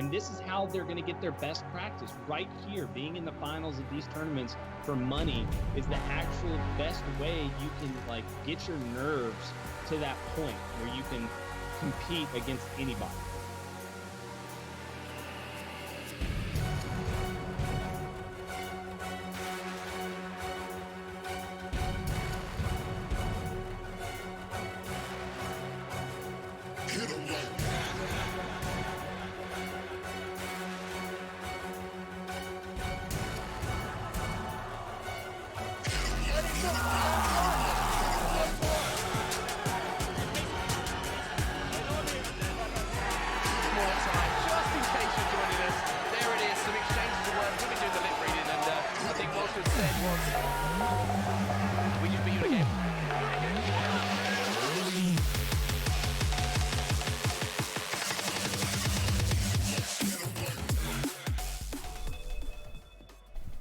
And this is how they're going to get their best practice right here. Being in the finals of these tournaments for money is the actual best way you can like get your nerves to that point where you can compete against anybody.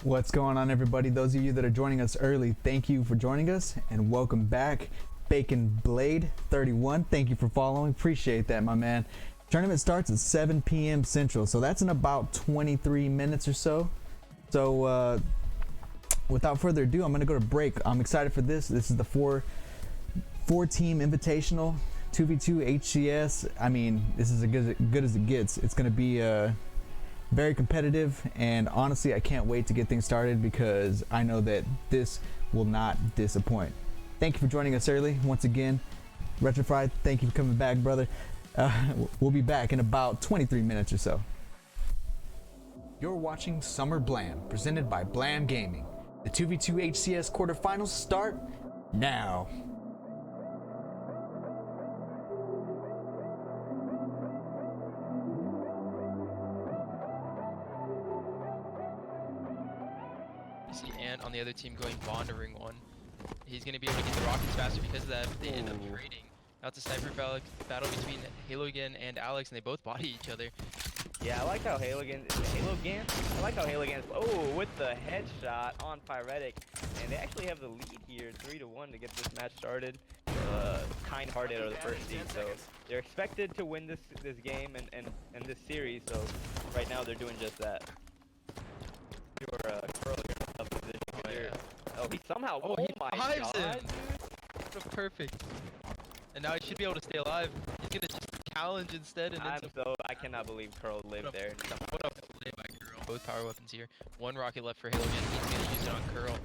What's going on, everybody? Those of you that are joining us early, thank you for joining us and welcome back. Bacon Blade 31, thank you for following. Appreciate that, my man. Tournament starts at 7 p.m. Central, so that's in about 23 minutes or so. So without further ado, I'm gonna go to break. I'm excited for this. This is the four-team Invitational 2v2 HCS. I mean, this is as good as it gets. It's gonna be very competitive, and honestly I can't wait to get things started because I know that this will not disappoint. Thank you for joining us early once again. Retrofried, thank you for coming back, brother. We'll be back in about 23 minutes or so. You're watching Summer Blam, presented by Blam Gaming. The 2v2 HCS quarterfinals start now. And on the other team going Vaughn to ring 1. He's going to be able to get the rockets faster because of that. They end up trading. Now it's a sniper battle between Halogan and Alex, and they both body each other. Yeah, I like how Halogan, with the headshot on Pyretic, and they actually have the lead here, 3-1 to get this match started. Kind-hearted are the first seed, so they're expected to win this game and this series. So right now they're doing just that. He somehow. Oh my god! Him. Perfect. And now he should be able to stay alive. He's gonna just challenge instead. And I cannot believe Curl lived there. What a play by Curl. Both power weapons here. One rocket left for Halogan. He's gonna use it on Curl.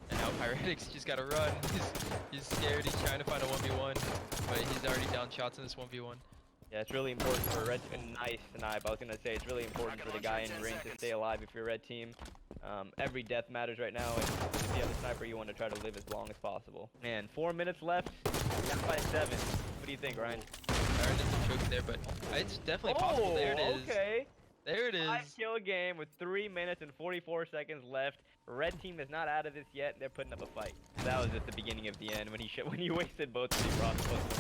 And now Pyretic's just gotta run. He's scared. He's trying to find a 1v1, but he's already down shots in this 1v1. Yeah, it's really important for red team. Nice snipe. I was gonna say it's really important for the guy in ring to stay alive if you're red team. Every death matters right now, and if you have a sniper, you want to try to live as long as possible. Man, 4 minutes left. Down by 7. What do you think, Ryan? There's a choke there, but it's definitely possible. There it is. Okay. There it is. 5-kill game with 3 minutes and 44 seconds left. Red team is not out of this yet. They're putting up a fight. That was just the beginning of the end when he wasted both the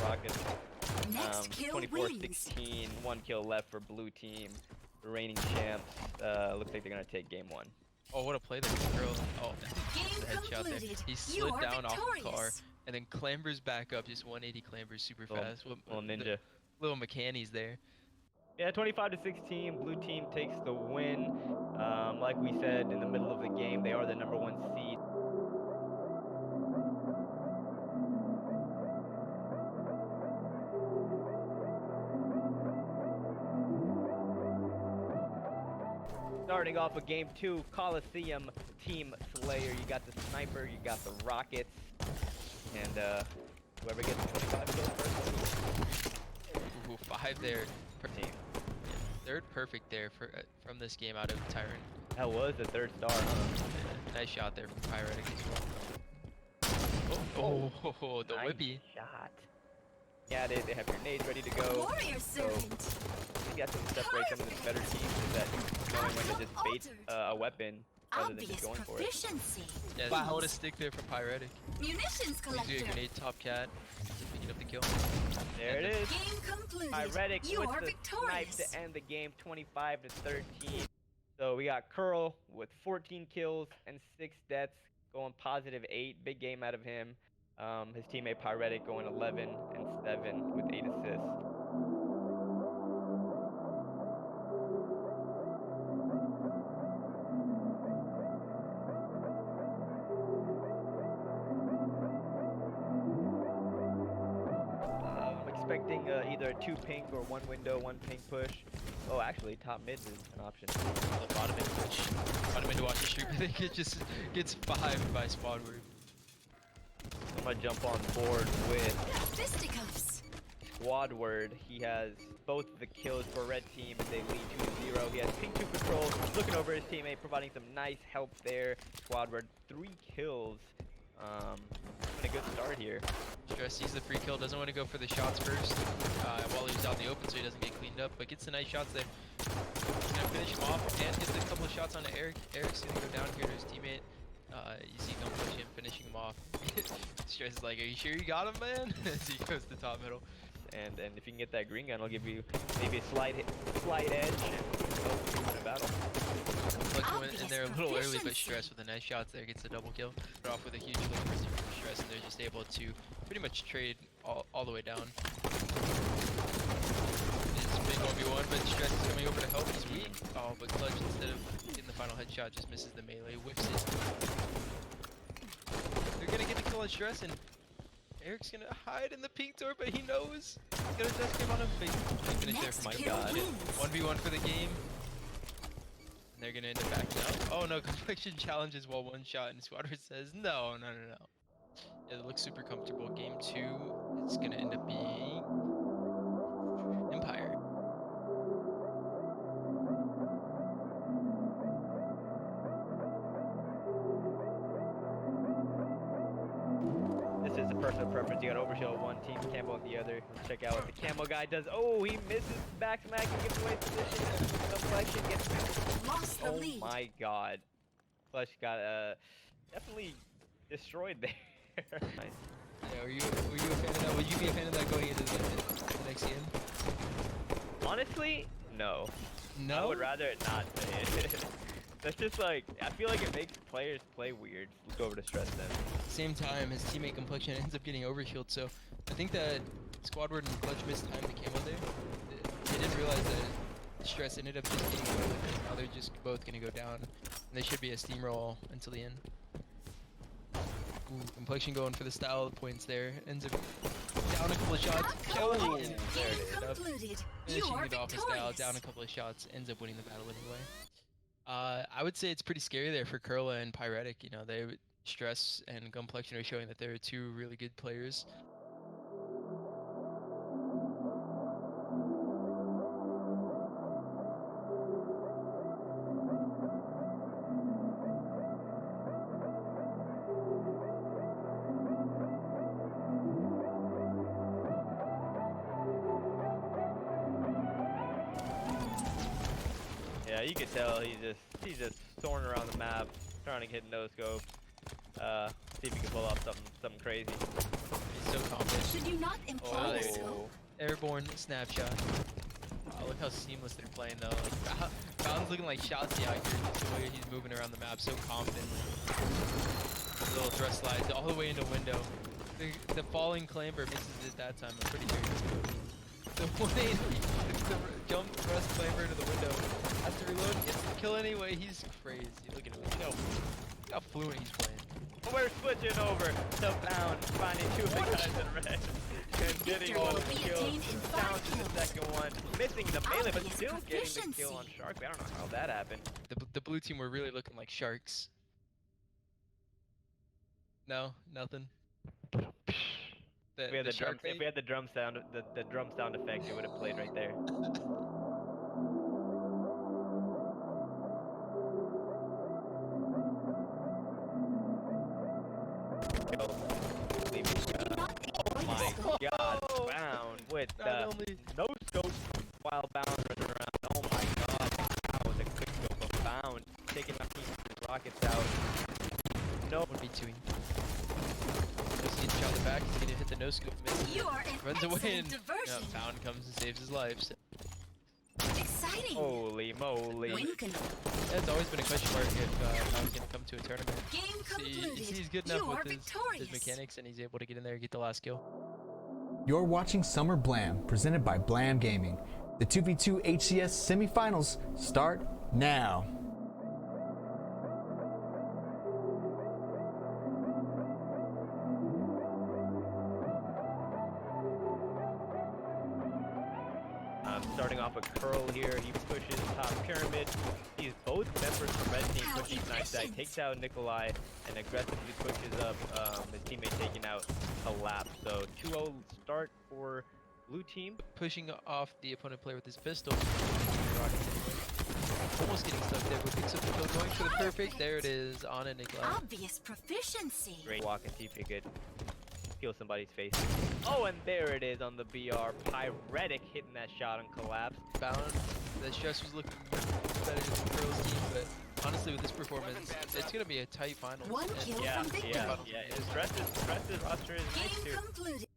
rockets. 24-16, 1 kill left for blue team. The reigning champs. Looks like they're gonna take game 1. Oh, what a play there, girl. Oh, the headshot there. He slid down off the car and then clambers back up, just 180 clambers super fast. Little ninja. Little mechanics there. Yeah, 25-16, blue team takes the win. Like we said in the middle of the game, they are the #1 seed. Starting off with game 2, Coliseum Team Slayer. You got the sniper, you got the rockets, and whoever gets 25 kills first. Ooh, 5 there. Team. Yeah, third perfect there from this game out of Tyrant. That was the 3rd star, huh? Yeah, nice shot there from Pyretic as well. Oh, the nice whippy shot. Yeah, they have grenades ready to go. Warrior servant. So, you got to separate some of the better teams is that knowing when to just bait a weapon rather than just going for it. Yeah, wow. Hold a stick there from Pyretic. Munitions collector. He's doing a grenade top cat. Just picking up the kill. There it is. Game concluded. Pyretic with the victorious. snipe to end the game, 25-13. So we got Curl with 14 kills and 6 deaths, going +8. Big game out of him. His teammate Pyretic going 11 and 7 with 8 assists. expecting either a 2 pink or 1 window, 1 pink push. Oh, actually, top mid is an option. The bottom mid push. Bottom mid to watch the streak, but I think it just gets 5 by Squadward. I'm gonna jump on board with Fisticuffs. Squadward. He has both the kills for red team and they lead 2-0. He has pink 2 control, looking over his teammate, providing some nice help there. Squadward 3 kills. A good start here. Stress sees the free kill, doesn't want to go for the shots first while he's out in the open so he doesn't get cleaned up, but gets the nice shots there. He's gonna finish him off and gets a couple of shots onto Eric. Eric's gonna go down here to his teammate. You see him push him, finishing him off. Stress is like, are you sure you got him, man? As he goes to top middle. And if you can get that green gun, it'll give you maybe a slight edge and hopefully win a battle. Clutch went in there a little early, but Stress with the nice shots there gets a double kill. Start off with a huge lead for Stress, and they're just able to pretty much trade all the way down. It's big 1v1, but Stress is coming over to help. He's weak. Oh, but Clutch, instead of getting the final headshot, just misses the melee, whiffs it. They're gonna get the kill on Stress, and Eric's gonna hide in the pink door, but he knows. He's gonna dust game on him. Big finish there for my god. 1v1 for the game. And they're gonna end up backing out. Oh no, complexion challenges while one shot, and Squadward says no. Yeah, it looks super comfortable. Game 2 is gonna end up being Empire. This is a personal preference. You got overshield on one team, camo on the other. Let's check out what the camo guy does. Oh, he misses back smack and gives away position. Complexion gets Lost the oh lead. my god. Flesh got definitely destroyed there. Nice. Yeah, were you a fan of that? Would you be a fan of that going into the next game? Honestly, no. No. I would rather it not be. That's just like, I feel like it makes players play weird. Let's go over to Stress then. Same time, his teammate Complexion ends up getting overshield, so I think that Squadward and Clutch missed time to camo there. They didn't realize that Stress ended up just getting away with it. Now they're just both gonna go down. And they should be a steamroll until the end. Ooh, Complexion going for the style of the points there. Ends up down a couple of shots. Oh, And there Game it ended up concluded. You finishing are it off a style, victorious. down a couple of shots, ends up winning the battle anyway. I would say it's pretty scary there for Curla and Pyretic. You know, Stress and Complexion are showing that they're two really good players. Yeah, you can tell he's just soaring around the map, trying to hit no scope. See if he can pull off something crazy. He's so confident. Should you not employ the scope? Airborne snapshot. Wow, look how seamless they're playing though. Like, Fountain's looking like Shotzi out here. Just the way he's moving around the map so confidently. Little thrust slides all the way into window. The falling clamber misses it that time. I'm pretty sure he's going. The 180, the jump thrust clamber into the window. Has to reload and gets the kill anyway. He's crazy. Look at him. Look how fluent he's playing. We're switching over to Bound, finding 2 of the guys in red. And getting Victory one will of the be kills. attained in 5 Down to the kills. second one. Missing the melee, but Obvious still getting the kill on proficiency. Shark. I don't know how that happened. The blue team were really looking like sharks. No, nothing. If we had the drum, shark if bait? we had the drum sound, the drum sound effect, it would have played right there. Oh my god, Bound with Not the only no scope while Bound running around. Oh my god, that was a quick scope of Bound taking my team rockets out. No. 1v2ing. Just gets shot in the back. He's gonna hit the no scope. Misses. You are an Runs away excellent and diversion. Fountain comes and saves his life. So, Exciting. Holy moly. Win con- yeah, it's always been a question mark if Fountain's gonna come to a tournament. Game concluded. He's good You enough are with his victorious. mechanics, and he's able to get in there and get the last kill. You're watching Summer Blam, presented by Blam Gaming. The 2v2 HCS semifinals start now. starting off with Curl here. He pushes top pyramid. He's both members from red team How pushing snipe stack, efficient. takes out Nikolai, and aggressively pushes up his teammate taking out Collapse. So 2-0 start for blue team. Pushing off the opponent player with his pistol. Almost getting stuck there, but picks up the kill, going for the perfect. There it is, on a Nikolai. Obvious proficiency. Great walk and see if he could kill somebody's face. Oh, and there it is on the BR. Pyretic hitting that shot on Collapse. Bound. The stress was looking better than Curl's team, but honestly, with this performance, it's gonna be a tight final. One And- kill Yeah, from victory. yeah. Stress is roster is nice Game too. concluded.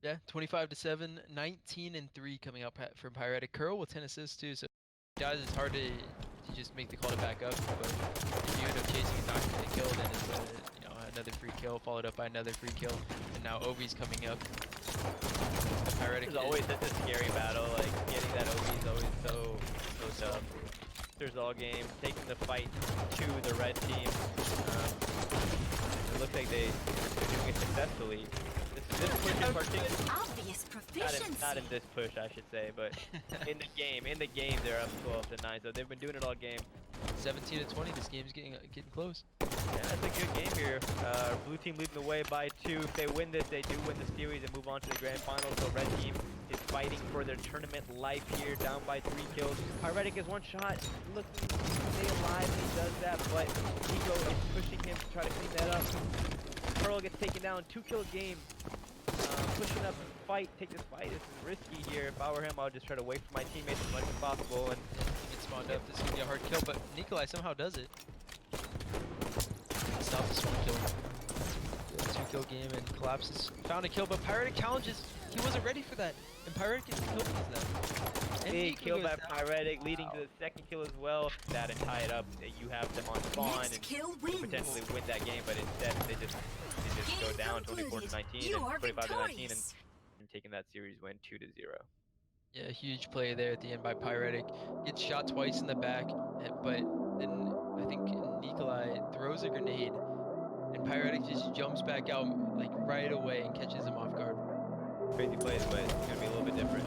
Yeah, 25-7, 19-3 coming out from Pyretic. Curl with 10 assists too, so guys, it's hard to just make the call to back up. But if you end up chasing and not getting the kill, then it's another free kill followed up by another free kill, and now Obi's coming up. Pyretic It's always such a scary battle. Like getting that OB is always so tough. There's all game taking the fight to the red team. It looks like they're doing it successfully. This push in particular. Obvious proficiency. Not in this push, I should say, but in the game, they're up 12-9. So they've been doing it all game. 17-20. This game's getting close. Yeah, it's a good game here. Blue team leading the way by 2. If they win this, they do win the series and move on to the grand final. So red team is fighting for their tournament life here, down by 3 kills. Pyretic is 1 shot, looking to stay alive, and he does that, but Nico is pushing him to try to clean that up. Pearl gets taken down, 2-kill game. Pushing up and take this fight. This is risky here. If I were him, I would just try to wait for my teammates as much as possible. And He gets spawned up. This is gonna be a hard kill, but Nikolai somehow does it. Stops this 1 kill. 2-kill game and collapses. Found a kill, but Pyretic challenges. He wasn't ready for that, and Pyretic gets killed because of that. And big Nico kill goes by down. Pyretic, leading to the 2nd kill as well. That and tie it up. You have them on spawn Next and kill wins. potentially win that game, but instead they just go Game down concluded. 24-19 You and are 25-19 victorious. and taking that series win 2-0. Yeah, huge play there at the end by Pyretic. Gets shot twice in the back, but then I think Nikolai throws a grenade, and Pyretic just jumps back out like right away and catches him off guard. Crazy plays, but it's gonna be a little bit different.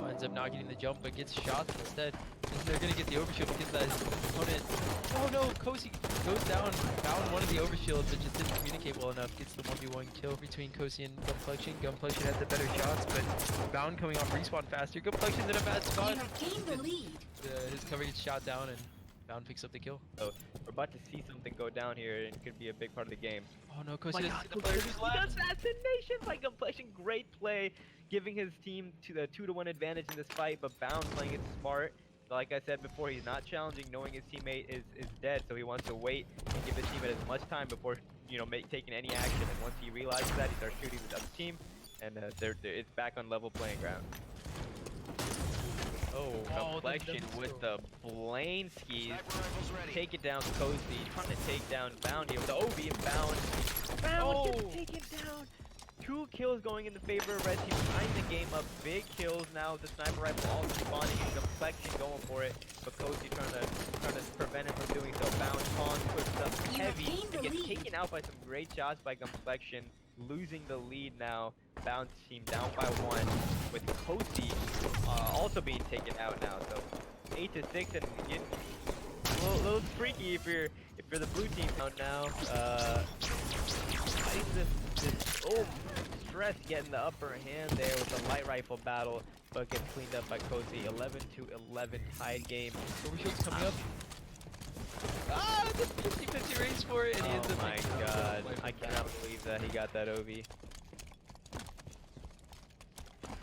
Ends up not getting the jump, but gets shot instead. And they're gonna get the overshield because that opponent. Oh no, Kosi goes down, found one of the overshields, but just didn't communicate well enough. Gets the 1v1 kill between Kosi and Gunplexion. Gunplexion has the better shots, but Bound coming off respawn faster. Gunplexion's in a bad You spot. have gained the lead. His cover gets shot down, and Bound picks up the kill. So we're about to see something go down here, and it could be a big part of the game. Oh no, Kosi My doesn't God, see the player who's left. assassination by Complexion, great play, giving his team to the 2-1 advantage in this fight, but Bound playing it smart. Like I said before, he's not challenging, knowing his teammate is dead, so he wants to wait and give his teammate as much time before, taking any action. And once he realizes that, he starts shooting the other team, and it's back on level playing ground. Oh, Complexion with the Blaine skis. Take it down, Cozy. Trying to take down Bound here with the OB and Bound. Bound gets taken down. 2 kills going in the favor of red team. Tying the game up. Big kills now. The sniper rifle all spawning and Complexion going for it. But Cozy trying to prevent him from doing so. Bound on, pushes up You have heavy gained the and gets lead. taken out by some great shots by Complexion. Losing the lead now. Bound team down by 1 with Cozy also being taken out now. So 8-6 and getting a little freaky if you're the blue team out now. Stress getting the upper hand there with the light rifle battle, but gets cleaned up by Cozy. 11-11 tied game. Overshield's coming up. Ah, the 50-50 race for it, and he ends Oh up my picking it up. god, Like, I cannot believe that he got that OV.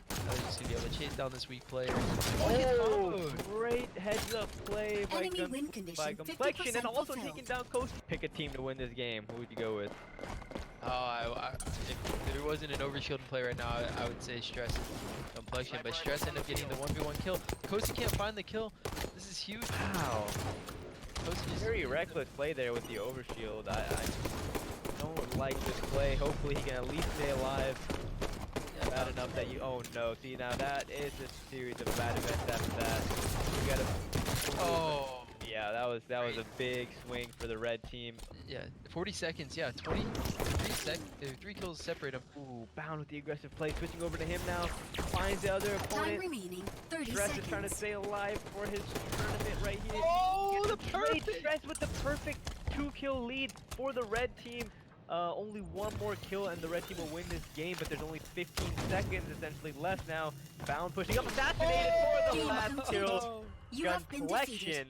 Now they're just gonna be able to chase down this weak player. Oh, great heads up play by Enemy win condition, Complexion, and 50% also fulfilled. taking down Cozy. Pick a team to win this game. Who would you go with? Oh, if there wasn't an overshielding play right now, I would say Stress and Complexion, but Stress ended up getting the 1v1 kill. Kosi can't find the kill. This is huge. Wow. Kosi just Very reckless play there with the overshield. I don't like this play. Hopefully he can at least stay alive. Bad enough that you. Oh no! See, now that is a series of bad events after that. You gotta. Oh, Yeah, that was a big swing for the red team. Yeah, 40 seconds. Yeah, 3 kills separate them. Ooh, Bound with the aggressive play, switching over to him now. Finds the other Time opponent. remaining. 30 Stress seconds. is trying to stay alive for his tournament right here. Oh, the Great perfect! Stress with the perfect 2-kill lead for the red team. Only one more kill and the red team will win this game, but there's only 15 seconds essentially left now. Bound pushing up, assassinated for the Game last completed. kill. You have been defeated. Complexion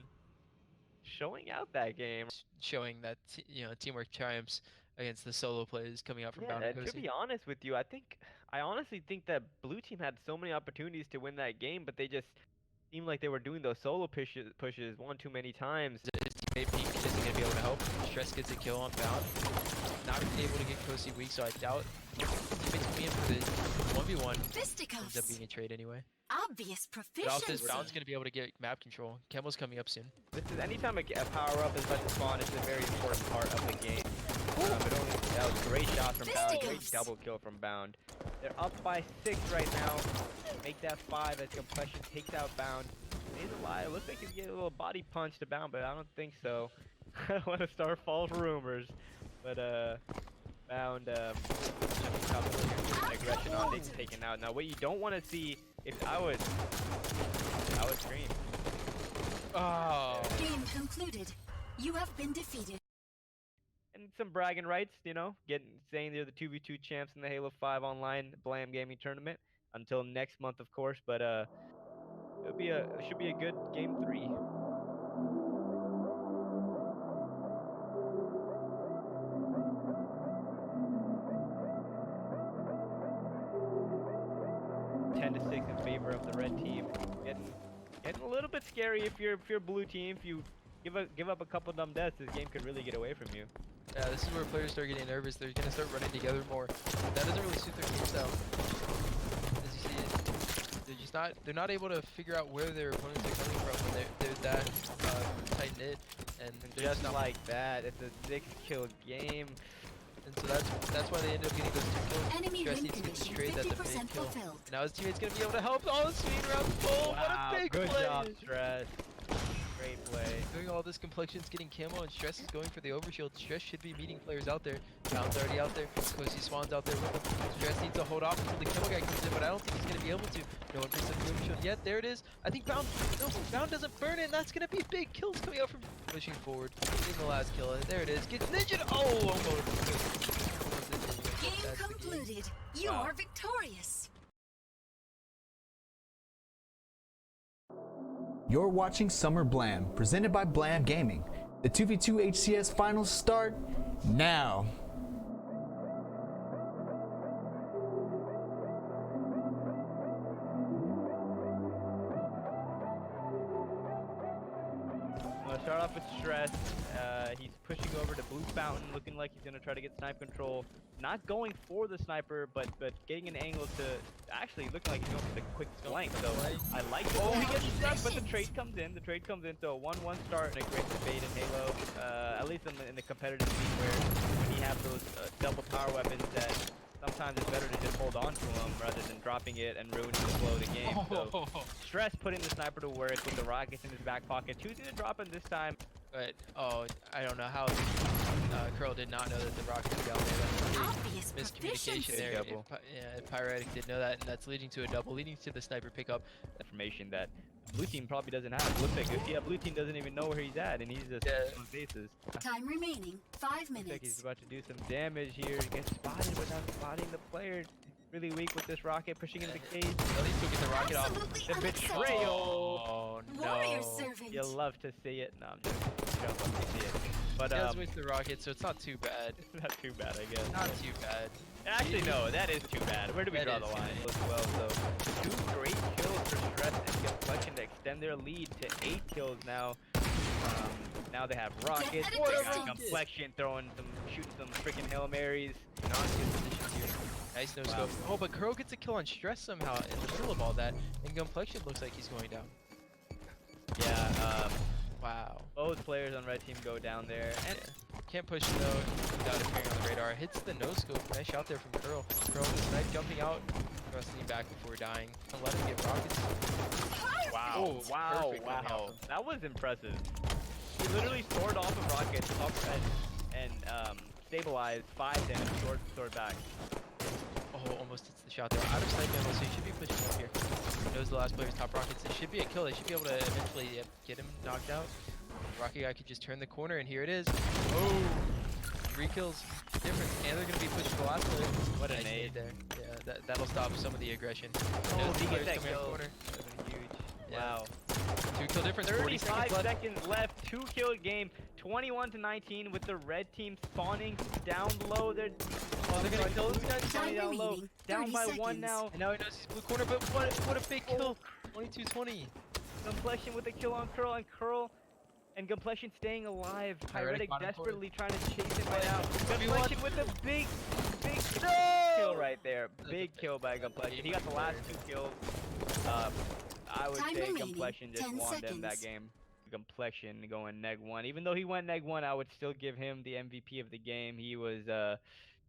showing out that game. Showing that teamwork triumphs against the solo players coming out from Bound And and to Cozy. be honest with you, I honestly think that blue team had so many opportunities to win that game, but they just seemed like they were doing those solo pushes one too many times. His teammate Pink isn't going to be able to help. Stress gets a kill on Bound. Not able to get Cozy weak, so I doubt teammates coming in for the 1v1. Ends up Fisticuffs. being a trade anyway. Obvious But off this, proficiency. Bound's going to be able to get map control. Kemo's coming up soon. This is anytime a power up is about to spawn, it's a very important part of the game. That was a great shot from Bound, great Fisticuffs. double kill from Bound. They're up by 6 right now. Make that 5 as Complexion takes out Bound. He's alive. Looks like he's getting a little body punch to Bound, but I don't think so. I don't want to start false rumors, but Bound aggression on being taken out. Now what you don't want to see, if I would scream. Oh. Game concluded. You have been defeated. And some bragging rights, saying they're the 2v2 champs in the Halo 5 online Blam gaming tournament until next month, of course. But it should be a good game 3. To 6 in favor of the red team. Getting a little bit scary if you're blue team. If you give up a couple dumb deaths, this game could really get away from you. Yeah, this is where players start getting nervous. They're going to start running together more. That doesn't really suit their game style. As you see, they're not able to figure out where their opponents are coming from when they're that tight-knit. And they're Just not, like that, it's a 6-kill game. and so that's why they end up getting those 2 kills. Enemy Stress win needs to get condition straight, that's a 50% big kill. fulfilled. And now his teammate's going to be able to help. Oh, the speed round full. What a big good play. job, Stress. Great play. Doing all this, Complexion's getting camo, and Stress is going for the overshield. Stress should be meeting players out there. Bound's already out there. Cozy Swan's out there with him. Stress needs to hold off until the camo guy comes in, but I don't think he's going to be able to. No one picks up the overshield yet. There it is. I think Bound doesn't burn it, and that's going to be big kills coming out from pushing forward. Getting the last kill. There it is. Gets ninja. Oh, almost. Game That's the game. concluded. You Wow. are victorious. You're watching Summer Blam, presented by Blam Gaming. The 2v2 HCS finals start now. I'm gonna start off with Stress. He's pushing over to Blue Fountain, looking like he's gonna try to get snipe control. Not going for the sniper, but getting an angle to actually looking like he's going for the quick flank. So I like it. Oh, he gets stuck, but the trade comes in. The trade comes in. So a 1-1 start and a great debate in Halo. At least in the competitive scene where when you have those double power weapons that sometimes it's better to just hold on to them rather than dropping it and ruining the flow of the game. So Stress putting the sniper to work with the rockets in his back pocket, choosing to drop him this time. But, I don't know how Curl did not know that the rockets were down there. Obvious That's big miscommunication proficiency. there. Double. If Pyretic did know that, and that's leading to a double, leading to the sniper pickup. Information that blue team probably doesn't have. Looks like blue team doesn't even know where he's at, and he's just on faces. Time remaining. 5 Looks like he's minutes. about to do some damage here. He gets spotted without spotting the player. Really weak with this rocket, pushing into the cage. At least he'll get the rocket off. Absolutely The unacceptable. betrayal. Oh, Warrior no. servant. You love to see it. No, I'm just you don't love to see it. But He does waste the rocket, so it's not too bad. it's not too bad, I guess. Not too bad. Actually, no, that is too bad. Where do we That draw is the line? too As well, so 2 great kills for Stress and Complexion to extend their lead to 8 kills now. Now they have rockets. at a They got distance. Complexion shooting some freaking Hail Marys. Not in good position here. Nice no scope. Oh, but Curl gets a kill on Stress somehow in the middle of all that, and Complexion looks like he's going down. Yeah, Wow. both players on red team go down there. And Can't push him though without appearing on the radar. Hits the no scope. Nice shot there from Curl. Curl with the knife jumping out, thrusting back before dying. Let him get rockets. wow, Oh, wow, perfect coming out wow. from- That was impressive. literally soared off of rockets, up and stabilized, 5 damage, soared back. Oh, almost hits the shot there. Out of sight level, so he should be pushing up here. Knows the last player's top rockets. It should be a kill. They should be able to eventually get him knocked out. Rocky guy could just turn the corner, and here it is. Oh, 3 kills difference, and they're gonna be pushed to the last player. What a Nice nade. there. Yeah, that'll stop some of the aggression. Oh, Knows the he gets player's that coming around the kill. corner. That would've been huge. Yeah. Wow. 2 kill difference. 40 35 seconds left. seconds left. 2 kill game. 21-19 with the red team spawning down low. They're gonna kill this guy. spawning down low. remaining. Down 30 by 1 seconds. now. And now he knows he's blue corner, but what a big kill. 22-20. Complexion with a kill on Curl, and Curl and Complexion staying alive. Pyretic Pyretic bottom desperately trying to chase him right now. Everyone. Complexion with a big kill right there. Big kill by Complexion. He got the last 2 kills. I would Time say remaining. Complexion just 10 won them that seconds. game. Complexion going neg 1. Even though he went neg 1, I would still give him the MVP of the game. He was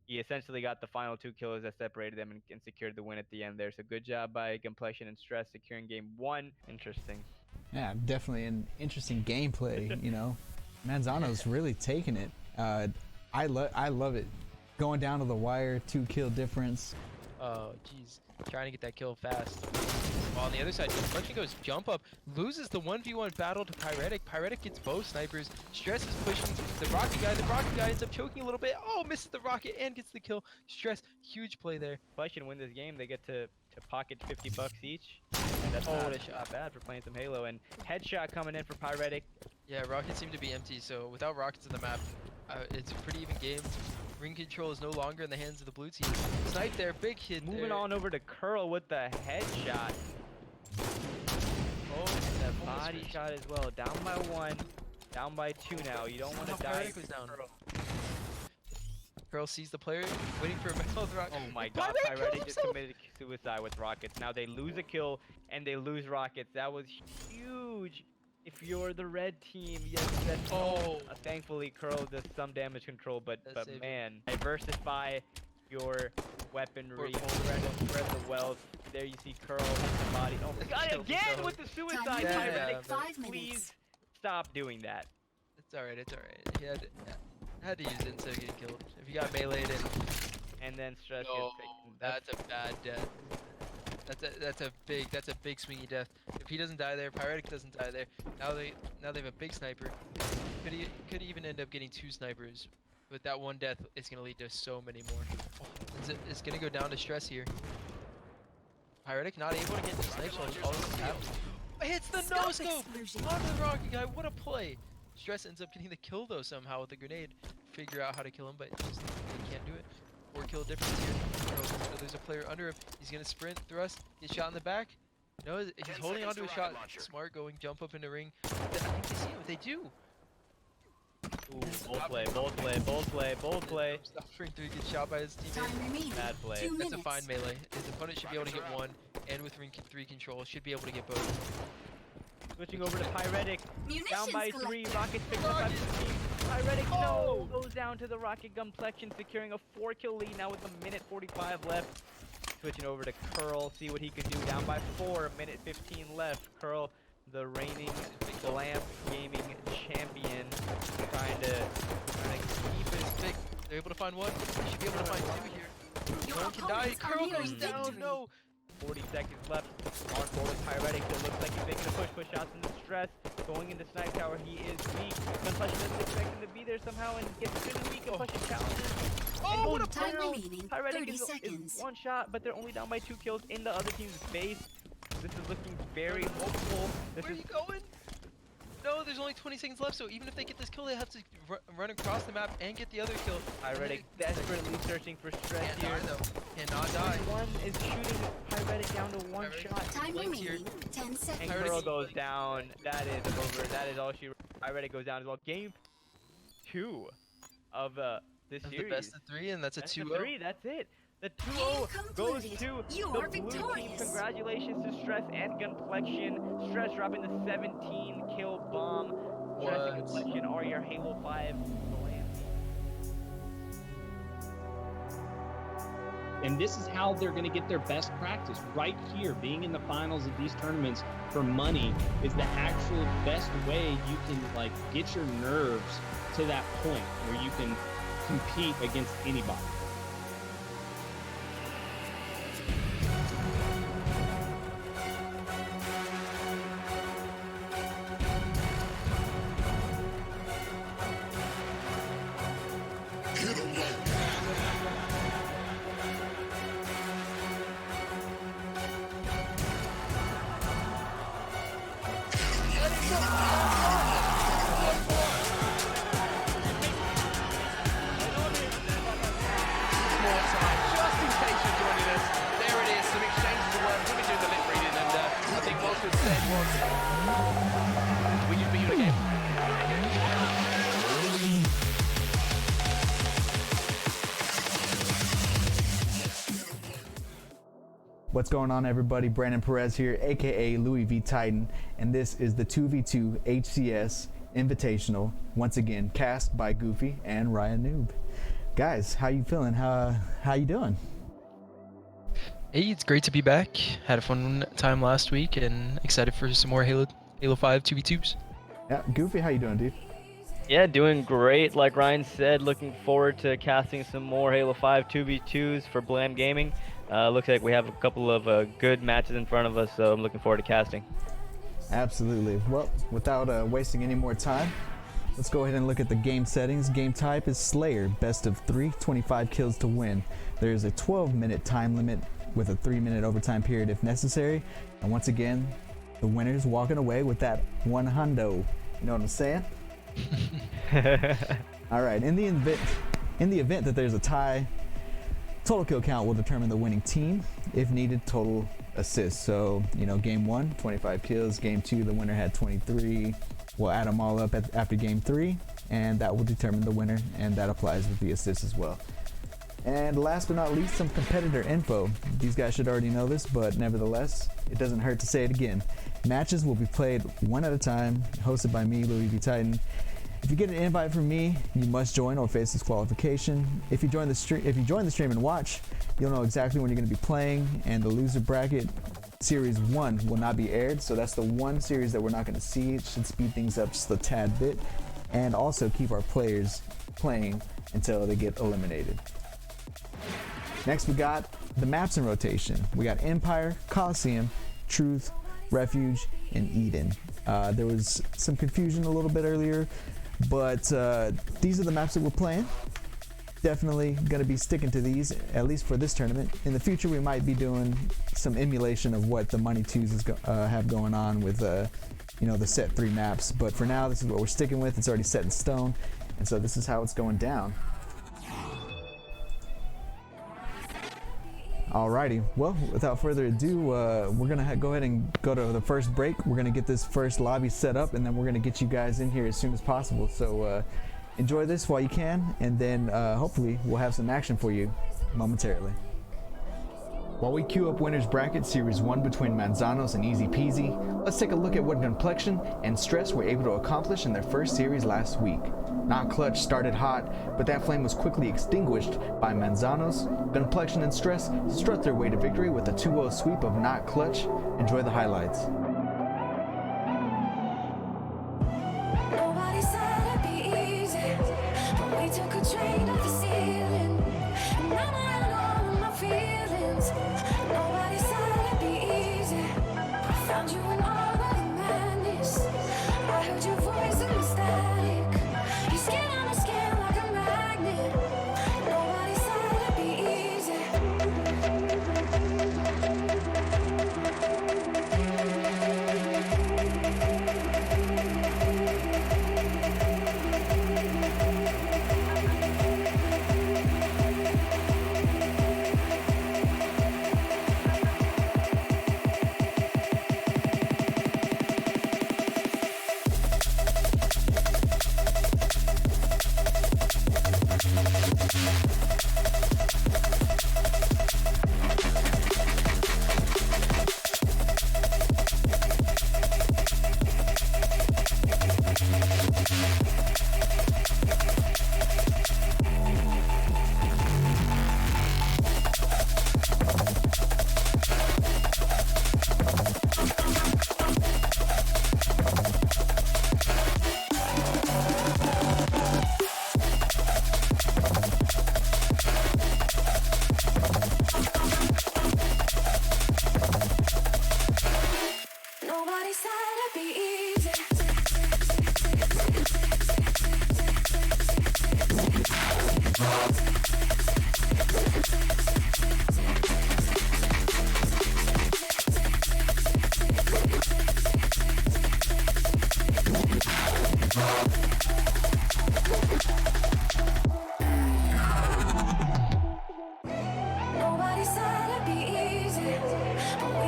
he essentially got the final 2 kills that separated them and secured the win at the end there. So good job by Complexion and Stress securing game 1. Interesting. Yeah, definitely an interesting gameplay. You know, Manzano's really taking it. I love it. Going down to the wire, 2 kill difference. Oh, jeez. Trying to get that kill fast. While on the other side, Complexion goes jump up, loses the 1v1 battle to Pyretic. Pyretic gets both snipers. Stress is pushing the rocket guy. The rocket guy ends up choking a little bit. Oh, misses the rocket and gets the kill. Stress, huge play there. Complexion win this game. They get to pocket $50 each. And that's not bad for playing some Halo. And headshot coming in for Pyretic. Yeah, rockets seem to be empty, so without rockets in the map, it's a pretty even game. Ring control is no longer in the hands of the blue team. Snipe there, big hit Moving there. on over to Curl with the headshot. Oh, that body shot as well. Down by 1, down by 2 now. You don't want to die. Pyretic was down. Curl sees the player, waiting for a mouth rock. Oh my god, Pyretic killed Pyretic just himself! committed suicide with rockets. Now they lose a kill and they lose rockets. That was huge. If you're the red team, yes, that's thankfully Curl does some damage control, but saved man, diversify your weaponry, Or spread the wealth. There you see Curl hit the body. Oh my god, Killed again himself. with the suicide. Time Yeah, Pyretic, but- 5 minutes. please stop doing that. It's alright, it's alright. He had to use it instead of getting killed. If he got meleeed And then Stress no, gets taken. that's a bad death. That's a big swingy death. If he doesn't die there, Pyretic doesn't die there. Now they have a big sniper. Could even end up getting 2 snipers. With that one death, it's gonna lead to so many more. Oh, it's gonna go down to Stress here. Pyretic not able to get the snipes all this is happening. Hits the Scope no-scope explosion. onto the rocket guy. What a play! Stress ends up getting the kill though somehow with the grenade. Figure out how to kill him, but just he can't do it. 4 kill difference here. Oh, there's a player under him. He's gonna sprint, thrust, get shot in the back. No, he's holding onto a shot. Smart going, jump up in the ring. I think they see him. They do. Ooh, bold play. Suffering 3 gets shot by his teammate. Time remaining. Bad play. 2 That's minutes. a fine melee. His opponent should be able to get 1, and with ring 3 control, should be able to get both. Switching over to Pyretic. Munitions Down by 3, collected. Rockets picked up after the team. Pyretic no! Goes down to the Rocket Complexion, securing a 4 kill lead now with a minute 45 left. Switching over to Curl, see what he can do. Down by 4, a minute 15 left. Curl, the reigning Blam gaming champion, trying to keep his Big. They're able to find 1. They should be able to find 2 here. Your No one can die. opponents are Curl nearing goes down. victory. No. 40 seconds left. On board with Pyretic. It looks like he's making a push shots in the Stress. Going into Snipe Tower. He is weak. Complexion doesn't expect him to be there somehow and gets really weak. Complexion challenges. Oh, what a Time play! remaining. Pyretic 30 is seconds. 1 shot, but they're only down by 2 kills in the other team's base. This is looking very hopeful. This Where are is you going? No, there's only 20 seconds left, so even if they get this kill, they have to run across the map and get the other kill. Pyretic desperately searching for Stress Can't here. die though. Cannot die. One is shooting Pyretic down to 1 Pyretic. shot. Time Flames here. remaining. 10 And seconds. Pyretic- Curl goes down. That is over. That is all she. Pyretic goes down as well. Game 2 of this That's the series. best of 3, and that's a That's 2-0. the 3. That's it. The 2-0 goes completed. to You the are blue team. victorious. Congratulations to Stress and Complexion. Stress dropping the 17 kill bomb. Stress and What? Complexion are your Halo 5 Blam. And this is how they're going to get their best practice. Right here, being in the finals of these tournaments for money is the actual best way you can like get your nerves to that point where you can compete against anybody. What's going on, everybody? Brandon Perez here, aka Louis V Titan, and this is the 2v2 HCS Invitational, once again cast by Goofy and RyaNoob. Guys, how you feeling? How you doing? Hey, it's great to be back. Had a fun time last week and excited for some more Halo 5 2v2s. Yeah, Goofy, how you doing, dude? Yeah, doing great. Like Ryan said, looking forward to casting some more Halo 5 2v2s for Blam Gaming. Looks like we have a couple of good matches in front of us, so I'm looking forward to casting. Absolutely. Well, without wasting any more time, let's go ahead and look at the game settings. Game type is Slayer, best of 3, 25 kills to win. There is a 12-minute time limit with a 3-minute overtime period if necessary. And once again, the winner's walking away with that one hundo. You know what I'm saying? All right. In the event that there's a tie, total kill count will determine the winning team. If needed, total assists. So, you know, game 1, 25 kills. Game 2, the winner had 23. We'll add them all up after game 3, and that will determine the winner, and that applies with the assists as well. And last but not least, some competitor info. These guys should already know this, but nevertheless, it doesn't hurt to say it again. Matches will be played one at a time, hosted by me, Louis V Titan. If you get an invite from me, you must join or face disqualification. If you join the stream and watch, you'll know exactly when you're going to be playing, and the loser bracket series 1 will not be aired. So that's the one series that we're not going to see. It should speed things up just a tad bit, and also keep our players playing until they get eliminated. Next, we got the maps in rotation. We got Empire, Coliseum, Truth, Refuge, and Eden. There was some confusion a little bit earlier, but these are the maps that we're playing. Definitely going to be sticking to these, at least for this tournament. In the future, we might be doing some emulation of what the Money 2s have going on with you know, the set 3 maps. But for now, this is what we're sticking with. It's already set in stone, and so this is how it's going down. Alrighty, well, without further ado, we're gonna go ahead and go to the first break. We're gonna get this first lobby set up, and then we're gonna get you guys in here as soon as possible. So enjoy this while you can, and then hopefully we'll have some action for you momentarily. While we queue up Winners Bracket Series 1 between Manzanos and Easy Peasy, let's take a look at what Gunplexion and Stress were able to accomplish in their first series last week. Not Clutch started hot, but that flame was quickly extinguished by Manzanos. Gunplexion and Stress strut their way to victory with a 2-0 sweep of Not Clutch. Enjoy the highlights. Nobody said it'd be easy, but we took a train to the ceiling. And now I know all my feelings. Nobody said it'd be easy. I found you in all of the madness. I heard your voice in the static. Your skin on my skin like a magnet. Nobody said it'd be easy.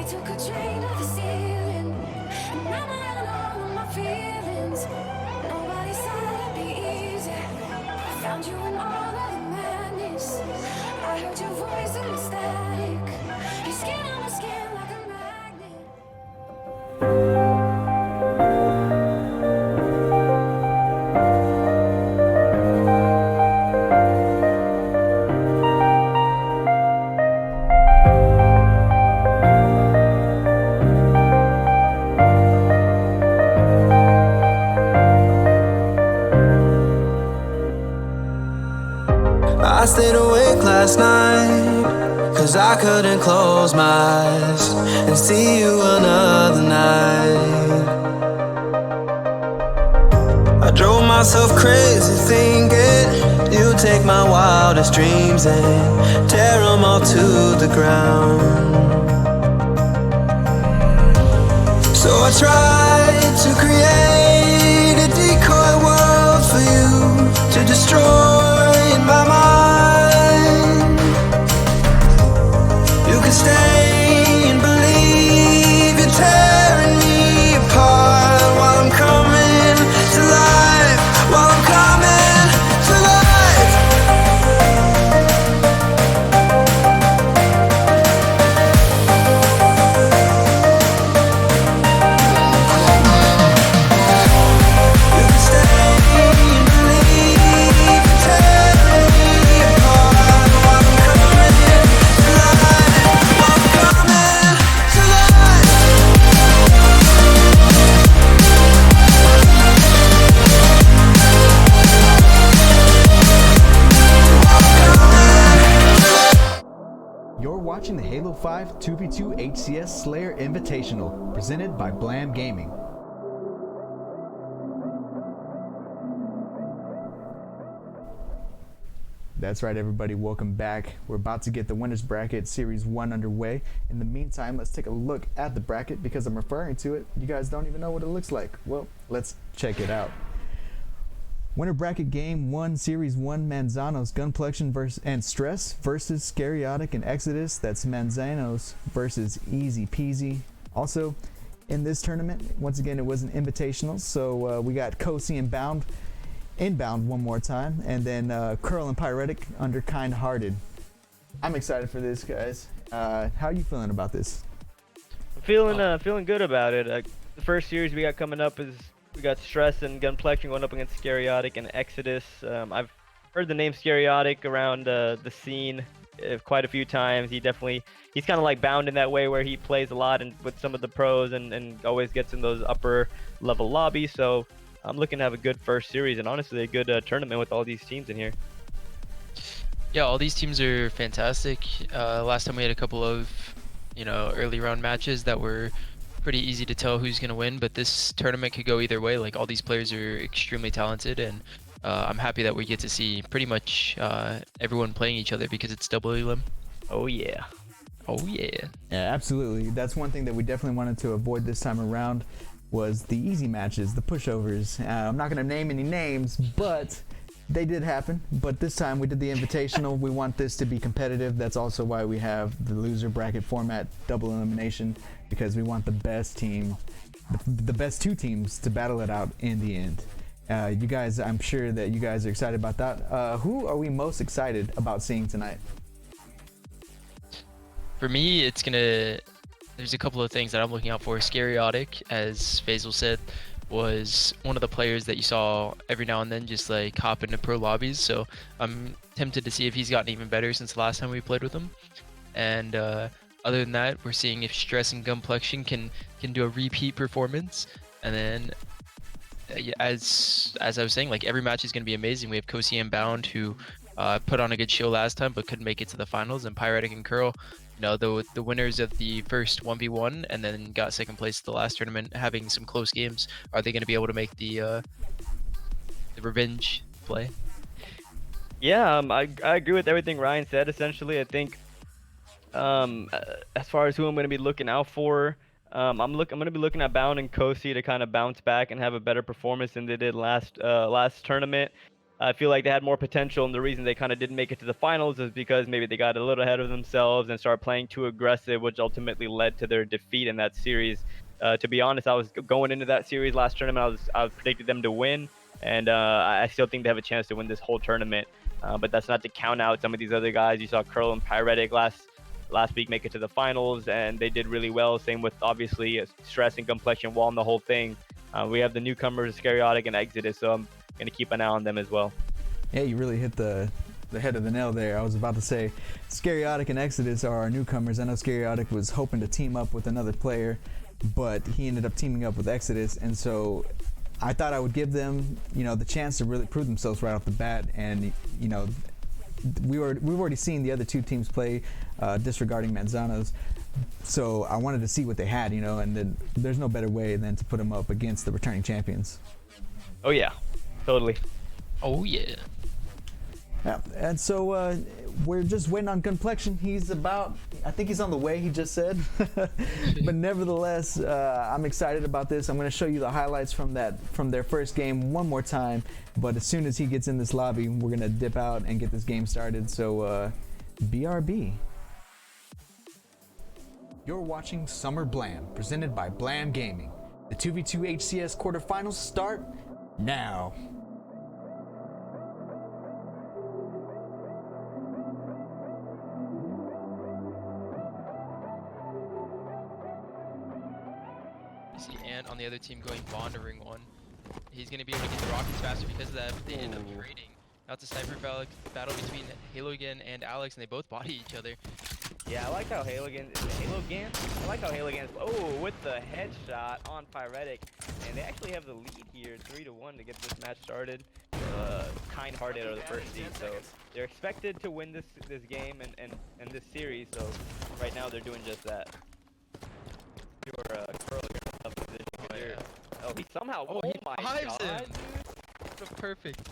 we took a train to the ceiling, and now I'm alone with my feelings. Nobody said it'd be easy. I found you in all of the madness. I heard your voice in the static. Your skin on my skin like a magnet. I stayed awake last night, cause I couldn't close my eyes and see you another night. I drove myself crazy thinking you'd take my wildest dreams and tear them all to the ground. So I tried to create a decoy world for you to destroy in my mind. You can stay and believe you're tearing me apart while I'm coming to life, while I'm coming to life. You can stay and believe you're tearing me apart while I'm coming to life, while I'm coming to life. You're watching the Halo 5 2v2 HCS Slayer Invitational, presented by Blam Gaming. That's right, everybody. Welcome back. We're about to get the winners bracket series 1 underway. In the meantime, let's take a look at the bracket because I'm referring to it. You guys don't even know what it looks like. Well, let's check it out. Winner bracket game 1, series 1, Manzano's Gunplexion and Stress versus Scariotic and Exodus. That's Manzano's versus Easy Peasy. Also, in this tournament, once again, it was an invitational, so we got Kosi and Inbound one more time, and then Curl and Pyretic under Kind Hearted. I'm excited for this, guys. How are you feeling about this? I'm feeling good about it. The first series we got coming up is we got Stress and Gunplexion going up against Scariotic and Exodus. I've heard the name Scariotic around the scene quite a few times. He's kind of like bound in that way where he plays a lot and with some of the pros and always gets in those upper level lobbies. So I'm looking to have a good first series and honestly a good tournament with all these teams in here. Yeah, all these teams are fantastic. Last time we had a couple of, early round matches that were pretty easy to tell who's going to win, but this tournament could go either way. Like, all these players are extremely talented, and I'm happy that we get to see pretty much everyone playing each other because it's double elim. Oh yeah. Oh yeah. Yeah, absolutely. That's one thing that we definitely wanted to avoid this time around was the easy matches, the pushovers. I'm not going to name any names, but they did happen. But this time we did the invitational. We want this to be competitive. That's also why we have the loser bracket format, double elimination, because we want the best team, the best two teams to battle it out in the end. You guys, I'm sure that you guys are excited about that. Who are we most excited about seeing tonight? For me, there's a couple of things that I'm looking out for. Scariotic, as Faisal said, was one of the players that you saw every now and then just like hop into pro lobbies. So I'm tempted to see if he's gotten even better since the last time we played with him. And other than that, we're seeing if Stress and Gunplexion can do a repeat performance. And then as I was saying, like, every match is going to be amazing. We have Kosi and Bound, who put on a good show last time but couldn't make it to the finals, and Pyretic and Curl, the winners of the first 1v1 and then got second place at the last tournament, having some close games. Are they going to be able to make the revenge play? Yeah, I agree with everything Ryan said. Essentially, I think as far as who I'm going to be looking out for, I'm going to be looking at Bound and Kosi to kind of bounce back and have a better performance than they did last tournament. I feel like they had more potential, and the reason they kind of didn't make it to the finals is because maybe they got a little ahead of themselves and started playing too aggressive, which ultimately led to their defeat in that series. To be honest, I was going into that series last tournament. I was predicted them to win, and I still think they have a chance to win this whole tournament. But that's not to count out some of these other guys. You saw Curl and Pyretic last week make it to the finals, and they did really well. Same with obviously Stress and Complexion Wall and the whole thing. We have the newcomers, Scariotic and Exodus, so I'm gonna keep an eye on them as well. Yeah, you really hit the head of the nail there. I was about to say, Scariotic and Exodus are our newcomers. I know Scariotic was hoping to team up with another player, but he ended up teaming up with Exodus, and so I thought I would give them, the chance to really prove themselves right off the bat. And we've already seen the other two teams play, disregarding Manzano's. So I wanted to see what they had, and then there's no better way than to put them up against the returning champions. Oh yeah, totally. Oh yeah. Yeah, and so we're just waiting on Complexion. I think he's on the way, he just said. But nevertheless, I'm excited about this. I'm going to show you the highlights from their first game one more time. But as soon as he gets in this lobby, we're going to dip out and get this game started. So BRB. You're watching Summer Blam, presented by Blam Gaming. The 2v2 HCS quarterfinals start now. See Ant on the other team going Bond to ring 1. He's going to be able to get the rockets faster because of that. They end up trading. Now it's a sniper battle between Halogan and Alex, and they both body each other. Yeah, I like how Halogan, oh, with the headshot on Pyretic, and they actually have the lead here, 3-1 to get this match started. Kind-hearted are the first seed, so they're expected to win this game and this series. So right now they're doing just that. Your Curl, you're in a tough position. Oh, yeah. Oh, he somehow. Oh, he my fives God, him. dude. What a perfect.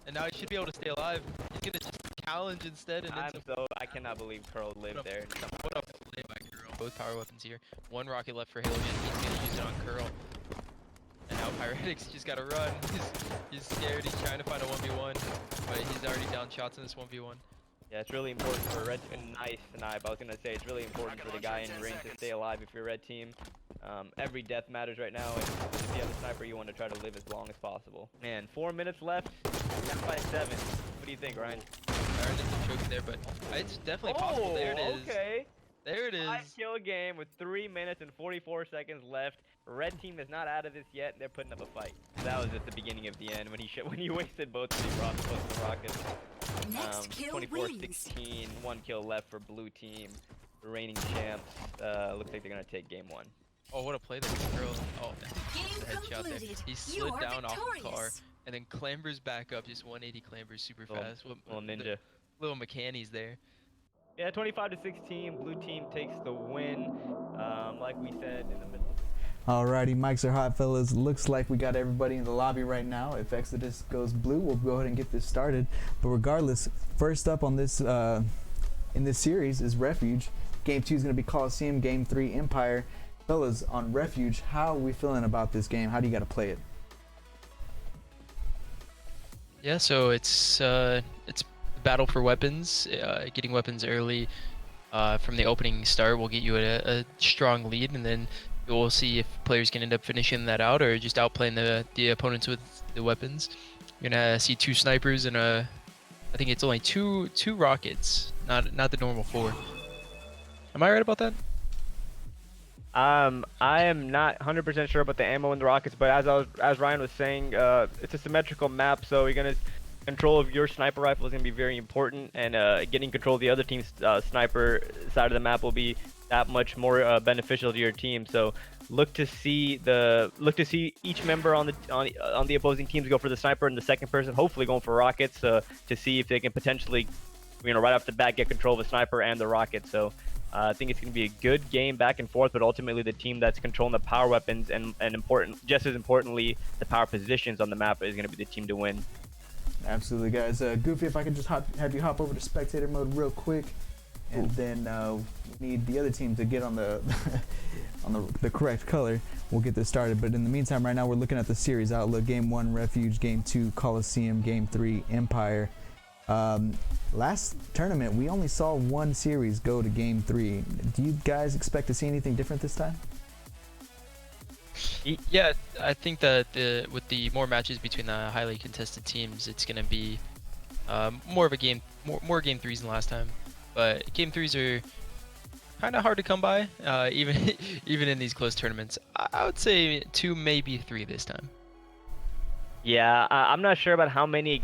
And now he should be able to stay alive. He's gonna just challenge instead, and I cannot believe Curl lived there. What a play by Curl. Both power weapons here. One rocket left for Halogan. He's gonna use it on Curl. And now Pyretic's just gotta run. He's scared. He's trying to find a 1v1, but he's already down shots in this 1v1. Yeah, it's really important for red team. Nice snipe. I was gonna say it's really important for the guy in ring to stay alive if you're red team. Every death matters right now, and if you have a sniper, you want to try to live as long as possible. Man, 4 minutes left. Down by 7. What do you think, Ryan? Aaron is a choke there, but it's definitely possible. There it is. Okay. There it is. 5-kill game with 3 minutes and 44 seconds left. Red team is not out of this yet. They're putting up a fight. That was just the beginning of the end when he wasted both of the rockets. Next kill 24-16, 1 kill left for blue team. The reigning champs. Looks like they're gonna take game 1. Oh, what a play there from Curl. Oh, Game the headshot there. completed. He You slid are down off the car victorious. and then clambers back up, just 180 clambers super fast. Little ninja. Little McCanny's there. Yeah, 25-16. Blue team takes the win. Like we said in the middle. Alrighty, mics are hot, fellas. Looks like we got everybody in the lobby right now. If Exodus goes blue, we'll go ahead and get this started. But regardless, first up on this in this series is Refuge. Game 2 is going to be Coliseum. Game 3, Empire. Fellas, on Refuge, how are we feeling about this game? How do you got to play it? Yeah, so it's battle for weapons. Getting weapons early from the opening start will get you a strong lead, and then we'll see if players can end up finishing that out or just outplaying the opponents with the weapons. You're gonna see 2 snipers and I think it's only two rockets, not the normal 4. Am I right about that? I am not 100% sure about the ammo in the rockets, but as Ryan was saying, it's a symmetrical map, so you're gonna control of your sniper rifle is gonna be very important, and getting control of the other team's sniper side of the map will be that much more beneficial to your team. So look to see each member on the opposing teams go for the sniper, and the second person hopefully going for rockets to see if they can potentially, right off the bat get control of the sniper and the rocket. So I think it's going to be a good game back and forth, but ultimately the team that's controlling the power weapons and just as importantly, the power positions on the map is going to be the team to win. Absolutely, guys. Goofy, if I could just have you hop over to spectator mode real quick, and then we need the other team to get on the on the correct color, we'll get this started. But in the meantime, right now we're looking at the series outlook. Game 1, Refuge. Game 2, Coliseum. Game 3, Empire. Last tournament, we only saw one series go to Game 3. Do you guys expect to see anything different this time? Yeah, I think that with the more matches between the highly contested teams, it's gonna be more of a game, more game threes than last time. But game threes are kind of hard to come by, even even in these close tournaments. I would say 2, maybe 3 this time. Yeah, I'm not sure about how many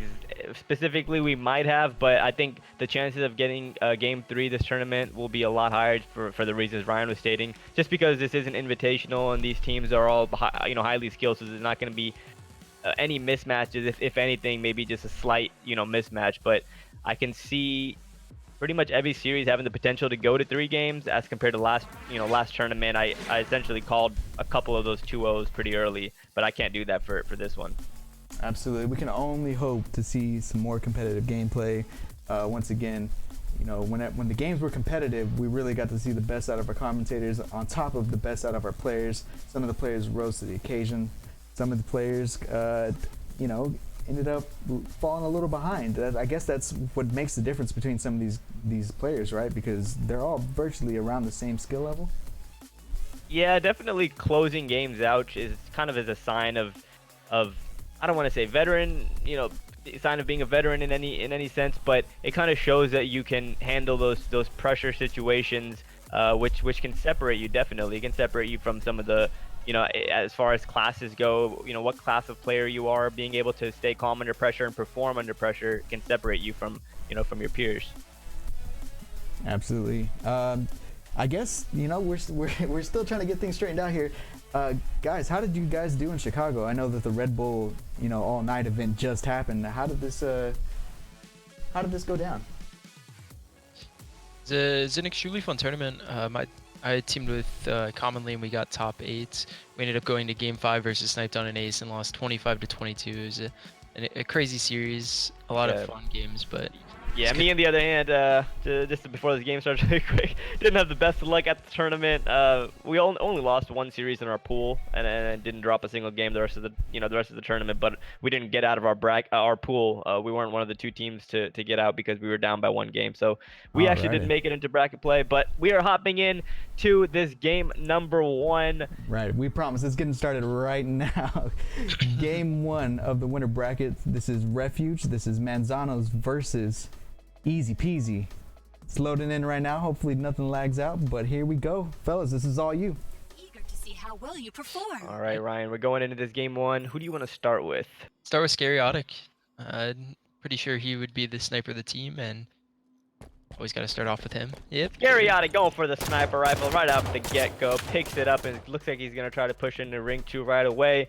specifically we might have, but I think the chances of getting Game 3 this tournament will be a lot higher for the reasons Ryan was stating. Just because this is an invitational and these teams are all highly skilled, so there's not going to be any mismatches. If anything, maybe just a slight mismatch. But I can see pretty much every series having the potential to go to 3 games as compared to last tournament. I essentially called a couple of those 2-0s pretty early, but I can't do that for this one. Absolutely. We can only hope to see some more competitive gameplay. Once again, when the games were competitive, we really got to see the best out of our commentators on top of the best out of our players. Some of the players rose to the occasion. Some of the players, ended up falling a little behind. I guess that's what makes the difference between some of these players, right? Because they're all virtually around the same skill level. Yeah, definitely closing games out is kind of as a sign of I don't want to say veteran, sign of being a veteran in any sense, but it kind of shows that you can handle those pressure situations, which can separate you. Definitely, it can separate you from some of the, as far as classes go, what class of player you are. Being able to stay calm under pressure and perform under pressure can separate you from your peers. Absolutely. I guess we're still trying to get things straightened out here. Guys, how did you guys do in Chicago? I know that the Red Bull, all night event just happened. How did this go down? It's an extremely fun tournament. I teamed with Commonly and we got top 8. We ended up going to Game 5 versus Sniped on an Ace and lost 25-22. It was a crazy series, a lot of fun games, but. Yeah, me on the other hand, just before this game starts really quick, didn't have the best of luck at the tournament. We only lost one series in our pool, and didn't drop a single game the rest of the tournament. But we didn't get out of our pool. We weren't one of the 2 teams to get out because we were down by 1 game. So we actually didn't make it into bracket play. But we are hopping in to this game number 1. Right, we promise it's getting started right now. Game 1 of the winter bracket. This is Refuge. This is Manzanos versus Easy Peasy. It's loading in right now. Hopefully nothing lags out, but here we go. Fellas, this is all you. Eager to see how well you perform. All right, Ryan, we're going into this game 1. Who do you want to start with? Start with Scariotic. Pretty sure he would be the sniper of the team, and always got to start off with him. Yep. Scariotic going for the sniper rifle right off the get-go. Picks it up and it looks like he's going to try to push into ring 2 right away.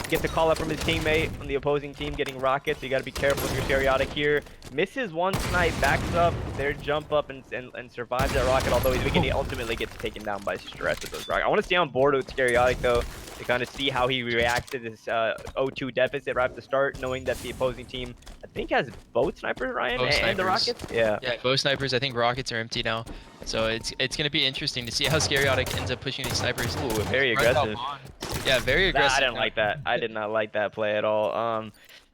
Gets a call up from his teammate on the opposing team getting rockets. So you got to be careful with your Scariotic here. Misses one snipe, backs up their jump up and survives that rocket, although he ultimately gets taken down by Stress with those rockets. I want to stay on board with Scariotic though, to kind of see how he reacts to this 0-2 deficit right at the start, knowing that the opposing team, I think, has both snipers, Ryan, and the rockets. Yeah, both snipers. I think rockets are empty now, so it's gonna be interesting to see how Scariotic ends up pushing these snipers. Ooh, very aggressive. Yeah, very aggressive. I didn't like that. I did not like that play at all.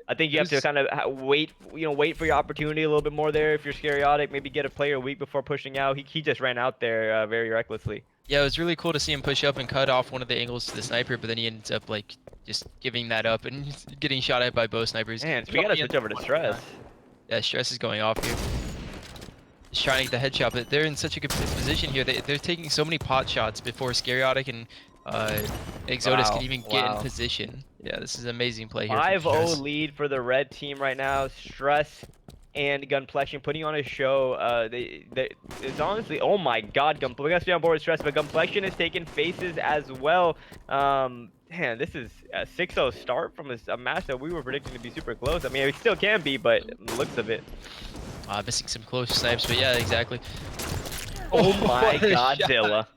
I think you have to kind of wait for your opportunity a little bit more there. If you're Scariotic, maybe get a player weak before pushing out. He just ran out there very recklessly. Yeah, it was really cool to see him push up and cut off one of the angles to the sniper, but then he ends up like just giving that up and getting shot at by both snipers. Man, so we gotta switch over to Stress. Yeah, Stress is going off here. He's trying to get the headshot, but they're in such a good position here. They're taking so many pot shots before Scariotic and Exodus can even get in position. Yeah, this is an amazing play here. 5-0 lead for the red team right now. Stress and Gunplexion putting on a show. It's honestly, oh my god, we gotta stay on board with Stress, but Gunplexion is taking faces as well. Man, this is a 6-0 start from a match that we were predicting to be super close. I mean, it still can be, but the looks of it. Missing some close snipes, but yeah, exactly. Oh my Godzilla.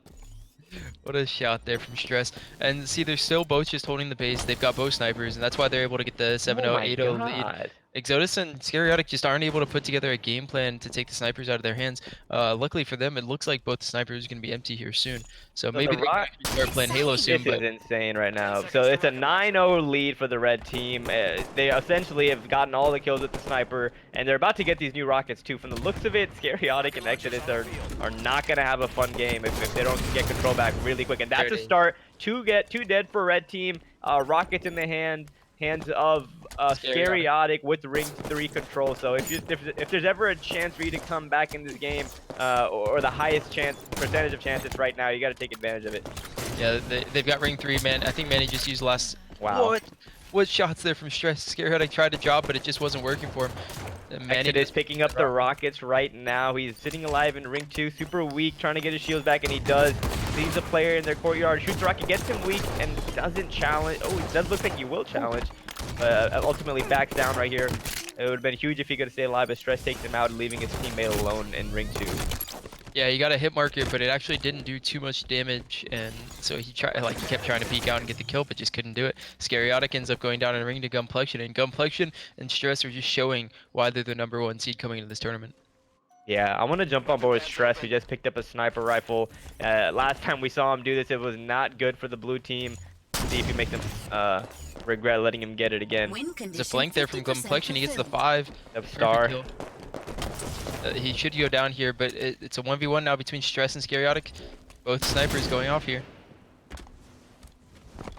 What a shot there from Stress. And see, they're still both just holding the base. They've got both snipers, and that's why they're able to get the 7-0, 8-0 lead. Exodus and Scariotic just aren't able to put together a game plan to take the snipers out of their hands. Luckily for them, it looks like both the snipers are going to be empty here soon. So maybe the they can actually start playing Halo soon. This is insane right now. So it's a 9-0 lead for the red team. They essentially have gotten all the kills with the sniper, and they're about to get these new rockets too. From the looks of it, Scariotic and Exodus are not going to have a fun game if they don't get control back really quick. And that's a start. Two dead for red team. Rockets in the hands of Scariotic with ring 3 control. So if there's ever a chance for you to come back in this game, or the highest percentage of chances right now, you got to take advantage of it. Yeah, they've got ring 3, man. I think Manny just used last. Wow. What shots there from Stress? Scariotic tried to drop, but it just wasn't working for him. Manny is picking up the rockets right now. He's sitting alive in ring 2, super weak, trying to get his shields back, and he does. Sees a player in their courtyard, shoots the rocket, gets him weak, and doesn't challenge. Oh, it does look like he will challenge. Ultimately backs down right here. It would have been huge if he could have stayed alive, but Stress takes him out, leaving his teammate alone in ring 2. Yeah, he got a hit marker, but it actually didn't do too much damage, and so he kept trying to peek out and get the kill, but just couldn't do it. Scariotic ends up going down in the ring to Gunplexion, and Gunplexion and Stress are just showing why they're the #1 seed coming into this tournament. Yeah, I want to jump on board with Stress, who just picked up a sniper rifle. Last time we saw him do this, it was not good for the blue team. See if he makes them regret letting him get it again. There's a flank there from Gunplexion. He gets the 5. Star. He should go down here, but it's a 1v1 now between Stress and Scariotic. Both snipers going off here.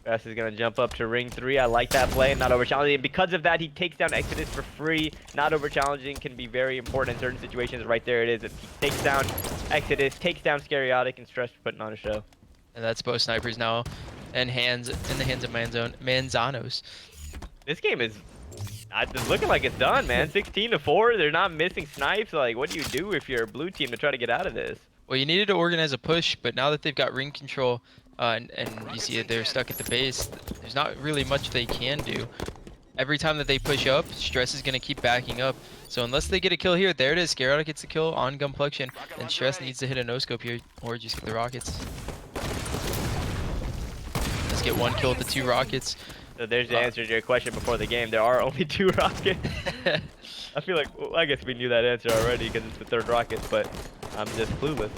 Stress is going to jump up to ring 3. I like that play, not over challenging. Because of that, he takes down Exodus for free. Not over challenging can be very important in certain situations. Right there it is. He takes down Exodus, takes down Scariotic, and Stress putting on a show. And that's both snipers now in the hands of Manzanos. This game is it's looking like it's done, man. 16-4. They're not missing snipes. Like, what do you do if you're a blue team to try to get out of this? Well, you needed to organize a push, but now that they've got ring control, and you see that they're stuck at the base, there's not really much they can do. Every time that they push up, Stress is going to keep backing up. So unless they get a kill here, there it is. Scariotic gets the kill on Gunplexion, and Stress needs to hit a no-scope here, or just get the rockets. Let's get 1 kill with the 2 rockets. So there's the answer to your question before the game. There are only 2 rockets. I feel like, well, I guess we knew that answer already because it's the 3rd rocket, but I'm just clueless.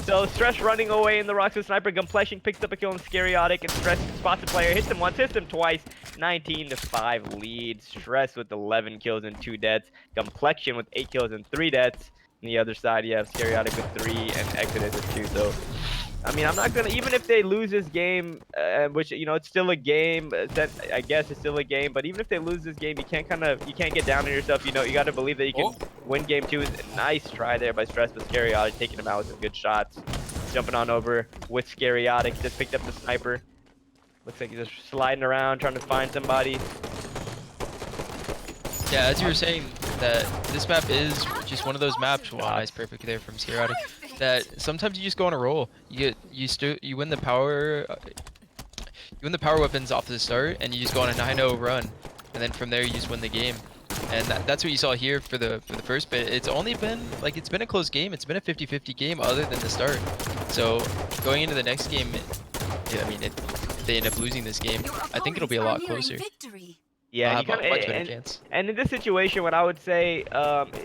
So Stress running away in the rocks with sniper. Gunplexion picks up a kill on Scariotic, and Stress spots the player, hits him once, hits him twice. 19-5 lead. Stress with 11 kills and 2 deaths. Gunplexion with 8 kills and 3 deaths. On the other side, you have Scariotic with 3 and Exodus with 2. So, I mean, I'm not gonna, even if they lose this game, which, you know, it's still a game. I guess it's still a game. But even if they lose this game, you can't get down on yourself. You know, you got to believe that you can win game 2. Nice try there by Stress with Scariotic, taking him out with some good shots. Jumping on over with Scariotic, just picked up the sniper. Looks like he's just sliding around, trying to find somebody. Yeah, as you were saying, that this map is just one of those maps. Wow, nice, perfect there from Scariotic. That sometimes you just go on a roll. You win the power. You win the power weapons off the start, and you just go on a 9-0 run, and then from there you just win the game. And that's what you saw here for the first bit. It's only been it's been a close game. It's been a 50-50 game other than the start. So going into the next game, yeah, I mean, if they end up losing this game, I think it'll be a lot closer. Yeah, much better chance. And in this situation, what I would say,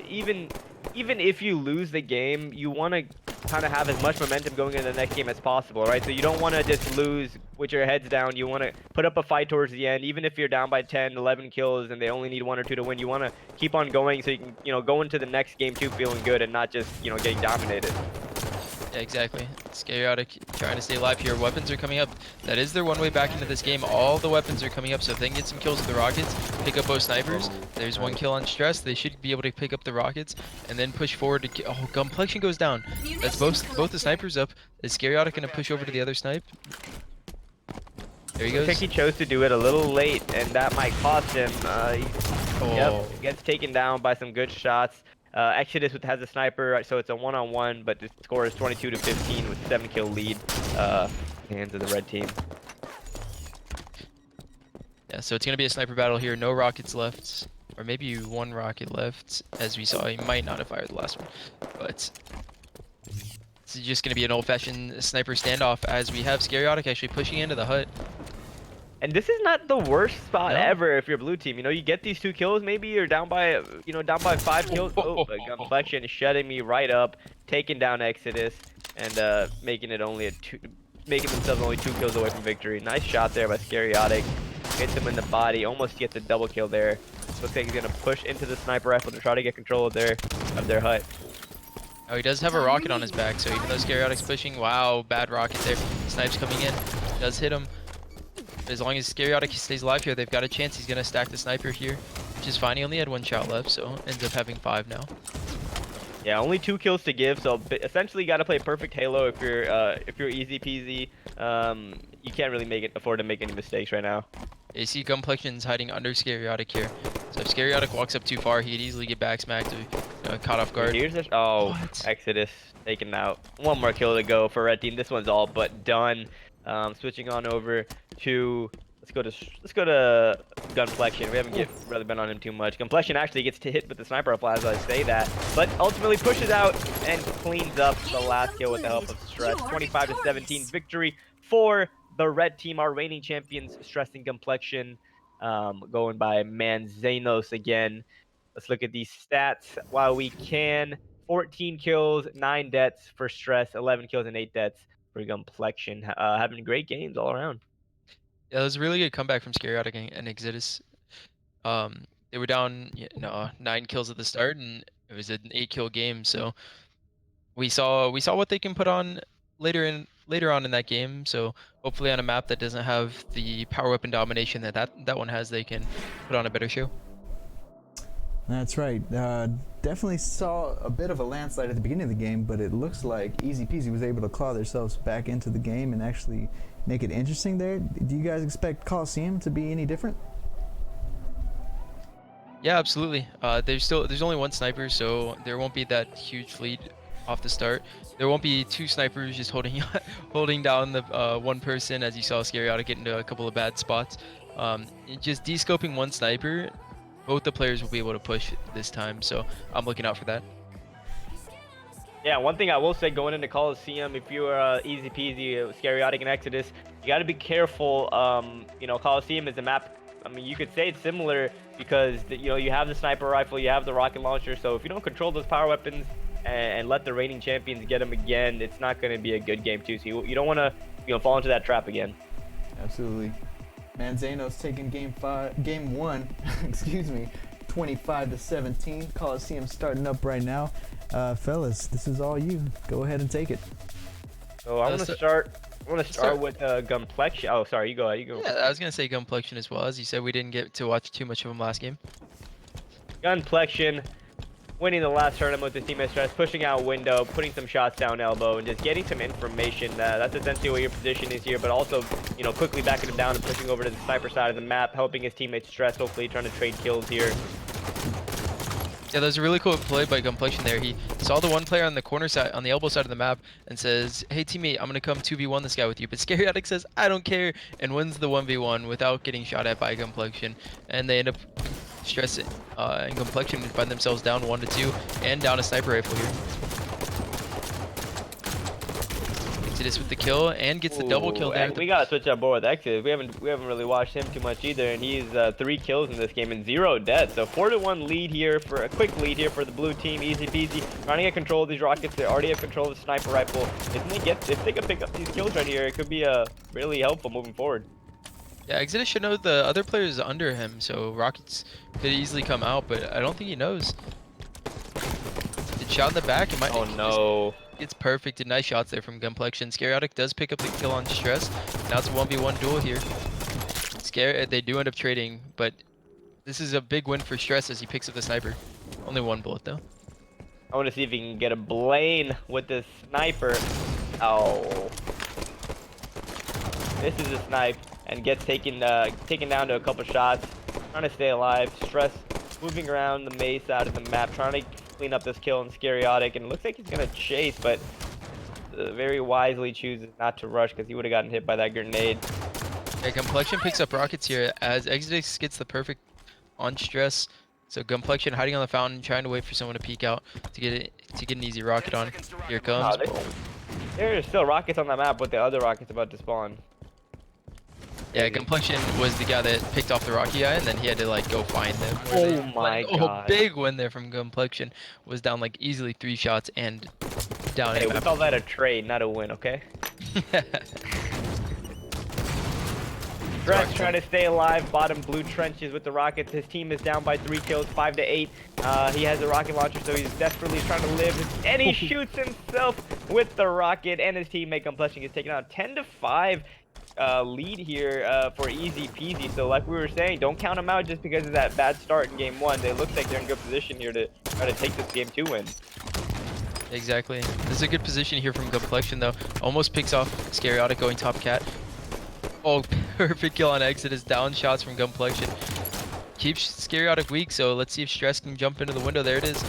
even if you lose the game, you want to kind of have as much momentum going into the next game as possible, right? So you don't want to just lose with your heads down. You want to put up a fight towards the end, even if you're down by 10, 11 kills, and they only need 1 or 2 to win. You want to keep on going so you can, you know, go into the next game too feeling good and not just, you know, getting dominated. Yeah, exactly. Scariotic trying to stay alive here. Weapons are coming up. That is their one way back into this game. All the weapons are coming up, so if they can get some kills with the rockets, pick up both snipers. There's 1 kill on Stress. They should be able to pick up the rockets and then push forward to oh, Gunplexion goes down. That's both the snipers up. Is Scariotic gonna push over to the other snipe? There he goes. I think he chose to do it a little late, and that might cost him. Yep, gets taken down by some good shots. Exodus has a sniper, so it's a 1-on-1, but the score is 22-15 with 7-kill lead. Hands of the red team. Yeah, so it's gonna be a sniper battle here. No rockets left, or maybe 1 rocket left. As we saw, he might not have fired the last one, but it's just gonna be an old-fashioned sniper standoff as we have Scariotic actually pushing into the hut. And this is not the worst spot No. ever if you're blue team. You know, you get these 2 kills, maybe you're down by, down by 5 kills. Oh, but Complexion shutting me right up, taking down Exodus, and making themselves only 2 kills away from victory. Nice shot there by Scariotic. Hits him in the body, almost gets a double kill there. Looks like he's gonna push into the sniper rifle to try to get control of their hut. Oh, he does have a rocket on his back, so even though Scariotic's pushing, wow, bad rocket there. Snipes coming in, does hit him. But as long as Scariotic stays alive here, they've got a chance. He's gonna stack the sniper here, which is fine. He only had 1 shot left, so ends up having 5 now. Yeah, only 2 kills to give, so essentially you gotta play perfect Halo if you're easy peasy. You can't really afford to make any mistakes right now. You see Complexion's hiding under Scariotic here. So if Scariotic walks up too far, he could easily get back smacked or caught off guard. Here's What? Exodus taken out. 1 more kill to go for red team. This one's all but done. Switching on over to let's go to Gunplexion. We haven't really been on him too much. Gunplexion actually gets to hit with the sniper rifle as I say that, but ultimately pushes out and cleans up the last kill with the help of Stress. 25-17 victory for the red team, our reigning champions, Stress and Complexion, going by Manzanos again. Let's look at these stats while we can. 14 kills, 9 deaths for Stress, 11 kills and 8 deaths for Complexion. Having great games all around. Yeah, it was a really good comeback from Scariotic and Exodus. They were down 9 kills at the start, and it was an 8-kill game. So we saw what they can put on later on in that game. So hopefully on a map that doesn't have the power weapon domination that one has, they can put on a better show. That's right. Definitely saw a bit of a landslide at the beginning of the game, but it looks like Easy Peasy was able to claw themselves back into the game and actually make it interesting there. Do you guys expect Coliseum to be any different? Yeah, absolutely. There's only 1 sniper, so there won't be that huge lead off the start. There won't be 2 snipers just holding down the 1 person, as you saw Scariotic get into a couple of bad spots. Just descoping 1 sniper, both the players will be able to push this time, so I'm looking out for that. Yeah, one thing I will say going into Coliseum, if you are Easy Peasy, Scariotic, and Exodus, you got to be careful. Coliseum is a map. I mean, you could say it's similar because you have the sniper rifle, you have the rocket launcher. So if you don't control those power weapons and let the reigning champions get them again, it's not going to be a good game too. So you don't want to fall into that trap again. Absolutely. Manzanos taking game 1, excuse me, 25-17. Coliseum starting up right now. Fellas, this is all you. Go ahead and take it. So I want to start with Gunplexion. Oh, sorry, you go ahead. You go. Yeah, I was gonna say Gunplexion as well. As you said, we didn't get to watch too much of him last game. Gunplexion winning the last tournament with his teammate Stress, pushing out window, putting some shots down elbow, and just getting some information. That's essentially what your position is here, but also, quickly backing him down and pushing over to the sniper side of the map, helping his teammate Stress, hopefully trying to trade kills here. Yeah, that was a really cool play by Gunplexion there. He saw the 1 player on the corner side, on the elbow side of the map, and says, "Hey teammate, I'm gonna come 2v1 this guy with you." But Scariotic says, "I don't care," and wins the 1v1 without getting shot at by Gunplexion. And they end up Stress and Complexion find themselves down 1-2 and down a sniper rifle here. Exodus with the kill and gets the double kill there. We gotta switch up board with Exodus. We haven't really watched him too much either, and he's 3 kills in this game and 0 deaths. So 4-1 lead here for a quick lead here for the blue team. Easy peasy, trying to get control of these rockets. They already have control of the sniper rifle. If they can pick up these kills right here, it could be really helpful moving forward. Yeah, Exodus should know the other player is under him, so rockets could easily come out, but I don't think he knows. Good shot in the back. It might. Oh no. It's perfect and nice shots there from Gunplexion. Scariotic does pick up the kill on Stress. Now it's a 1v1 duel here. They do end up trading, but this is a big win for Stress as he picks up the sniper. Only 1 bullet though. I want to see if he can get a Blaine with the sniper. Oh. This is a snipe and gets taken down to a couple shots. Trying to stay alive. Stress moving around the maze side of the map, trying to clean up this kill on Scariotic, and it looks like he's gonna chase, but very wisely chooses not to rush because he would have gotten hit by that grenade. Yeah, Gunplexion picks up rockets here as Exodus gets the perfect on Stress. So Gunplexion hiding on the fountain, trying to wait for someone to peek out to get an easy rocket on. Here it comes. There's still rockets on the map, but the other rocket's about to spawn. Yeah, Complexion was the guy that picked off the Rocky guy, and then he had to like go find them. Oh my Oh, god. big win there from Complexion. Was down like easily 3 shots and down. Hey, we call that a trade, not a win, okay? Stress trying to stay alive, bottom blue trenches with the Rockets. His team is down by 3 kills, 5 to 8. He has a rocket launcher, so he's desperately trying to live. And he shoots himself with the rocket, and his teammate Complexion gets taken out. 10 to 5 lead here for easy peasy. So like we were saying, don't count them out just because of that bad start in game 1. They look like they're in good position here to try to take this game 2 win. Exactly. This is a good position here from Complexion though. Almost picks off Scariotic going top cat. Oh, perfect kill on exit is down shots from Complexion. Keeps Scariotic weak, so let's see if Stress can jump into the window. There it is.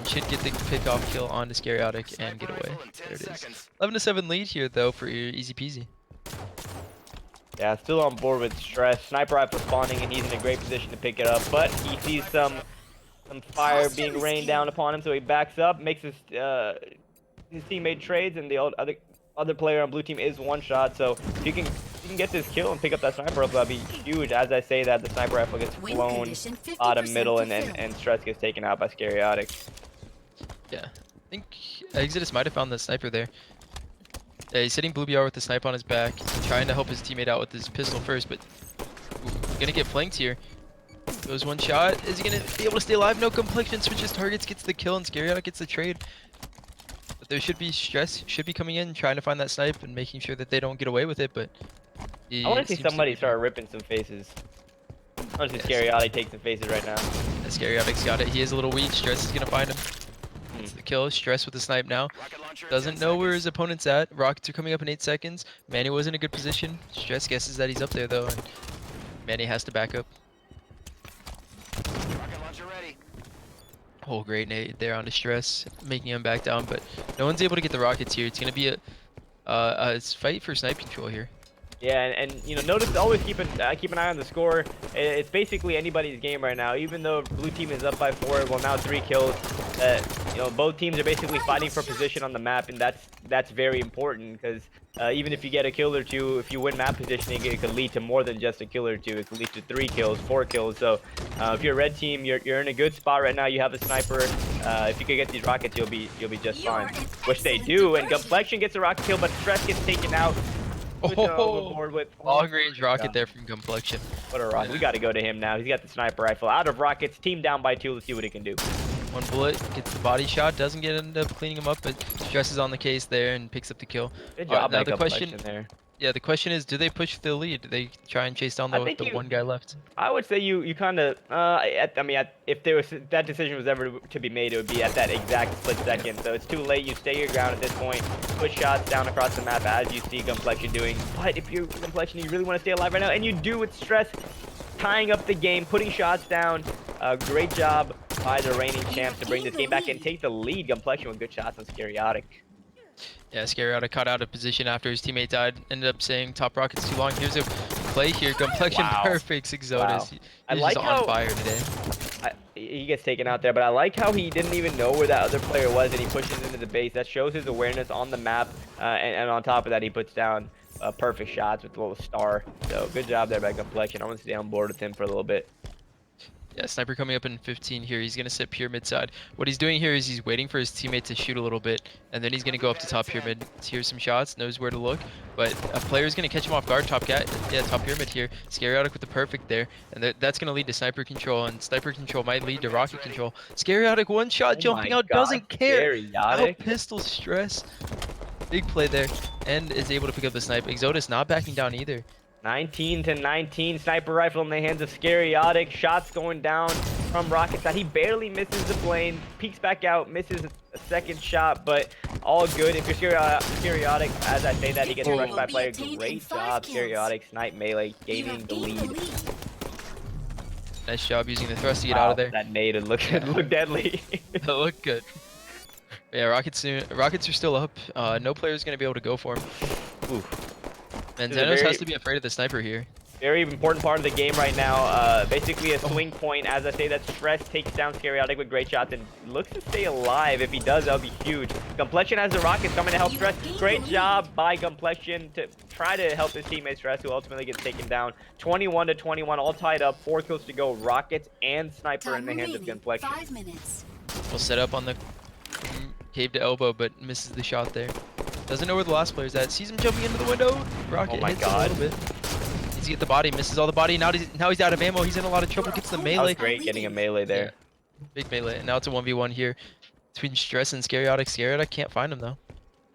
Should get the pick off kill onto Scariotic and get away. There it is. 11 to 7 lead here though for easy peasy. Yeah, still on board with Stress. Sniper rifle spawning, and he's in a great position to pick it up. But he sees some fire being rained down upon him, so he backs up, makes his teammate trades, and the other player on blue team is one shot. So if you can get this kill and pick up that sniper rifle, that'd be huge. As I say that, the sniper rifle gets blown bottom middle, and Stress gets taken out by Scariotic. Yeah, I think Exodus might have found the sniper there. Yeah, he's hitting Blue BR with the snipe on his back, trying to help his teammate out with his pistol first, but gonna get flanked here. Goes one shot. Is he gonna be able to stay alive? No. Complexion switches targets, gets the kill, and Scariotic gets the trade. But there should be Stress, should be coming in, trying to find that snipe and making sure that they don't get away with it, but I want to see somebody start ripping some faces. I want to see Scariotic take some faces right now. Scariotic's got it. He is a little weak. Stress is gonna find him. It's the kill. Stress with the snipe now. Doesn't know where his opponent's at. Rockets are coming up in 8 seconds. Manny was in a good position. Stress guesses that he's up there though, and Manny has to back up. Oh, great nade there onto Stress, making him back down, but no one's able to get the rockets here. It's gonna be a fight for snipe control here. Yeah, and you know, notice always keep an eye on the score. It's basically anybody's game right now. Even though blue team is up by 4, well now 3 kills. You know, both teams are basically fighting for position on the map, and that's very important because even if you get a kill or 2, if you win map positioning, it could lead to more than just a kill or 2. It could lead to 3 kills, 4 kills. So if you're a red team, you're in a good spot right now. You have a sniper. If you could get these rockets, you'll be just fine. Which they do, and Complexion gets a rocket kill, but Stress gets taken out. Overboard with long range rocket there from Complexion. What a rocket. We got to go to him now. He's got the sniper rifle. Out of rockets, team down by 2. Let's see what he can do. One bullet, gets the body shot, doesn't end up cleaning him up, but Stress is on the case there and picks up the kill. Good job, now the question there. Yeah, the question is, do they push the lead? Do they try and chase down the one guy left? I would say you kind of, if there was that decision was ever to be made, it would be at that exact split second. So it's too late. You stay your ground at this point. Push shots down across the map as you see Complexion doing. But if you're Complexion, you really want to stay alive right now, and you do with Stress, tying up the game, putting shots down. Great job by the reigning champs to bring this game back and take the lead. Complexion with good shots on Scariotic. Yeah, Scariotic caught out of position after his teammate died. Ended up saying top rocket's too long. Here's a play here. Complexion perfects Exodus. Wow. He's just on fire today. He gets taken out there, but I like how he didn't even know where that other player was, and he pushes into the base. That shows his awareness on the map, and on top of that, he puts down perfect shots with a little star. So good job there by Complexion. I want to stay on board with him for a little bit. Yeah, sniper coming up in 15 here. He's going to sit pyramid side. What he's doing here is he's waiting for his teammate to shoot a little bit, and then he's going to go up to top pyramid, hear some shots, knows where to look, but a player is going to catch him off guard. Top pyramid here. Scariotic with the perfect there, and that's going to lead to sniper control, and sniper control might lead to rocket control. Scariotic one shot jumping out, doesn't care. Out pistol Stress. Big play there, and is able to pick up the snipe. Exodus not backing down either. 19 to 19, sniper rifle in the hands of Scariotic. Shots going down from rocket side. He barely misses the plane, peeks back out, misses a second shot, but all good. If you're Scariotic, as I say that, he gets rushed by player. Great job, Scariotic. Snipe melee, gaining the lead. Nice job using the thrust to get out of there. That nade looked deadly. That looked good. Yeah, Rockets are still up. No player's gonna be able to go for him. Ooh. And Xenos has to be afraid of the sniper here. Very important part of the game right now. Basically a swing point. As I say, that Stress takes down Scariotic with great shots and looks to stay alive. If he does, that'll be huge. Complexion has the rockets coming to help Stress. Great job by Complexion to try try to help his teammate Stress, who ultimately gets taken down. 21-21, all tied up. 4 kills to go. Rockets and Sniper in the hands of Gunflexion. 5 minutes. We'll set up on the cave to elbow, but misses the shot there. Doesn't know where the last player's at. Sees him jumping into the window. Rocket Oh my hits God. him a little bit. Needs to get the body. Misses all the body. Now he's out of ammo. He's in a lot of trouble. Gets the That melee. was great getting a melee there. Yeah. Big melee. And now it's a 1v1 here between Stress and Scariotic. Scariotic can't find him though.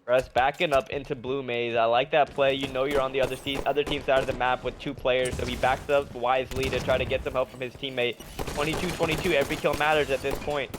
Stress backing up into blue maze. I like that play. You know you're on the other team side of the map with 2 players, so he backs up wisely to try to get some help from his teammate. 22-22. Every kill matters at this point.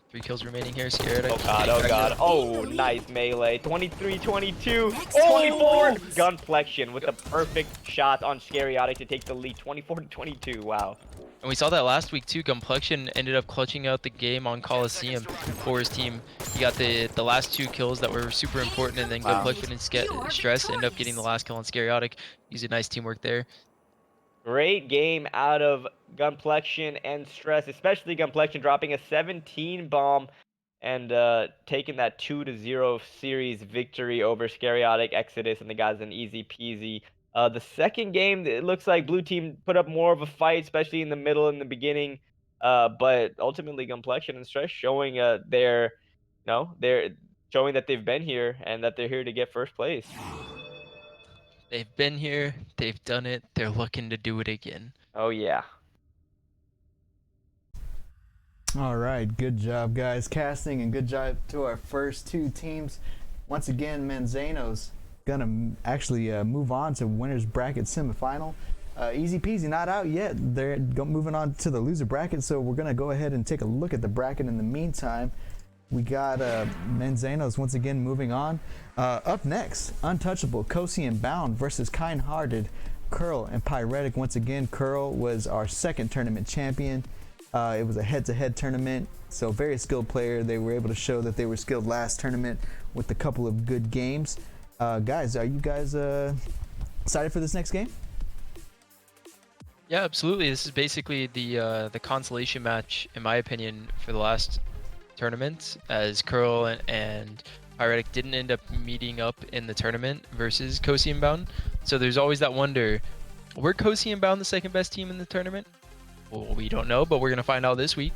3 kills remaining here. Scariotic. Oh God, oh God. Oh, nice melee. 23-22. 24. Gunflexion with the perfect shot on Scariotic to take the lead. 24-22. Wow. And we saw that last week too. Gunplexion ended up clutching out the game on Coliseum for his team. He got the last 2 kills that were super important, and then Gunplexion and Stress ended up getting the last kill on Scariotic. Used a nice teamwork there. Great game out of Gunplexion and Stress, especially Gunplexion dropping a 17 bomb and taking that 2-0 series victory over Scariotic, Exodus, and the guys in easy peasy. The second game, it looks like blue team put up more of a fight, especially in the middle and the beginning. But ultimately, Gunplexion and Stress showing they're showing that they've been here and that they're here to get first place. They've been here. They've done it. They're looking to do it again. Oh yeah. All right, good job, guys, casting, and good job to our first 2 teams. Once again, Manzano's gonna actually move on to winners bracket semifinal. Easy peasy, not out yet. They're moving on to the loser bracket, so we're gonna go ahead and take a look at the bracket. In the meantime, we got Manzano's once again moving on. Up next, Untouchable, Kosi and Bound versus Kind-Hearted, Curl and Pyretic. Once again, Curl was our 2nd tournament champion. It was a head-to-head tournament, so very skilled player. They were able to show that they were skilled last tournament with a couple of good games. Guys, are you guys excited for this next game? Yeah, absolutely. This is basically the consolation match, in my opinion, for the last tournament, as Curl and Pyretic didn't end up meeting up in the tournament versus Kosi and Bound. So there's always that wonder, were Kosi and Bound the 2nd best team in the tournament? Well, we don't know, but we're gonna find out this week.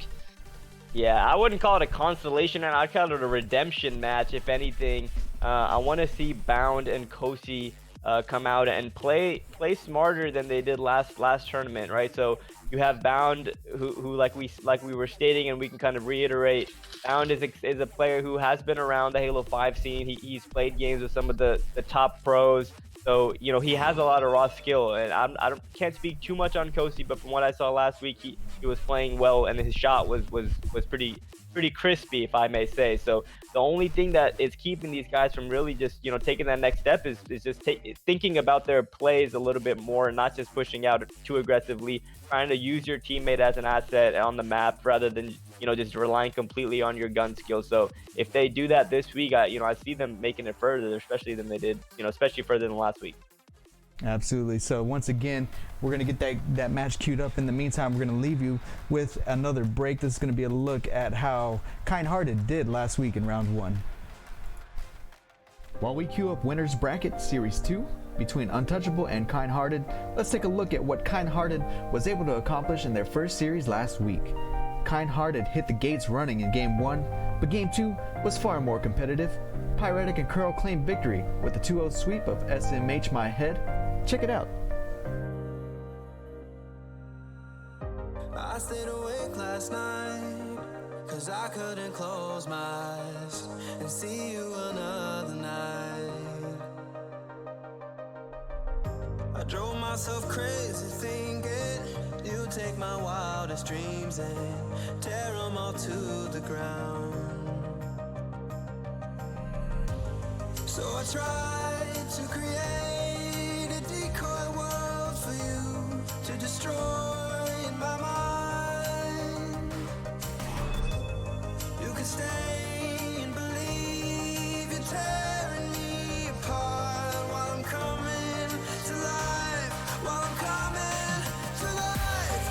Yeah, I wouldn't call it a consolation, and I'd call it a redemption match, if anything. I want to see Bound and Kosi come out and play smarter than they did last tournament, right? So you have Bound, who like we were stating, and we can kind of reiterate. Bound is a player who has been around the Halo 5 scene. He's played games with some of the top pros. So, you know, he has a lot of raw skill, and I can't speak too much on Kosi, but from what I saw last week, he was playing well, and his shot was pretty crispy, if I may say. So the only thing that is keeping these guys from really just, you know, taking that next step is just thinking about their plays a little bit more, and not just pushing out too aggressively, trying to use your teammate as an asset on the map rather than, you know, just relying completely on your gun skills. So if they do that this week, I see them making it further, especially than they did, especially further than last week. Absolutely. So once again, we're going to get that match queued up. In the meantime, we're going to leave you with another break. This is going to be a look at how Kind-Hearted did last week in round 1. While we queue up winners bracket series 2 between Untouchable and Kind-Hearted, let's take a look at what Kind-Hearted was able to accomplish in their first series last week. Kind-Hearted hit the gates running in game 1, but game 2 was far more competitive. Pyretic and Curl claimed victory with a 2-0 sweep of SMH My Head. Check it out. I stayed awake last night, cause I couldn't close my eyes and see you another night. I drove myself crazy thinking you'd take my wildest dreams and tear them all to the ground. So I tried to create a decoy world for you to destroy in my mind. You can stay and believe you're tearing me apart while I'm coming to life, while I'm coming to life.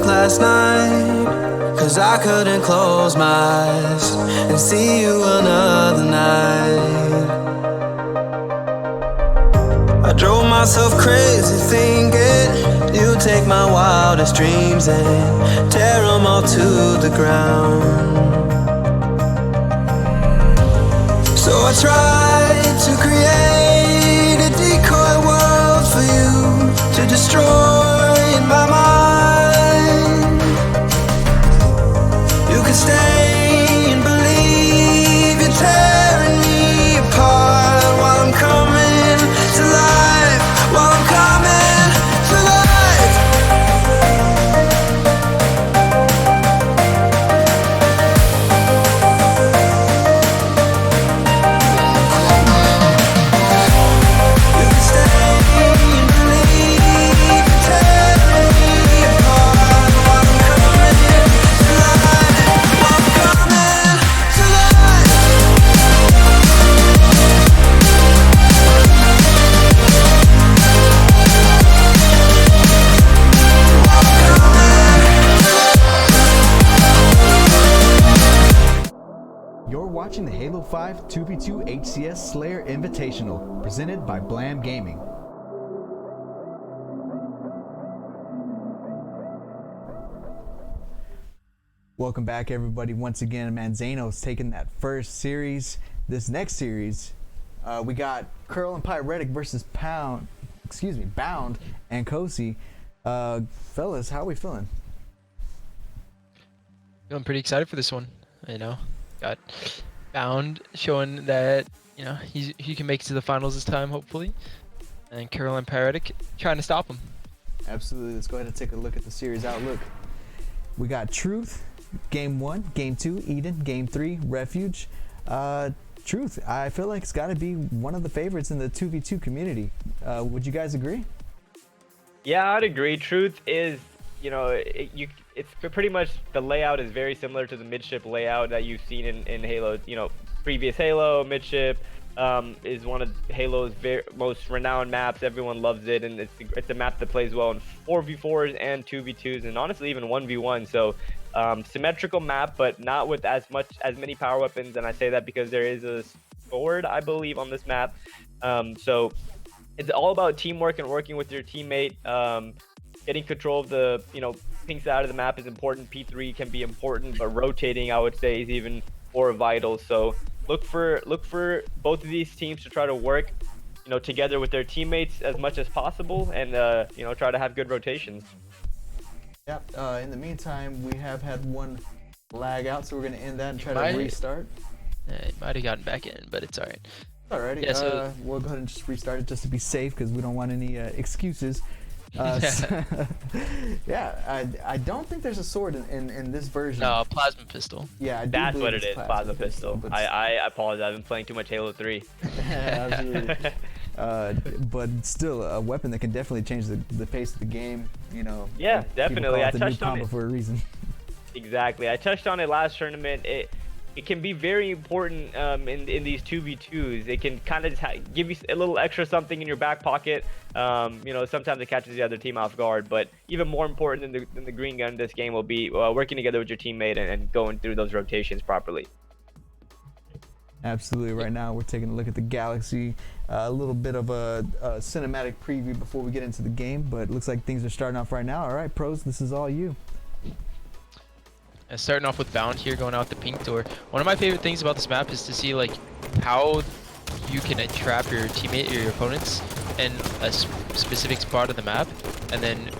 took last night, 'cause I couldn't close my eyes and see you another night. I drove myself crazy thinking you'd take my wildest dreams and tear them all to the ground. So I tried to create a decoy world for you to destroy in my mind. You can stay and believe you're tearing me apart while I'm coming to life, while I'm coming to life. You can stay and believe you're tearing me apart while I'm coming to life, while I'm coming to life. You're watching the Halo 5 2v2 HCS Slayer Invitational, presented by Blam Gaming. Welcome back, everybody. Once again, Manzano's taking that first series. This next series, we got Curl and Pyretic versus Bound and Kosi. Fellas, how are we feeling? Feeling pretty excited for this one. You know, got Bound showing that he can make it to the finals this time, hopefully, and Caroline Pyretic trying to stop him. Absolutely. Let's go ahead and take a look at the series outlook. We got Truth, Game 1, Game 2, Eden, Game 3, Refuge. Truth, I feel like it's got to be one of the favorites in the 2v2 community. Would you guys agree? Yeah, I'd agree. Truth is, it's pretty much, the layout is very similar to the midship layout that you've seen in Halo. Previous Halo midship is one of Halo's most renowned maps. Everyone loves it, and it's a map that plays well in 4v4s and 2v2s, and honestly even 1v1. So symmetrical map, but not with as many power weapons. And I say that because there is a sword, I believe, on this map. So it's all about teamwork and working with your teammate. Getting control of the pink side of the map is important. P3 can be important, but rotating, I would say, is even more vital. So look for both of these teams to try to work together with their teammates as much as possible, and try to have good rotations. Yep. In the meantime, we have had one lag out, so we're going to end that and try to restart. It might have gotten back in, but it's alright. Alrighty. Yeah, so we'll go ahead and just restart it just to be safe, because we don't want any excuses. Yeah, I don't think there's a sword in this version. No, plasma pistol. Yeah, I do That's believe what it it's is, plasma pistol. but I apologize, I've been playing too much Halo 3. absolutely. But still, a weapon that can definitely change the pace of the game. Yeah, people definitely. call I it the new touched on combo it. for a reason. Exactly. I touched on it last tournament. It can be very important in these 2v2s. It can kind of just give you a little extra something in your back pocket. Sometimes it catches the other team off guard, but even more important than the green gun in this game will be working together with your teammate and going through those rotations properly. Absolutely. Right now, we're taking a look at the Galaxy. A little bit of a cinematic preview before we get into the game, but it looks like things are starting off right now. All right, pros, this is all you. Starting off with Bound here, going out the pink door. One of my favorite things about this map is to see how you can trap your teammate or your opponents in a specific spot of the map, and then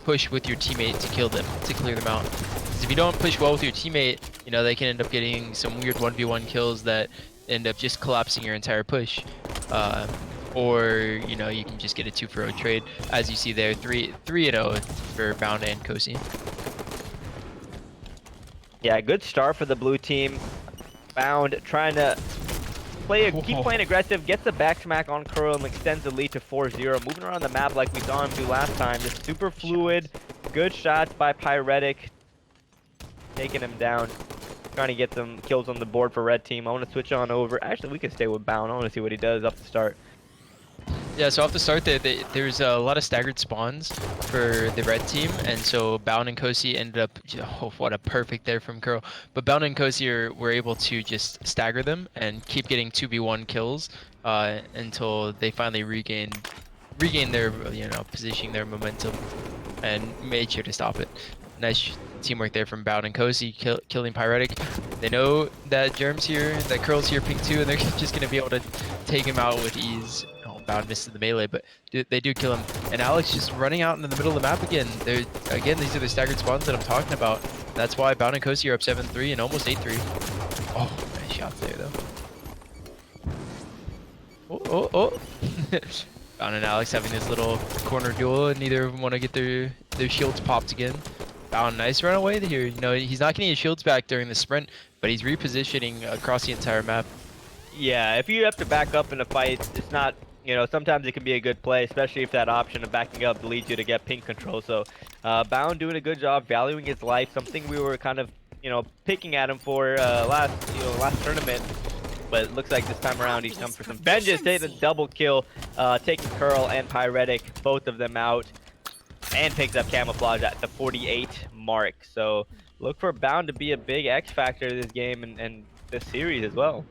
push with your teammate to kill them, to clear them out. Because if you don't push well with your teammate, they can end up getting some weird 1v1 kills that end up just collapsing your entire push. Or you can just get a 2-for-0 trade, as you see there, 3-0 for Bound and Kosi. Yeah, good start for the blue team. Bound trying to keep playing aggressive, gets the back smack on Curl and extends the lead to 4-0. Moving around the map like we saw him do last time. Just super fluid. Good shots by Pyretic. Taking him down. Trying to get some kills on the board for red team. I want to switch on over. Actually, we can stay with Bound. I want to see what he does up the start. Yeah, so off the start, there's a lot of staggered spawns for the red team, and so Bound and Kosi ended up, oh, what a perfect there from Curl. But Bound and Kosi were able to just stagger them and keep getting 2v1 kills until they finally regained their, positioning, their momentum, and made sure to stop it. Nice teamwork there from Bound and Kosi, killing Pyretic. They know that Germ's here, that Curl's here, ping 2, and they're just going to be able to take him out with ease. Bound misses the melee, but they do kill him. And Alex just running out into the middle of the map again. Again, these are the staggered spawns that I'm talking about. That's why Bound and Kosi are up 7-3 and almost 8-3. Oh, nice shots there, though. Oh. Bound and Alex having this little corner duel, and neither of them want to get their shields popped again. Bound, nice run away here. He's not getting his shields back during the sprint, but he's repositioning across the entire map. Yeah, if you have to back up in a fight, it's not, sometimes it can be a good play, especially if that option of backing up leads you to get ping control. So, Bound doing a good job valuing his life, something we were kind of, picking at him for last tournament. But it looks like this time around he's come for some vengeance. They had a double kill, taking Curl and Pyretic, both of them out, and picks up Camouflage at the 48 mark. So, look for Bound to be a big X factor this game and this series as well.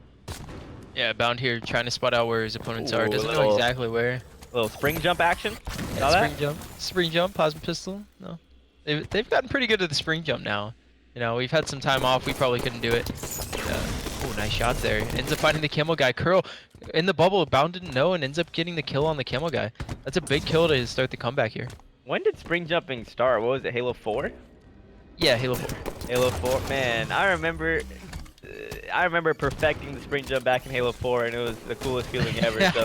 Yeah, Bound here trying to spot out where his opponents are. Doesn't know exactly where. Little spring jump action. Yeah, spring jump, plasma pistol. No, they've gotten pretty good at the spring jump now. We've had some time off. We probably couldn't do it. Oh, nice shot there. Ends up finding the camo guy. Curl in the bubble. Bound didn't know and ends up getting the kill on the camo guy. That's a big kill to start the comeback here. When did spring jumping start? What was it? Halo 4? Yeah, Halo 4. Halo 4. Man, I remember perfecting the spring jump back in Halo 4, and it was the coolest feeling ever. So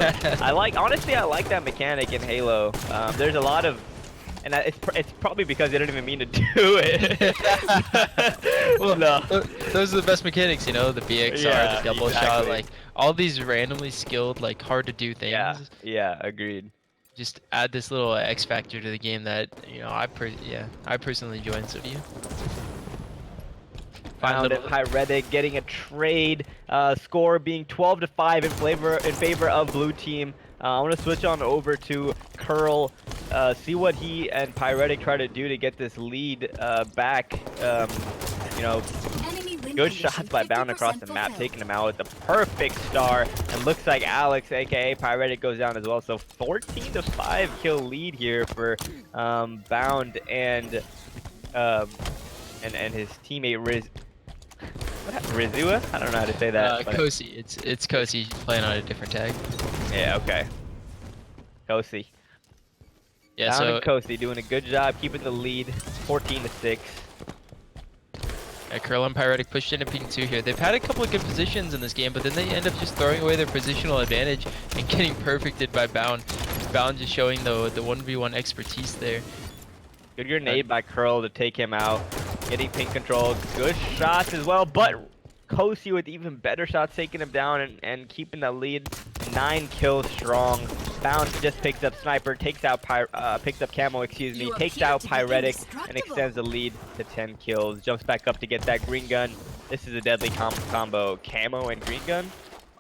honestly, I like that mechanic in Halo. There's a lot of, and it's probably because they didn't even mean to do it. Well, no. Those are the best mechanics, the BXR, the double shot, like all these randomly skilled, like hard to do things. Yeah, agreed. Just add this little X factor to the game that I personally enjoy, and so do you. Found it. Pyretic getting a trade. Score being 12-5 in favor of blue team. I want to switch on over to Curl. See what he and Pyretic try to do to get this lead back. Good shots by Bound across the map, taking him out with the perfect star. And looks like Alex, aka Pyretic, goes down as well. So 14-5 kill lead here for Bound and his teammate Rizua? I don't know how to say that. Kosi. It's Kosi playing on a different tag. Yeah, okay. Kosi. Yeah, Bound so and Kosi doing a good job keeping the lead, 14-6. Curl and Pyretic pushed into ping 2 here. They've had a couple of good positions in this game, but then they end up just throwing away their positional advantage and getting perfected by Bound. Bound just showing the 1v1 expertise there. Good grenade by Curl to take him out. Getting ping control. Good shots as well, but Kosi with even better shots taking him down and keeping that lead. 9 kills strong. Bound just picks up Sniper, picks up Camo, takes out Pyretic, and extends the lead to 10 kills. Jumps back up to get that green gun. This is a deadly combo. Camo and green gun?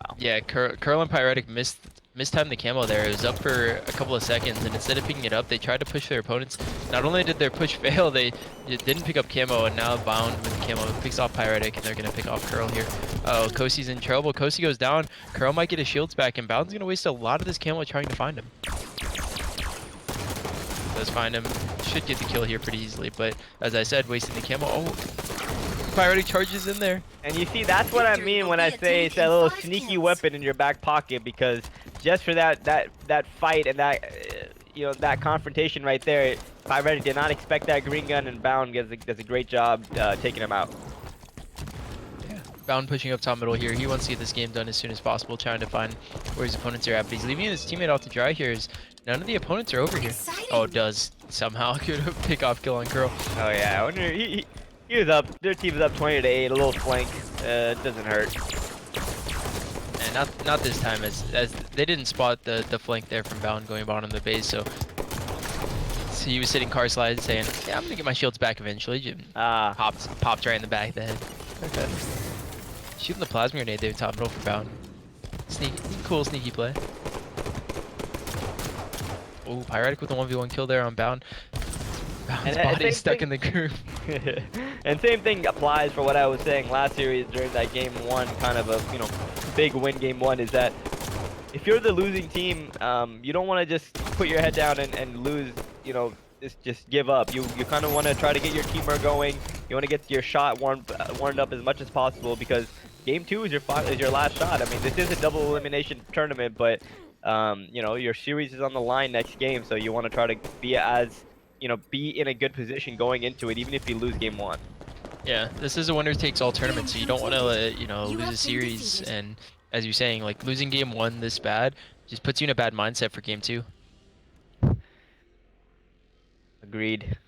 Wow. Yeah, Curl and Pyretic mistimed the camo there. It was up for a couple of seconds, and instead of picking it up, they tried to push their opponents. Not only did their push fail, they didn't pick up camo, and now Bound with the camo picks off Pyretic, and they're going to pick off Curl here. Oh, Kosi's in trouble. Kosi goes down. Curl might get his shields back, and Bound's going to waste a lot of this camo trying to find him. Does find him. Should get the kill here pretty easily, but as I said, wasting the camo. Oh, Pyretic charges in there. And you see, that's what I mean when I say it's a little sneaky weapon in your back pocket, because just for that fight and that confrontation right there, Pyretic did not expect that green gun, and Bound does a great job taking him out. Yeah. Bound pushing up top middle here. He wants to get this game done as soon as possible, trying to find where his opponents are at, but he's leaving his teammate off to dry here. None of the opponents are over here. Oh, does somehow get a pick-off kill on Curl. Oh yeah, I wonder he was up. Their team is up 20-8. A little flank. It doesn't hurt. And not this time, as they didn't spot the flank there from Bound going bottom of the base. So he was sitting car slide saying, "Yeah, I'm gonna get my shields back eventually." Popped right in the back of the head. Okay. Shooting the plasma grenade there, top middle for Bound. Cool sneaky play. Oh, Pyretic with a 1v1 kill there on Bound. Bound's And body is same stuck in the groove. And same thing applies for what I was saying last series during that game 1, kind of a, you know, big win game 1, is that if you're the losing team, you don't want to just put your head down and lose, you know, just give up. You kind of want to try to get your teamwork going. You want to get your shot warmed up as much as possible, because game 2 is your last shot. I mean, this is a double elimination tournament, but you know, your series is on the line next game, so you want to try to be as, you know, be in a good position going into it, even if you lose game 1. Yeah, this is a winner takes all tournament, so you don't want to let, you know, lose a series. And as you're saying, like, losing game 1 this bad just puts you in a bad mindset for game 2. Agreed.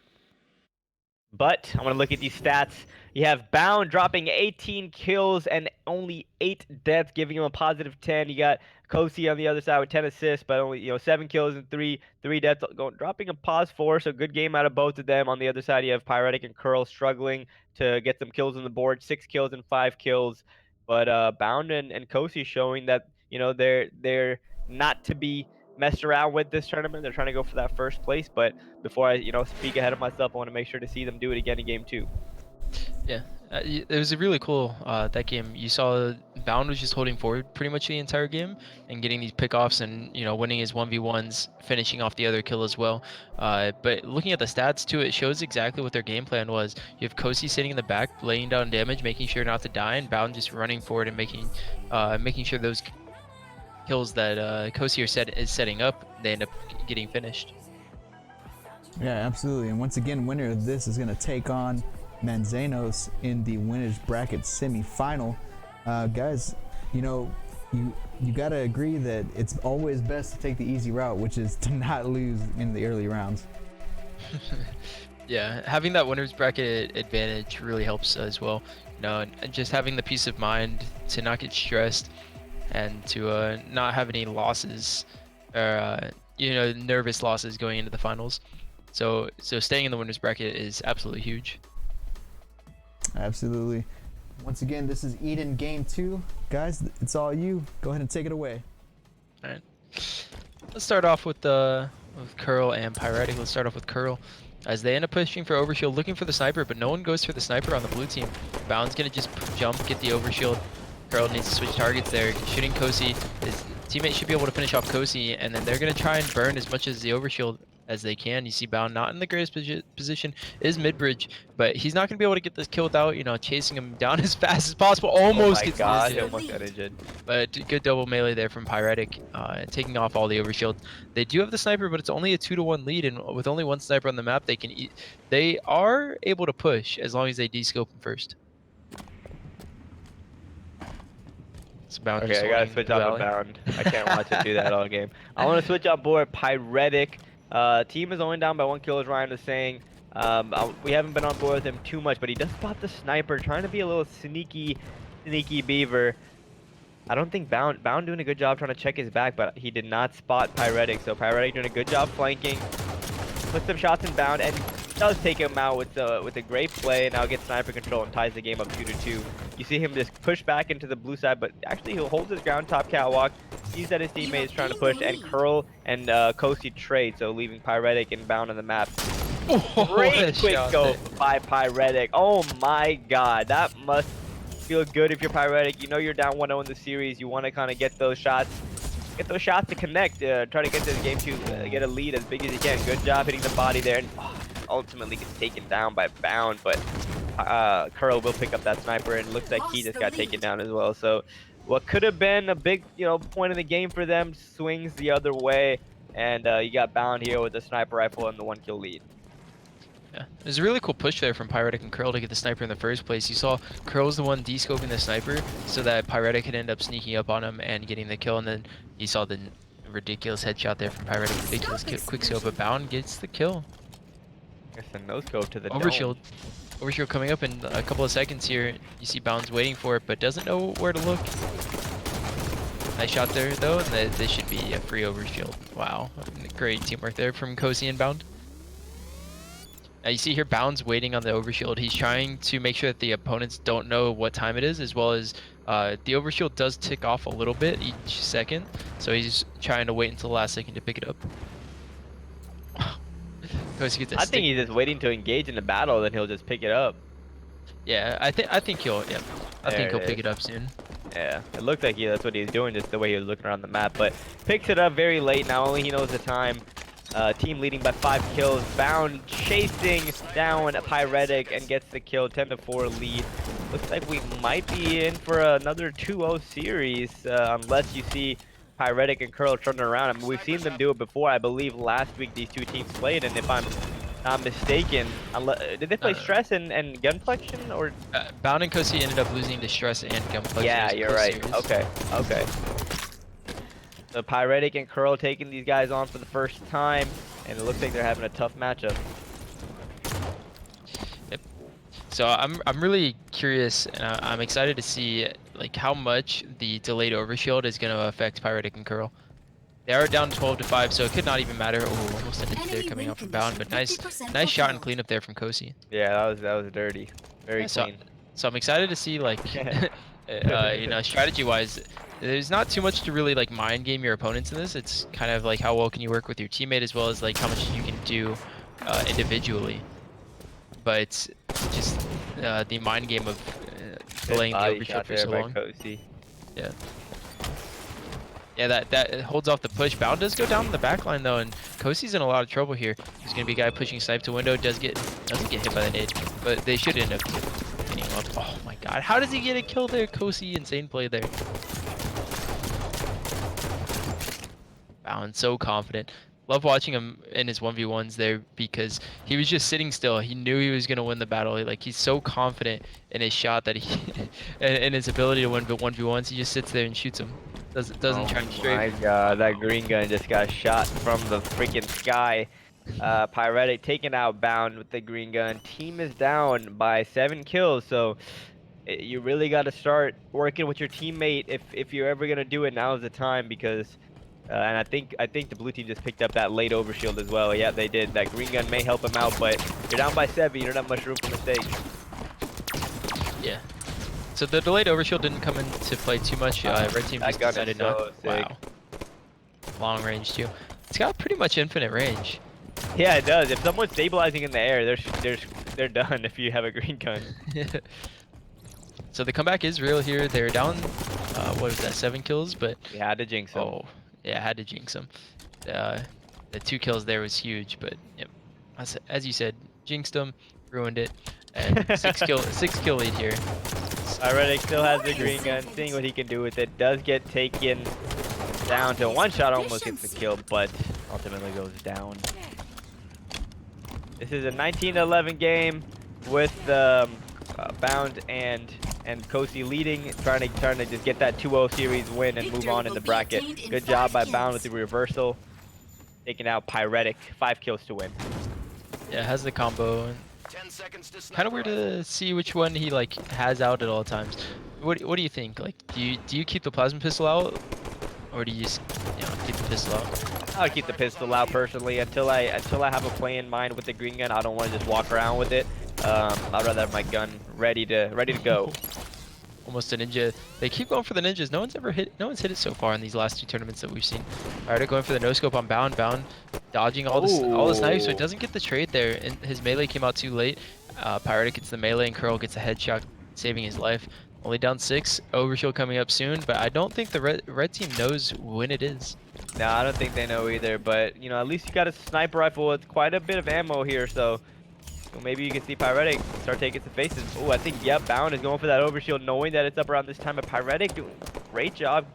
But I want to look at these stats. You have Bound dropping 18 kills and only 8 deaths, giving him a positive 10. You got Kosi on the other side with 10 assists, but only, you know, 7 kills and 3 deaths, dropping a +4. So good game out of both of them. On the other side, you have Pyretic and Curl struggling to get some kills on the board, 6 kills and 5 kills. But Bound and Kosi showing that, you know, they're not to be messed around with this tournament. They're trying to go for that first place, but before I, you know, speak ahead of myself, I want to make sure to see them do it again in game 2. Yeah, it was a really cool that game. You saw Bound was just holding forward pretty much the entire game and getting these pickoffs and, you know, winning his 1v1s, finishing off the other kill as well. But looking at the stats too, it shows exactly what their game plan was. You have Kosi sitting in the back, laying down damage, making sure not to die, and Bound just running forward and making sure those kills that Kosi is setting up, they end up getting finished. Yeah, absolutely. And once again, winner of this is going to take on Manzanos in the winners bracket semi-final. Guys, you know, you got to agree that it's always best to take the easy route, which is to not lose in the early rounds. Yeah, having that winners bracket advantage really helps as well. You know, and just having the peace of mind to not get stressed and to not have any losses or you know, nervous losses going into the finals. So staying in the winners bracket is absolutely huge. Absolutely. Once again, this is Eden game 2. Guys, it's all you. Go ahead and take it away. All right. Let's start off with Curl and Pyretic. Let's start off with Curl, as they end up pushing for overshield, looking for the sniper, but no one goes for the sniper on the blue team. Bound's gonna just jump, get the overshield. Curl needs to switch targets there. Shooting Kosi. His teammate should be able to finish off Kosi, and then they're gonna try and burn as much as the overshield as they can. You see Bound not in the greatest position, is mid-bridge, but he's not gonna be able to get this kill without, you know, chasing him down as fast as possible. Almost gets He almost got injured. But good double melee there from Pyretic, taking off all the overshield. They do have the sniper, but it's only a 2-to-1 lead, and with only one sniper on the map, they are able to push as long as they descope him first. Okay, I gotta switch on Bound. I can't watch it do that all game. I want to switch on board Pyretic. Team is only down by 1 kill, as Ryan was saying. We haven't been on board with him too much, but he does spot the sniper, trying to be a little sneaky beaver. I don't think Bound doing a good job trying to check his back, but he did not spot Pyretic. So Pyretic doing a good job flanking. Puts some shots in Bound and does take him out with a great play. Now gets sniper control and ties the game up 2-2. You see him just push back into the blue side, but actually he'll hold his ground top catwalk. Sees that his teammate is trying to push, and Curl and Kosi trade, so leaving Pyretic and Bound on the map. Great quick scope by Pyretic. Oh my god, that must feel good if you're Pyretic. You know you're down 1-0 in the series. You want to kind of get those shots to connect, try to get to the game 2, get a lead as big as you can. Good job hitting the body there, and ultimately gets taken down by Bound, but Curl will pick up that sniper, and it looks like he just got taken down as well. So what could have been a big, you know, point of the game for them swings the other way, and you got Bound here with the sniper rifle and the 1 kill lead. Yeah, it was a really cool push there from Pyretic and Curl to get the sniper in the first place. You saw Curl's the one descoping the sniper so that Pyretic could end up sneaking up on him and getting the kill, and then you saw the ridiculous headshot there from Pyretic, ridiculous quick scope, but Bound gets the kill. Guess a no scope to the overshield. Overshield coming up in a couple of seconds here. You see Bound's waiting for it, but doesn't know where to look. Nice shot there though, and this should be a free overshield. Wow, great teamwork there from Kosi and Bound. Now you see here Bound's waiting on the overshield. He's trying to make sure that the opponents don't know what time it is, as well as the overshield does tick off a little bit each second, so he's trying to wait until the last second to pick it up. Kosi gets a I stick. think he's just waiting to engage in the battle, then he'll just pick it up. Yeah, I think he'll. Yeah, I think he'll There it pick is. it up soon. Yeah, it looked like that's what he was doing, just the way he was looking around the map. But picks it up very late. Now only he knows the time. Team leading by 5 kills. Bound chasing down Pyretic and gets the kill. 10-4 lead. Looks like we might be in for another 2-0 series, unless you see Pyretic and Curl turning around. I mean, we've seen them do it before. I believe last week these two teams played, and if I'm not mistaken, did they play Stress and Gunflexion or? Bound and Kosi ended up losing to Stress and Gunflexion. Yeah, you're right. Series. Okay, okay. So Pyretic and Curl taking these guys on for the first time, and it looks like they're having a tough matchup. Yep. So I'm really curious, and I'm excited to see like how much the delayed overshield is going to affect Pyretic and Curl. They are down 12-5, so it could not even matter. Oh, almost ended there coming out from Bound, but nice shot and cleanup there from Kosi. Yeah, that was dirty. Very clean. So I'm excited to see like, you know, strategy-wise, there's not too much to really like mind game your opponents in this. It's kind of like how well can you work with your teammate as well as like how much you can do individually. But it's just the mind game of delaying the overshield for so long. Yeah. Yeah, that holds off the push. Bound does go down in the back line though, and Kosi's in a lot of trouble here. He's gonna be a guy pushing snipe to window. Doesn't get hit by the nade, but they should end up getting him up. Oh my god, how does he get a kill there? Kosi, insane play there. Bound so confident. Love watching him in his 1v1s there because he was just sitting still. He knew he was gonna win the battle. Like he's so confident in his shot that he and his ability to win 1v1s. He just sits there and shoots him. Doesn't try straight. Oh my god, that green gun just got shot from the freaking sky. Pyretic taking out Bound with the green gun. Team is down by 7 kills, so you really got to start working with your teammate if you're ever gonna do it. Now is the time because, and I think the blue team just picked up that late overshield as well. Yeah, they did. That green gun may help him out, but you're down by 7. You don't have much room for mistakes. Yeah. So the delayed overshield didn't come into play too much. Red team just decided not. Wow. Long range too. It's got pretty much infinite range. Yeah, it does. If someone's stabilizing in the air, they're done if you have a green gun. So the comeback is real here. They're down, what was that, 7 kills? But We had to jinx them. oh, yeah, I had to jinx them. The 2 kills there was huge, but yep. As you said, jinxed them, ruined it, and 6 kill lead here. Pyretic still has the green gun, seeing what he can do with it. Does get taken down to 1 shot, almost gets the kill, but ultimately goes down. This is a 19-11 game with Bound and Kosi leading, trying to just get that 2-0 series win and move on in the bracket. Good job by Bound with the reversal, taking out Pyretic. 5 kills to win. Yeah, has the combo. Kind of weird to see which one he like has out at all times. What do you think? Like, do you keep the plasma pistol out, or do you just keep the pistol out? I'll keep the pistol out personally until I have a play in mind with the green gun. I don't want to just walk around with it. I'd rather have my gun ready to go. Almost a ninja. They keep going for the ninjas. No one's hit it so far in these last 2 tournaments that we've seen. Alright, going for the no scope on Bound. Bound dodging all the snipes, so it doesn't get the trade there. And his melee came out too late. Pyretic gets the melee and Curl gets a headshot, saving his life. Only down 6. Overshield coming up soon, but I don't think the red team knows when it is. No, I don't think they know either. But at least you got a sniper rifle with quite a bit of ammo here, so. Well, maybe you can see Pyretic start taking some faces. Oh, I think, yep, Bound is going for that overshield, knowing that it's up around this time. But Pyretic doing a great job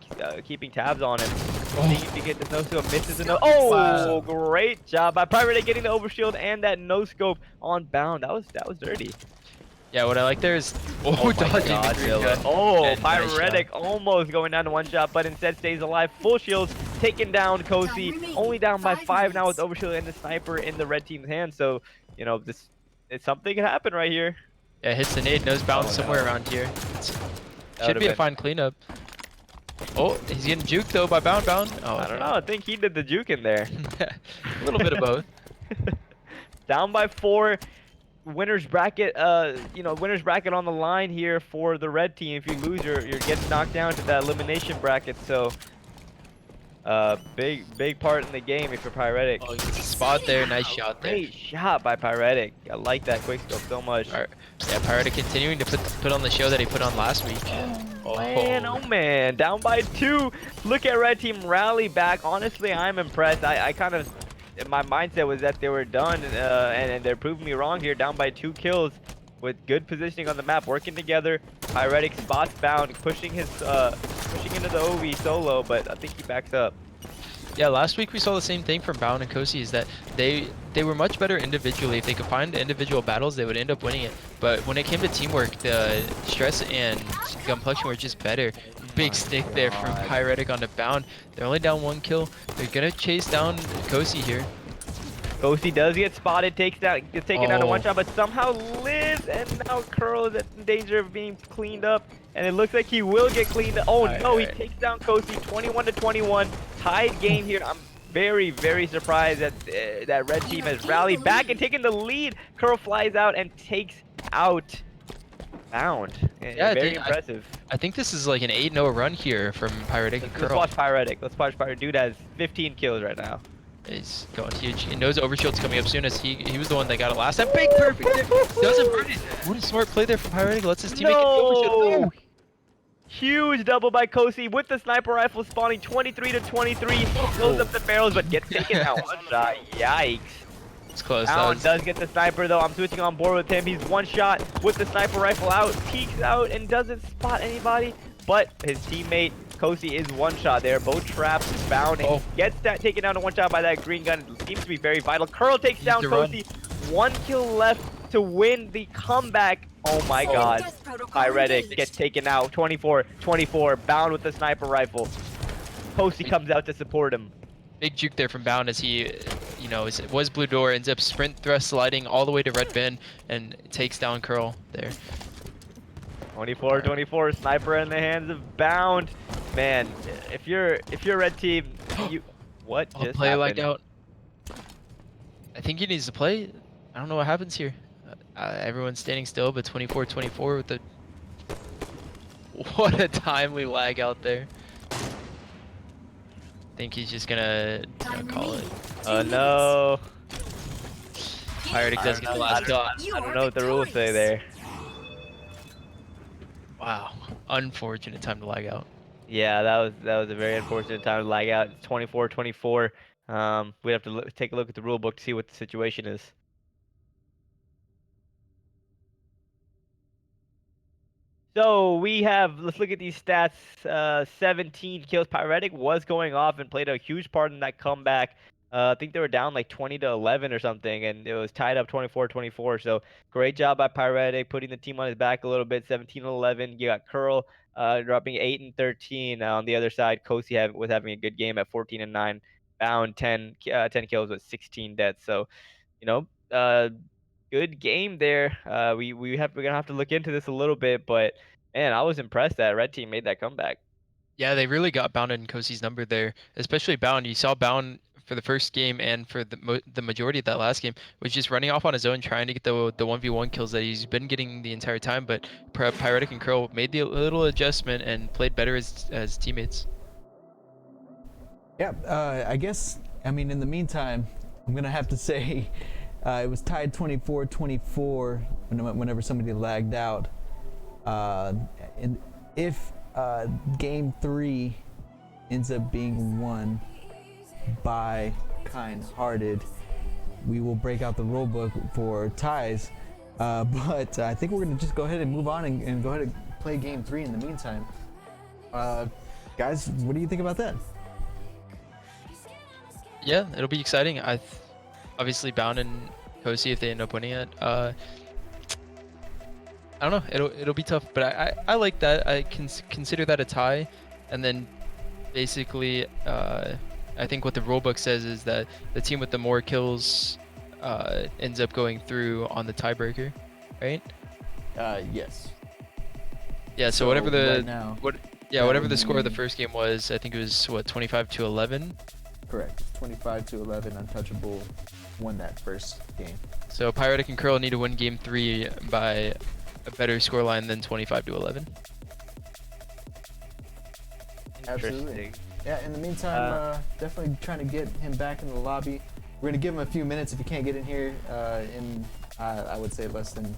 keeping tabs on him. Seeing if he gets the no-scope, misses the no. Oh, great job by Pyretic getting the overshield and that no-scope on Bound. That was dirty. Yeah, what I like there is dodging the green gun. Oh, And Pyretic nice almost going down to 1 shot, but instead stays alive. Full shields, taking down Kosi. Only down by 5 now with overshield and the sniper in the red team's hand. So, something can happen right here. Yeah, hits the nade, knows Bound somewhere around here. Should be a fine cleanup. Oh, he's getting juked though by Bound. Oh, I don't know. I think he did the juke in there. A little bit of both. Down by 4. Winner's bracket, winner's bracket on the line here for the red team. If you lose, you're getting knocked down to that elimination bracket. So, big part in the game if you're Pyretic. Oh, he gets a spot there. Nice shot there. Great shot by Pyretic. I like that quick scope so much. Yeah, Pyretic continuing to put on the show that he put on last week. Oh man, down by 2. Look at red team rally back. Honestly, I'm impressed. I kind of, my mindset was that they were done, and they're proving me wrong here. Down by 2 kills with good positioning on the map, working together. Pyretic spots Bound, pushing into the OV solo, but I think he backs up. Yeah, last week we saw the same thing from Bound and Kosi, is that they were much better individually. If they could find individual battles, they would end up winning it. But when it came to teamwork, the stress and gunplexion were just better. Big stick there from Pyretic onto Bound. They're only down 1 kill. They're gonna chase down Kosi here. Kosi does get spotted, gets taken down to 1 shot, but somehow lives, and now Curl is in danger of being cleaned up, and it looks like he will get cleaned up. Oh no, he takes down Kosi 21-21, tied game here. I'm very, very surprised that that red team has rallied back and taken the lead. Curl flies out and takes out Bound. Yeah, very impressive. I think this is like an 8-0 run here from Pyretic and Curl. Let's watch Pyretic. Dude has 15 kills right now. He's going huge. He knows Overshield's coming up soon, as he was the one that got it last time. Big perfect there. Doesn't burn it. What a smart play there from Pyretic. Lets his teammate get Overshield. No! Huge double by Kosi with the sniper rifle spawning 23-23. Blows up the barrels, but gets taken out 1 shot. Yikes. It's close. Bound does get the sniper though. I'm switching on board with him. He's 1 shot with the sniper rifle out. Peeks out and doesn't spot anybody. But his teammate Kosi is 1 shot there. Both traps Bound. And gets that taken down to 1 shot by that green gun. It seems to be very vital. Curl takes down Kosi. 1 kill left to win the comeback. Oh my god. Pyretic gets taken out. 24-24. Bound with the sniper rifle. Kosi comes out to support him. Big juke there from Bound, as he, you know, was blue door, ends up sprint thrust sliding all the way to red bin and takes down Curl there. 24-24, sniper in the hands of Bound. Man, if you're red team, what just play happened? lagged out. I think he needs to play. I don't know what happens here. Everyone's standing still, but 24-24 with the. What a timely lag out there. I think he's just gonna call it. Oh no. Pyretic does get the last shot. I don't know what the rules say there. Wow, unfortunate time to lag out. Yeah, that was a very unfortunate time to lag out. It's 24-24. We have to take a look at the rule book to see what the situation is. So we have, let's look at these stats. 17 kills. Pyretic was going off and played a huge part in that comeback. I think they were down like 20-11 or something, and it was tied up 24-24. So great job by Pyretic, putting the team on his back a little bit. 17-11. You got Curl dropping 8 and 13. On the other side, Kosi was having a good game at 14 and 9. Bound 10 kills with 16 deaths. So, you know, good game there. We're gonna have to look into this a little bit, but man, I was impressed that red team made that comeback. Yeah, they really got Bound in Kosi's number there, especially Bound. You saw Bound for the first game and for the majority of that last game was just running off on his own, trying to get the 1v1 kills that he's been getting the entire time. But Pyretic and Curl made the little adjustment and played better as teammates. Yeah, I guess, I mean, in the meantime, I'm going to have to say it was tied 24-24 whenever somebody lagged out. And if game 3 ends up being won by Kind-Hearted, we will break out the rule book for ties. But I think we're going to just go ahead and move on and go ahead and play game 3 in the meantime. Guys, what do you think about that? Yeah, it'll be exciting. Obviously Bound and Kosi, if they end up winning it. I don't know. It'll be tough, but I like that. I can consider that a tie, and then basically I think what the rulebook says is that the team with the more kills ends up going through on the tiebreaker, right? Yes. Yeah. So whatever the right whatever the score of the first game was, I think it was what 25-11. Correct. 25-11. Untouchable won that first game. So Pyretic and Curl need to win game 3 by a better scoreline than 25-11. Absolutely. Yeah, in the meantime, definitely trying to get him back in the lobby. We're gonna give him a few minutes. If he can't get in here in, I would say less than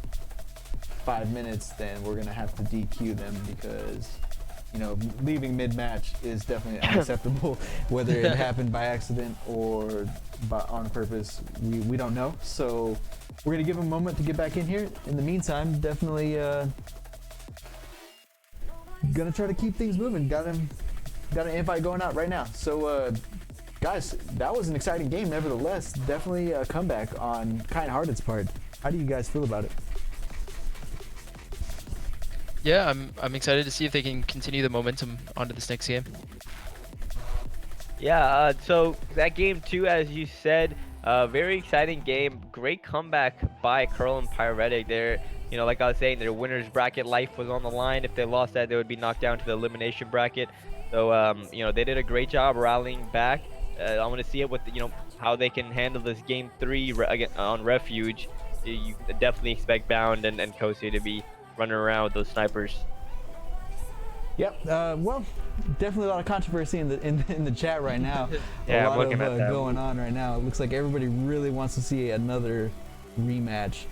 5 minutes, then we're gonna have to DQ them because, you know, leaving mid-match is definitely unacceptable. Whether it happened by accident or on purpose, we don't know. So we're gonna give him a moment to get back in here. In the meantime, definitely gonna try to keep things moving. Got an invite going out right now. So guys, that was an exciting game. Nevertheless, definitely a comeback on Kind Hearted's part. How do you guys feel about it? Yeah, I'm excited to see if they can continue the momentum onto this next game. Yeah, so that game 2, as you said, very exciting game. Great comeback by Curl and Pyretic there. You know, like I was saying, their winner's bracket life was on the line. If they lost that, they would be knocked down to the elimination bracket. So, you know, they did a great job rallying back. I want to see it with, you know, how they can handle this game 3 on Refuge. You definitely expect Bound and Kosi to be running around with those snipers. Yep. Well, definitely a lot of controversy in the chat right now. Yeah, a lot I'm looking of at that. going on right now. It looks like everybody really wants to see another rematch,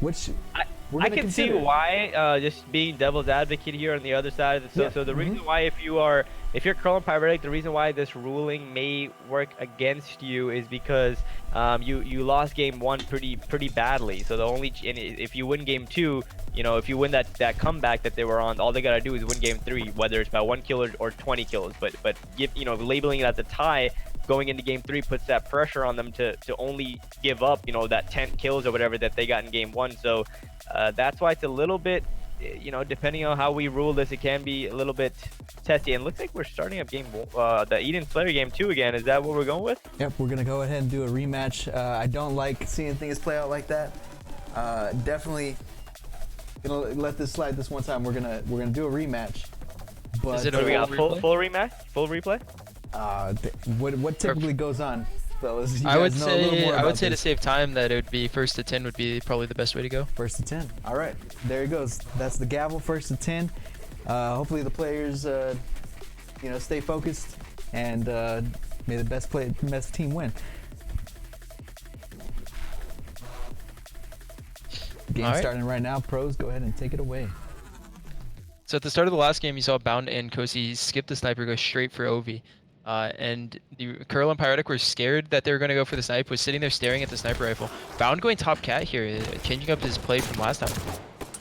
which I can see why. Just being devil's advocate here on the other side. So the reason why, if you're Curl and Pyretic, the reason why this ruling may work against you is because you lost game 1 pretty badly. So if you win game 2, you know, if you win that comeback that they were on, all they gotta do is win game 3, whether it's by 1 kill or 20 kills. But you know, labeling it as a tie going into game 3 puts that pressure on them to only give up, you know, that 10 kills or whatever that they got in game 1. So that's why it's a little bit, you know, depending on how we rule this, it can be a little bit testy. And it looks like we're starting up the Eden Slayer game 2 again. Is that what we're going with? Yep, we're gonna go ahead and do a rematch. I don't like seeing things play out like that. Definitely gonna let this slide this one time. We're gonna do a rematch. But Is it So we got replay? full rematch, full replay. what typically goes on, fellas? You I would guys know a little more say about to this. save time that it would be 1st to 10 would be probably the best way to go. 1st to 10. All right, there it goes. That's the gavel. 1st to 10. Hopefully the players, you know, stay focused and may the best team win. Game All right. starting right now. Pros, go ahead and take it away. So at the start of the last game, you saw Bound and Kosi skip the sniper, go straight for Ovi. And the Curl and Pyretic were scared that they were going to go for the snipe, was sitting there staring at the sniper rifle. Bound going top cat here, changing up his play from last time.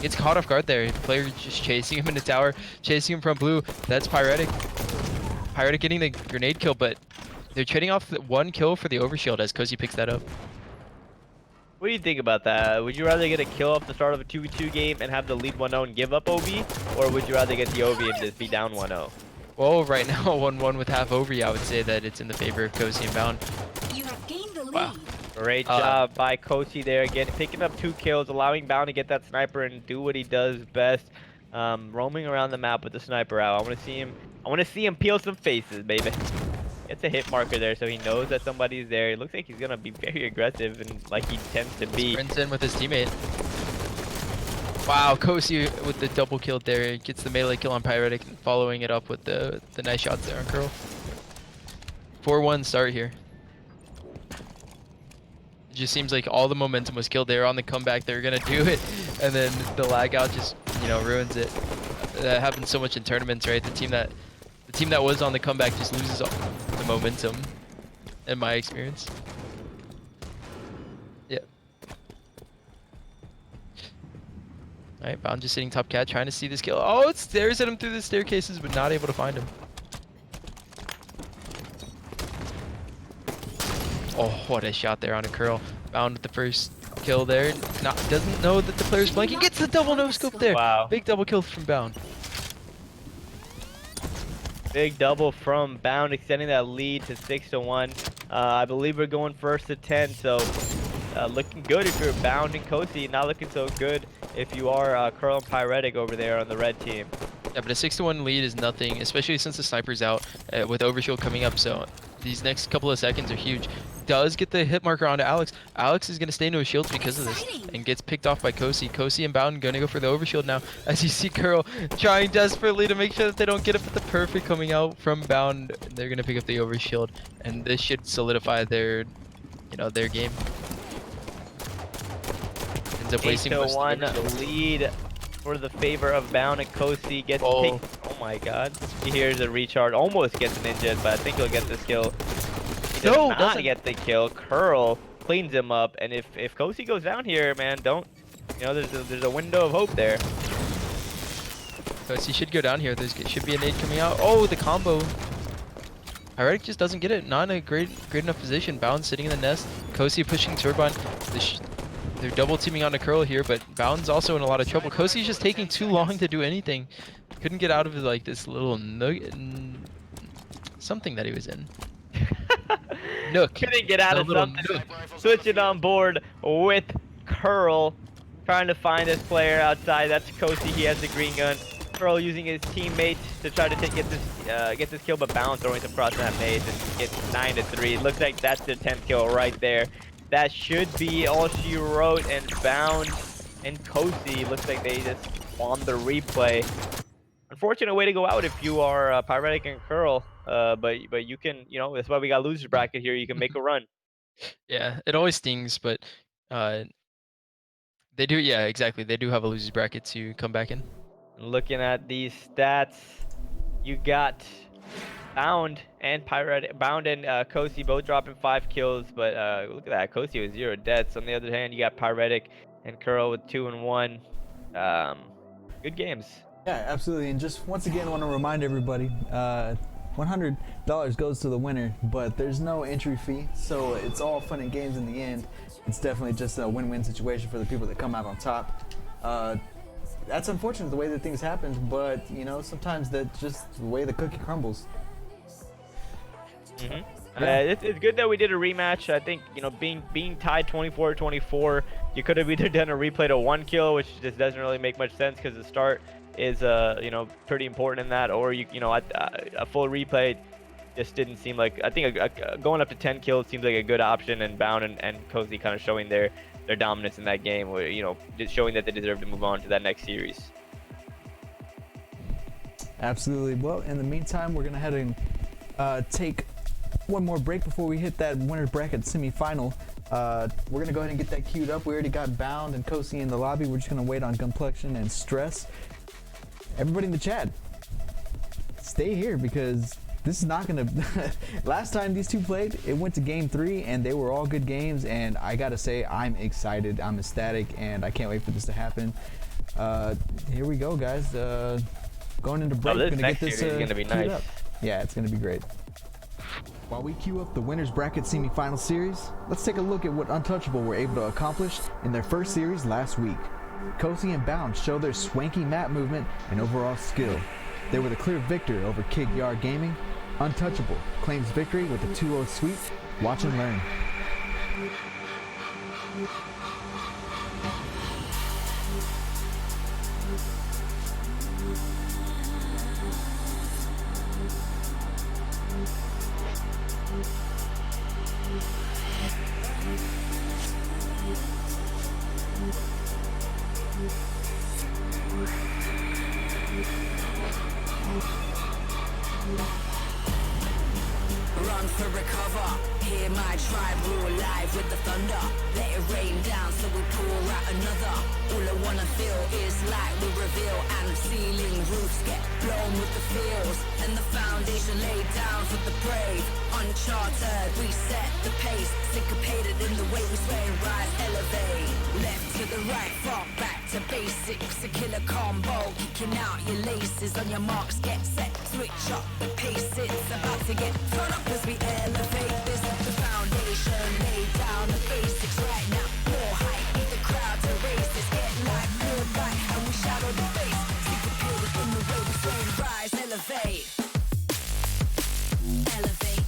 Gets caught off guard there. The player just chasing him in the tower, chasing him from blue. That's Pyretic. Pyretic getting the grenade kill, but they're trading off the 1 kill for the overshield as Kosi picks that up. What do you think about that? Would you rather get a kill off the start of a 2v2 game and have the lead 1-0 and give up OV? Or would you rather get the OV and just be down 1-0? Well, right now, 1-1 with half OV, I would say that it's in the favor of Kosi and Bound. You have gained the lead. Wow. Great job by Kosi there, again, picking up 2 kills, allowing Bound to get that sniper and do what he does best, roaming around the map with the sniper out. I want to see him peel some faces, baby. Gets a hit marker there, so he knows that somebody's there. It looks like he's gonna be very aggressive and like he tends to be. Sprints in with his teammate. Wow, Kosi with the double kill there, gets the melee kill on Pyretic, and following it up with the nice shots there on Curl. 4-1 start here. It just seems like all the momentum was killed. They were on the comeback, they were gonna do it, and then the lag out just, you know, ruins it. That happens so much in tournaments, right? The team that was on the comeback just loses all the momentum, in my experience. Yeah. Alright, Bound just sitting top cat, trying to see this kill. Oh, it stares at him through the staircases, but not able to find him. Oh, what a shot there on a Curl. Bound with the first kill there. Doesn't know that the player's flanking. Gets the double no-scope there. Wow. Big double kill from Bound. Big double from Bound, extending that lead to 6-1. I believe we're going 1st to 10, so looking good if you're Bound and Kosi. Not looking so good if you are Curl and Pyretic over there on the red team. Yeah, but a 6-1 lead is nothing, especially since the sniper's out with Overshield coming up. So These next couple of seconds are huge. Does get the hit marker onto Alex. Alex is going to stay into his shields because of this and gets picked off by Kosi. Kosi and Bound going to go for the overshield now as you see Curl trying desperately to make sure that they don't get it, but the perfect coming out from Bound. They're going to pick up the overshield, and this should solidify their, their game. Ends up wasting most of the 8-1 overshield. lead for the favor of Bound, and Kosi gets picked. Oh my god. Here's a recharge. Almost gets an injured, but I think he'll get this kill. He does not doesn't. get the kill. Curl cleans him up, and if Kosi goes down here, man, don't, there's a window of hope there. Kosi should go down here. There should be a nade coming out. Oh, the combo. Pyretic just doesn't get it. Not in a great enough position. Bound sitting in the nest. Kosi pushing Turbine. They're double teaming onto Curl here, but Bound's also in a lot of trouble. Kosi's just taking too long to do anything. Couldn't get out of like this little something that he was in. Nook. Couldn't get out of something. Nook. Switching on board with Curl, trying to find this player outside. That's Kosi. He has the green gun. Curl using his teammates to try to get this kill, but Bound throwing some cross that maze and gets 9-3. Looks like that's the 10th kill right there. That should be all she wrote, and Bound and Kosi looks like they just won the replay. Unfortunate way to go out if you are Pyretic and Curl, but you can, that's why we got losers bracket here. You can make a run. Yeah, it always stings, but they do. Yeah, exactly. They do have a losers bracket to come back in. Looking at these stats, you got Bound and Kosi both dropping 5 kills, but look at that, Kosi with 0 deaths. On the other hand, you got Pyretic and Curl with 2 and 1. Good games. Yeah, absolutely. And just once again, I want to remind everybody, $100 goes to the winner, but there's no entry fee, so it's all fun and games in the end. It's definitely just a win-win situation for the people that come out on top. That's unfortunate the way that things happen, but sometimes that's just the way the cookie crumbles. It's good that we did a rematch. I think being tied 24-24, you could have either done a replay to 1 kill, which just doesn't really make much sense because the start is pretty important in that, or a full replay just didn't seem like. I think going up to 10 kills seems like a good option, and Bound and Kosi kind of showing their dominance in that game, where just showing that they deserve to move on to that next series. Absolutely. Well, in the meantime, we're gonna head and take one more break before we hit that winner's bracket semi-final. We're gonna go ahead and get that queued up. We already got Bound and Kosi in the lobby. We're just gonna wait on Gunplexion and Stress. Everybody in the chat, stay here because this is not gonna. Last time these two played, it went to game 3, and they were all good games. And I gotta say, I'm excited, I'm ecstatic, and I can't wait for this to happen. Here we go, guys. Going into break, This gonna next get this series is gonna be queued nice. up. Yeah, it's gonna be great. While we queue up the winners bracket semi-final series, let's take a look at what Untouchable were able to accomplish in their first series last week. Kosi and Bound show their swanky map movement and overall skill. They were the clear victor over Kick Yard Gaming. Untouchable claims victory with a 2-0 sweep. Watch and learn. Run for recover. Hear my tribe roar live with the thunder. Let it rain down so we pour out another. All I wanna feel is light we reveal, and ceiling roofs get blown with the feels, and the foundation laid down for the brave. Uncharted, we set the pace. Syncopated in the way we sway and rise, elevate. Left to the right, fall back to basics. A killer combo, kicking out your laces. On your marks, get set, switch up the pace. It's about to get turn up as we elevate. This is the foundation, lay down the basics right now. More hype, need the crowd to raise this. Get live, good right, and we shadow the face. Syncopated in the way we sway and rise, elevate. Elevate.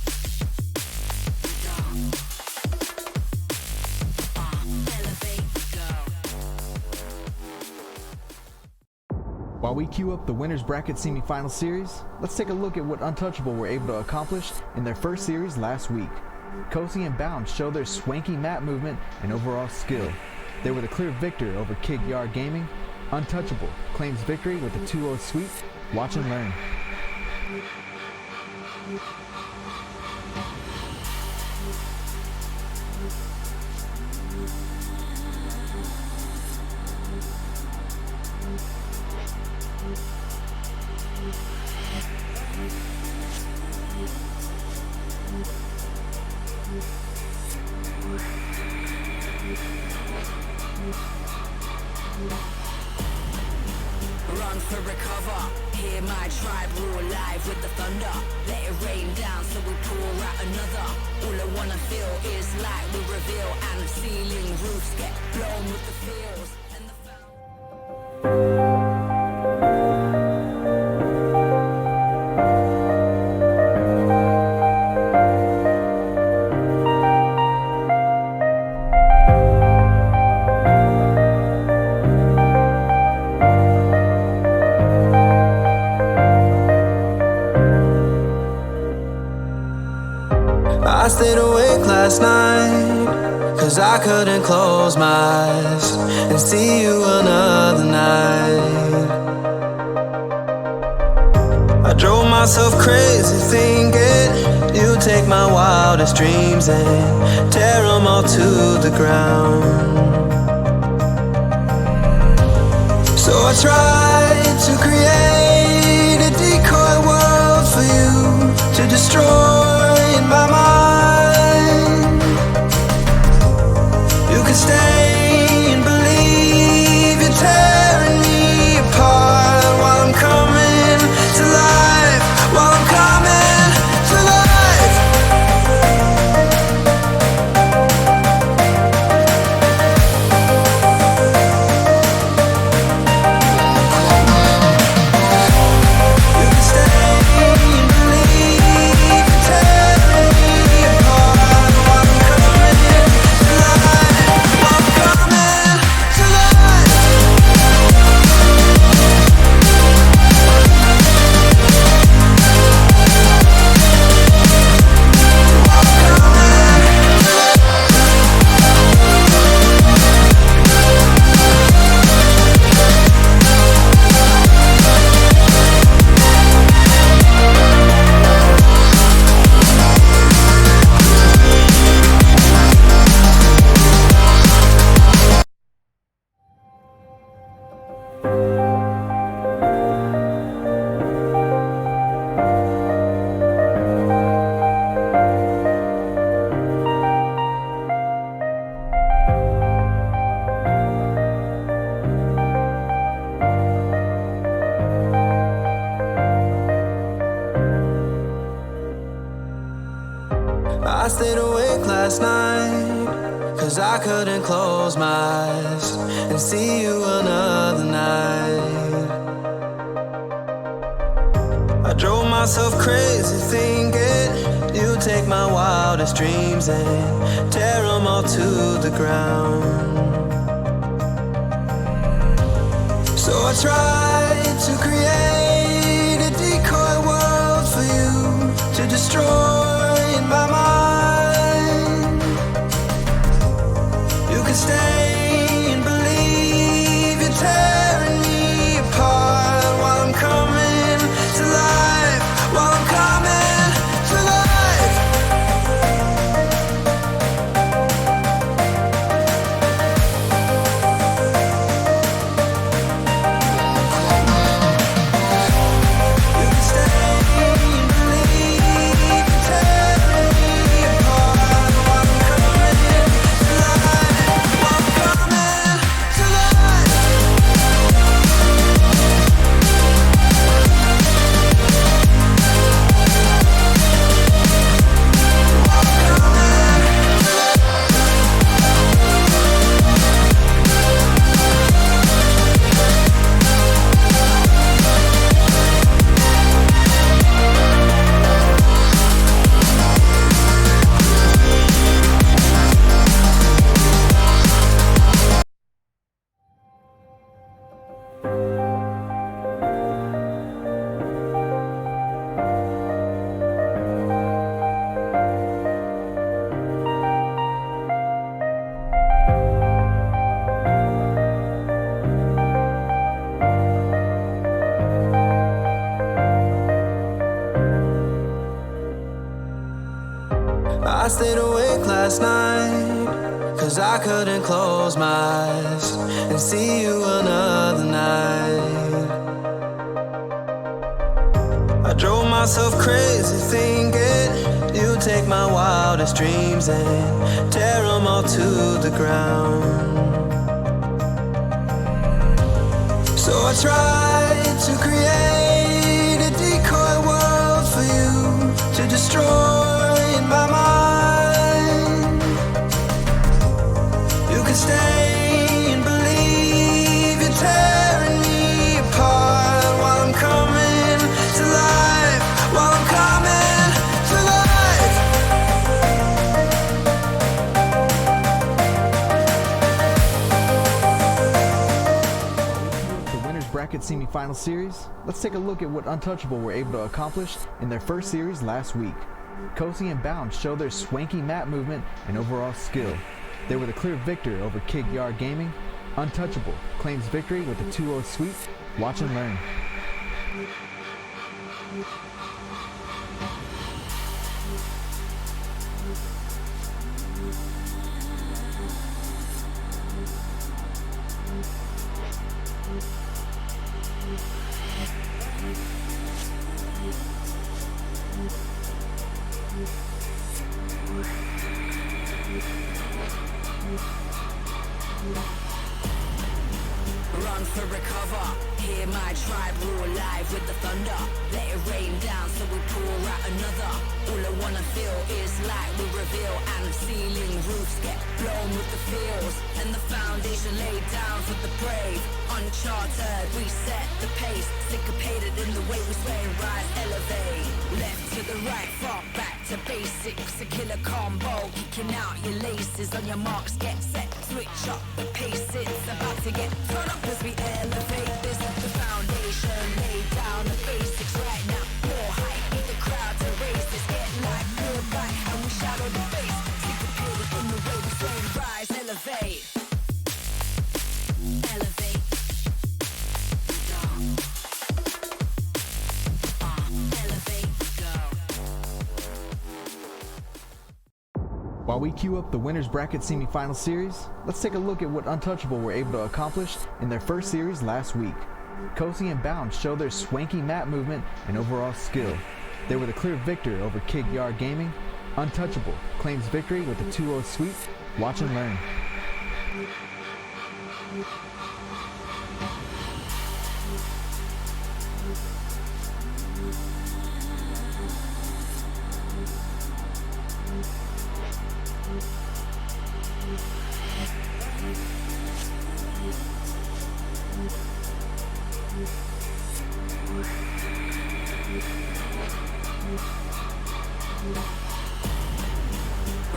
Elevate, go. While we queue up the winners bracket semifinal series, let's take a look at what Untouchable were able to accomplish in their first series last week. Kosi and Bound show their swanky map movement and overall skill. They were the clear victor over Kick Yard Gaming. Untouchable claims victory with a 2-0 sweep. Watch and learn. Run for recover, hear my tribe roar live with the thunder. Let it rain down so we pour out another. All I wanna feel is light we reveal, and the ceiling roofs get blown with the feels. And the I stayed awake last night, cause I couldn't close my eyes and see you another night. I drove myself crazy thinking you'd take my wildest dreams and tear them all to the ground. So I tried to create a decoy world for you to destroy in my mind. You can stay and believe you're tearing me apart while I'm coming to life, while I'm coming to life. You can stay and believe you're tearing me apart while I'm coming to life, while I'm coming to life. I stayed awake last night, cause I couldn't close my eyes and see you another night. I drove myself crazy thinking you'd take my wildest dreams and tear them all to the ground. So I tried to create a decoy world for you to destroy in my mind. You can stay and believe you're tearing me apart while I'm coming to life, while I'm coming to life. You can stay and believe you're tearing me apart while I'm coming to life, while I'm coming to life. stayed awake last night, 'cause I couldn't close my eyes and see you another night. I drove myself crazy thinking you'd take my wildest dreams and tear them all to the ground. So I tried to create a decoy world for you to destroy in my mind. You can stay and believe you're tearing me apart while I'm coming to life, while I'm coming to life. The winners bracket semifinal series. Let's take a look at what Untouchable were able to accomplish in their first series last week. Cozy and Bound show their swanky map movement and overall skill. They were the clear victor over Kid Yard Gaming. Untouchable claims victory with a 2-0 sweep. Watch and learn. Run for recover, hear my tribe roar live with the thunder. Let it rain down so we pour out another. All I wanna feel is light we reveal, and the ceiling roofs get blown with the feels, and the foundation laid down for the brave. Uncharted, we set the pace, syncopated in the way we sway and rise, elevate. Left to the right, far back to basics, a killer combo, kicking out your laces. On your marks, get set, switch up the pace. It's about to get turn up as we elevate this. The foundation laid down, the basics right now. More hype, need the crowd to raise this. Get live, good right, and we shadow the face. Syncopated in the way we sway and rise, elevate. Elevate. While we queue up the winners bracket semifinal series, let's take a look at what Untouchable were able to accomplish in their first series last week. Cozy and Bound show their swanky map movement and overall skill. They were the clear victor over Kid Yard Gaming. Untouchable claims victory with a 2-0 sweep. Watch and learn.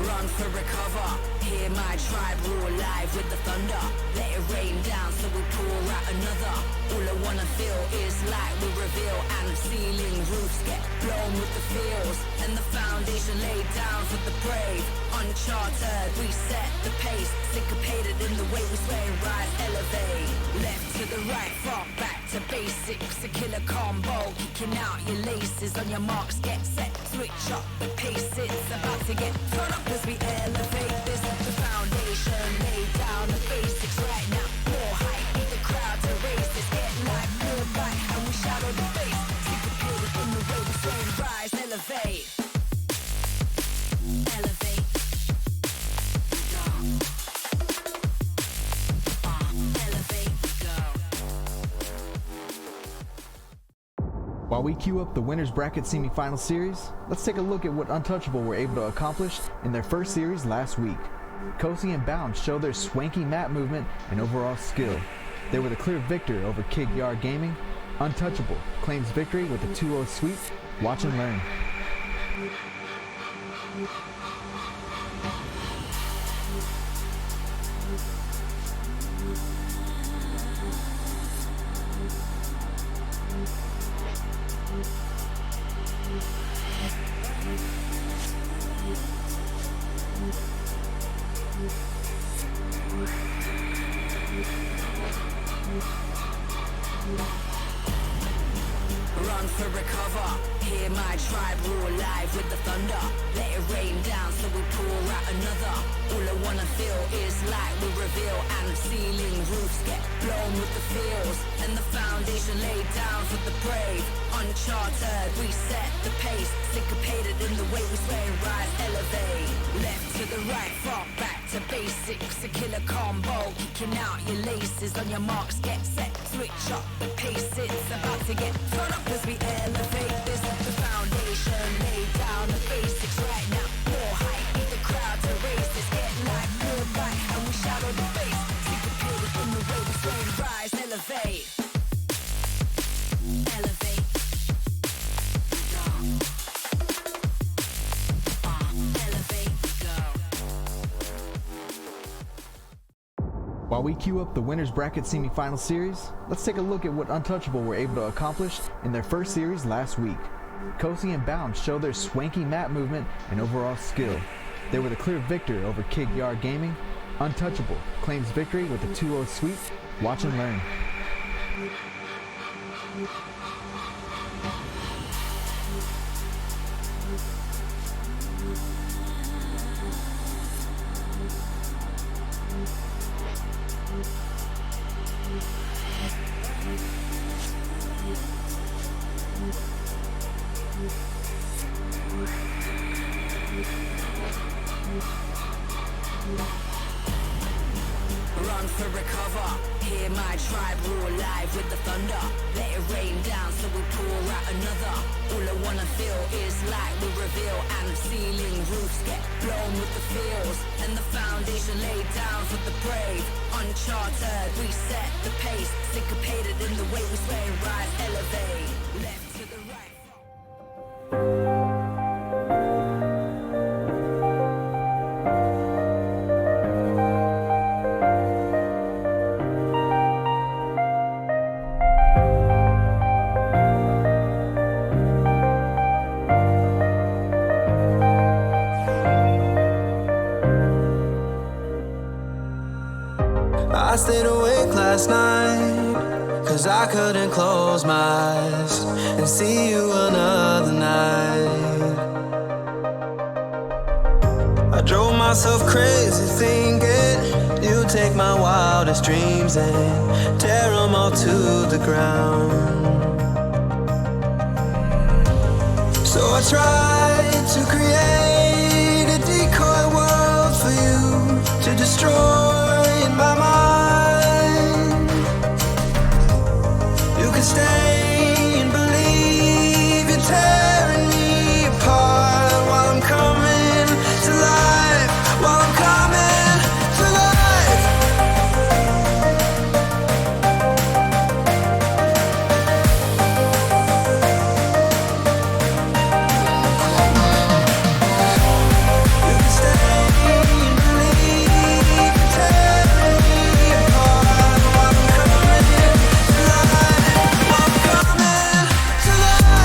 Run for recover, hear my tribe roar live with the thunder. Let it rain down so we pour out another. All I wanna feel is light we reveal, and the ceiling roofs get blown with the feels, and the foundation laid down for the brave. Uncharted, we set the pace, syncopated in the way we sway and rise, elevate. Left to the right, far back to basics, a killer combo, kicking out your laces. On your marks, get set, switch up the pace. It's about to get turn up as we elevate this. The foundation laid down, the basics right now. More hype, need the crowd to raise this. Get live, good right, and we shadow the face. Syncopated in the way we sway and rise, elevate. Elevate. While we queue up the winners bracket semifinal series, let's take a look at what Untouchable were able to accomplish in their first series last week. Cozy and Bound show their swanky map movement and overall skill. They were the clear victor over Kid Yard Gaming. Untouchable claims victory with a 2-0 sweep. Watch and learn. Run for recover. Hear my tribe roar live with the thunder. Let it rain down so we pour out another. All I wanna feel is light we reveal, and ceiling roofs get blown with the feels, and the foundation laid down for the brave. Uncharted, we set the pace. Syncopated in the way we sway and rise, elevate. Left to the right, far back to basics. A killer combo, kicking out your laces. On your marks, get set, switch up the pace. It's about to get turn up as we elevate. This the foundation, lay down the basics right now. More hype, need the crowd to raise this. Get like good right, and we shadow the base. Syncopated in the way we sway and rise, elevate. Elevate. While we queue up the winners bracket semifinal series, let's take a look at what Untouchable were able to accomplish in their first series last week. Cozy and Bound show their swanky map movement and overall skill. They were the clear victor over Kid Yard Gaming. Untouchable claims victory with a 2-0 sweep. Watch and learn. Run for recover. Hear my tribe roar live with the thunder. Let it rain down so we pour out another. All I wanna feel is light we reveal, and ceiling roofs get blown with the feels, and the foundation laid down for the brave. Uncharted, we set the pace. Syncopated in the way we sway and rise, elevate. Left to the right. I stayed awake last night, cause I couldn't close my eyes and see you another night. I drove myself crazy thinking you'd take my wildest dreams and tear them all to the ground. So I tried to create a decoy world for you to destroy in my mind. You can stay and believe you're tearing me apart while I'm coming to life, while I'm coming to life. You can stay and believe you're tearing me apart while I'm coming to life, while I'm coming to life.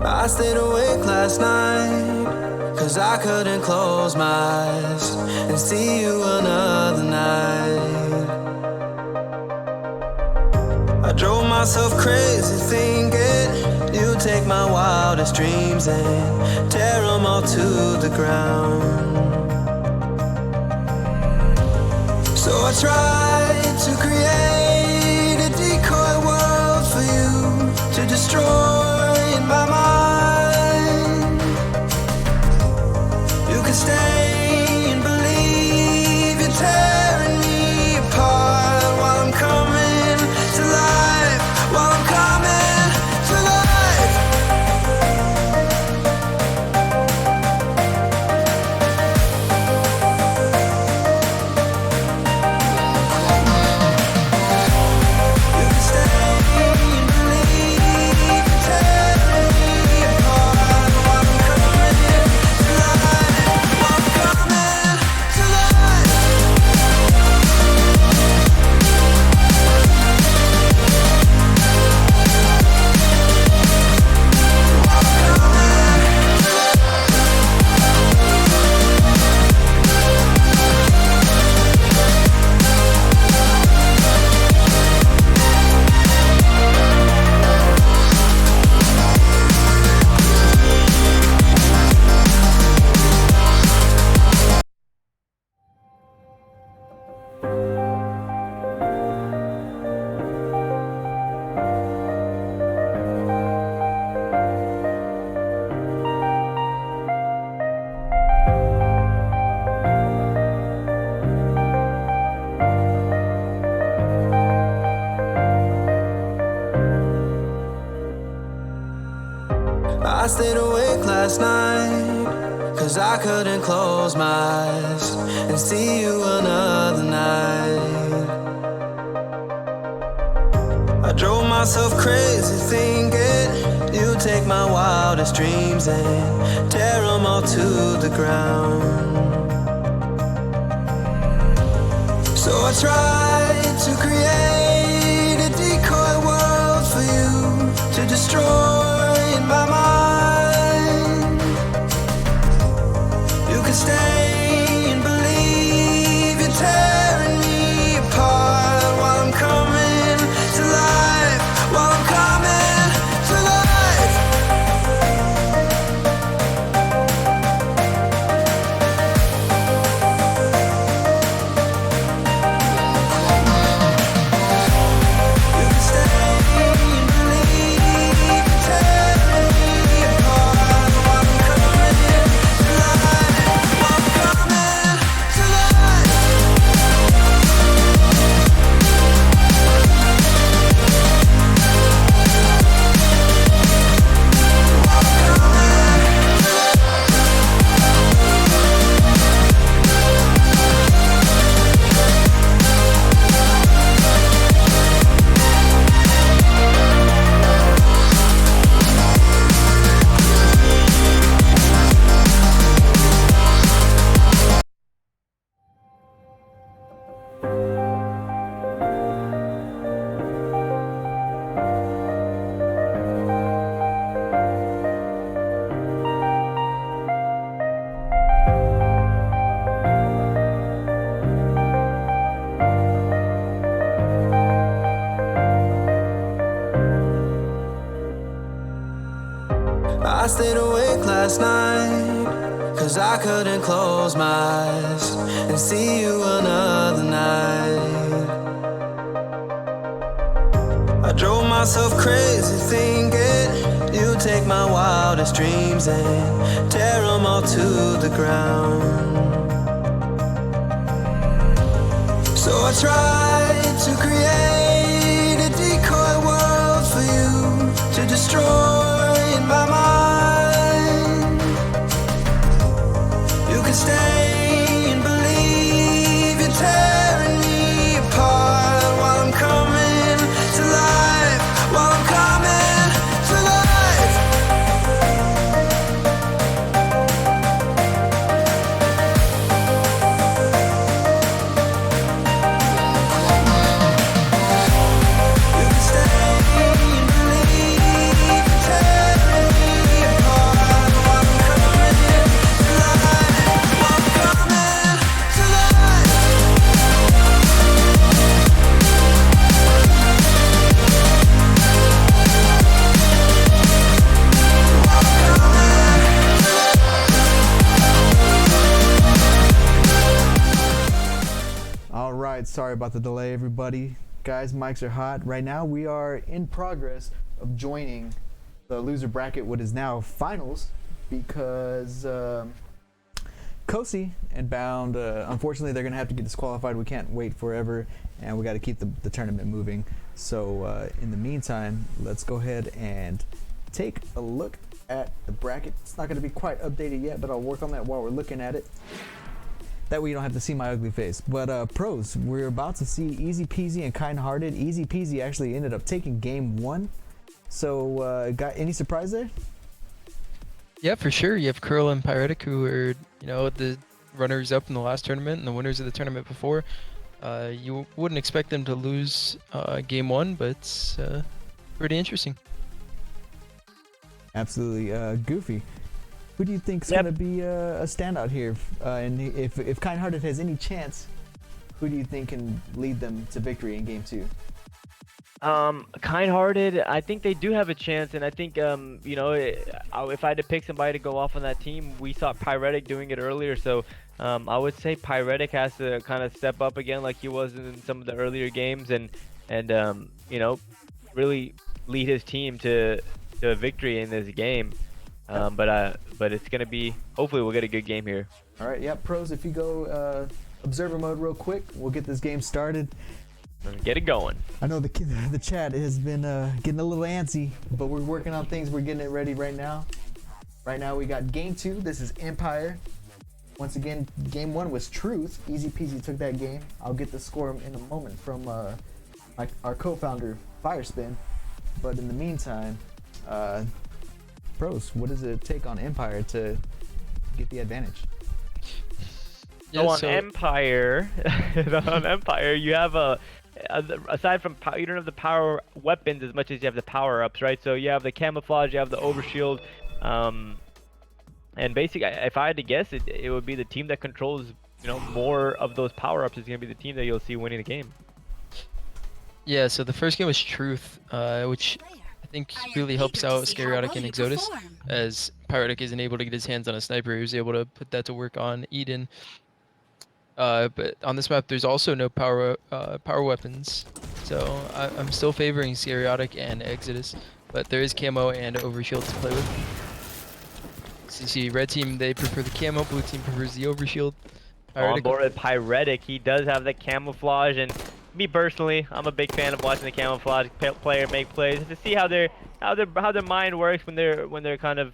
I stayed awake last night, cause I couldn't close my eyes and see you another night. I drove myself crazy thinking you'd take my wildest dreams and tear them all to the ground. So I tried to create a decoy world for you to destroy in my mind. You can stay and believe last night, 'cause I couldn't close my eyes and see you another night. I drove myself crazy thinking you'd take my wildest dreams and tear them all to the ground. So I tried to create a decoy world for you to destroy in my mind. You can stay and believe you're tearing me apart while I'm coming to life, while I'm coming to life. You can stay and believe you're tearing me apart while I'm coming to life, while I'm coming to life. I stayed awake last night, 'cause I couldn't close my eyes and see you another night. I drove myself crazy thinking you'd take my wildest dreams and tear them all to the ground. So I tried to create a decoy world for you to destroy in my mind. You can stay and believe you're tearing me apart while I'm coming to life, while I'm coming to life. You can stay and believe you're tearing me apart while I'm coming to life, while I'm coming to life. All right, sorry about the delay, everybody. Guys, mics are hot. Right now, we are in progress of joining the loser bracket, what is now finals, because Kosi and Bound, unfortunately, they're going to have to get disqualified. We can't wait forever, and we got to keep the tournament moving. So, in the meantime, let's go ahead and take a look at the bracket. It's not going to be quite updated yet, but I'll work on that while we're looking at it. That way you don't have to see my ugly face. But pros, we're about to see Easy Peasy and Kind Hearted. Easy Peasy actually ended up taking game 1. So got any surprise there? Yeah, for sure. You have Curl and Pyretic, who were, the runners-up in the last tournament and the winners of the tournament before. You wouldn't expect them to lose game 1, but it's pretty interesting. Absolutely. Goofy, who do you think's Yep. going to be a standout here? And if Kind Hearted has any chance, who do you think can lead them to victory in game 2? Kind-hearted, I think they do have a chance, and I think if I had to pick somebody to go off on that team, we saw Pyretic doing it earlier, so I would say Pyretic has to kind of step up again like he was in some of the earlier games, and really lead his team to a victory in this game. But it's gonna be, hopefully we'll get a good game here. All right, yeah, pros, if you go observer mode real quick, we'll get this game started. Get it going. I know the chat has been getting a little antsy, but we're working on things. We're getting it ready right now. Right now we got game 2. This is Empire. Once again, game 1 was Truth. Easy peasy took that game. I'll get the score in a moment from our co-founder, Firespin. But in the meantime, pros, what does it take on Empire to get the advantage? So on Empire, you have aside from you don't have the power weapons as much as you have the power ups, right? So you have the camouflage, you have the overshield, and basically, if I had to guess, it would be the team that controls, more of those power ups is gonna be the team that you'll see winning the game. Yeah, so the first game was Truth, which I think really helps out Scariotic and Exodus, as Pyretic isn't able to get his hands on a sniper. He was able to put that to work on Eden. But on this map, there's also no power weapons, so I'm still favoring Scariotic and Exodus, but there is camo and overshield to play with. So you see, red team, they prefer the camo, blue team prefers the overshield. On board with Pyretic, he does have the camouflage, and me personally, I'm a big fan of watching the camouflage player make plays to see how their mind works when they're kind of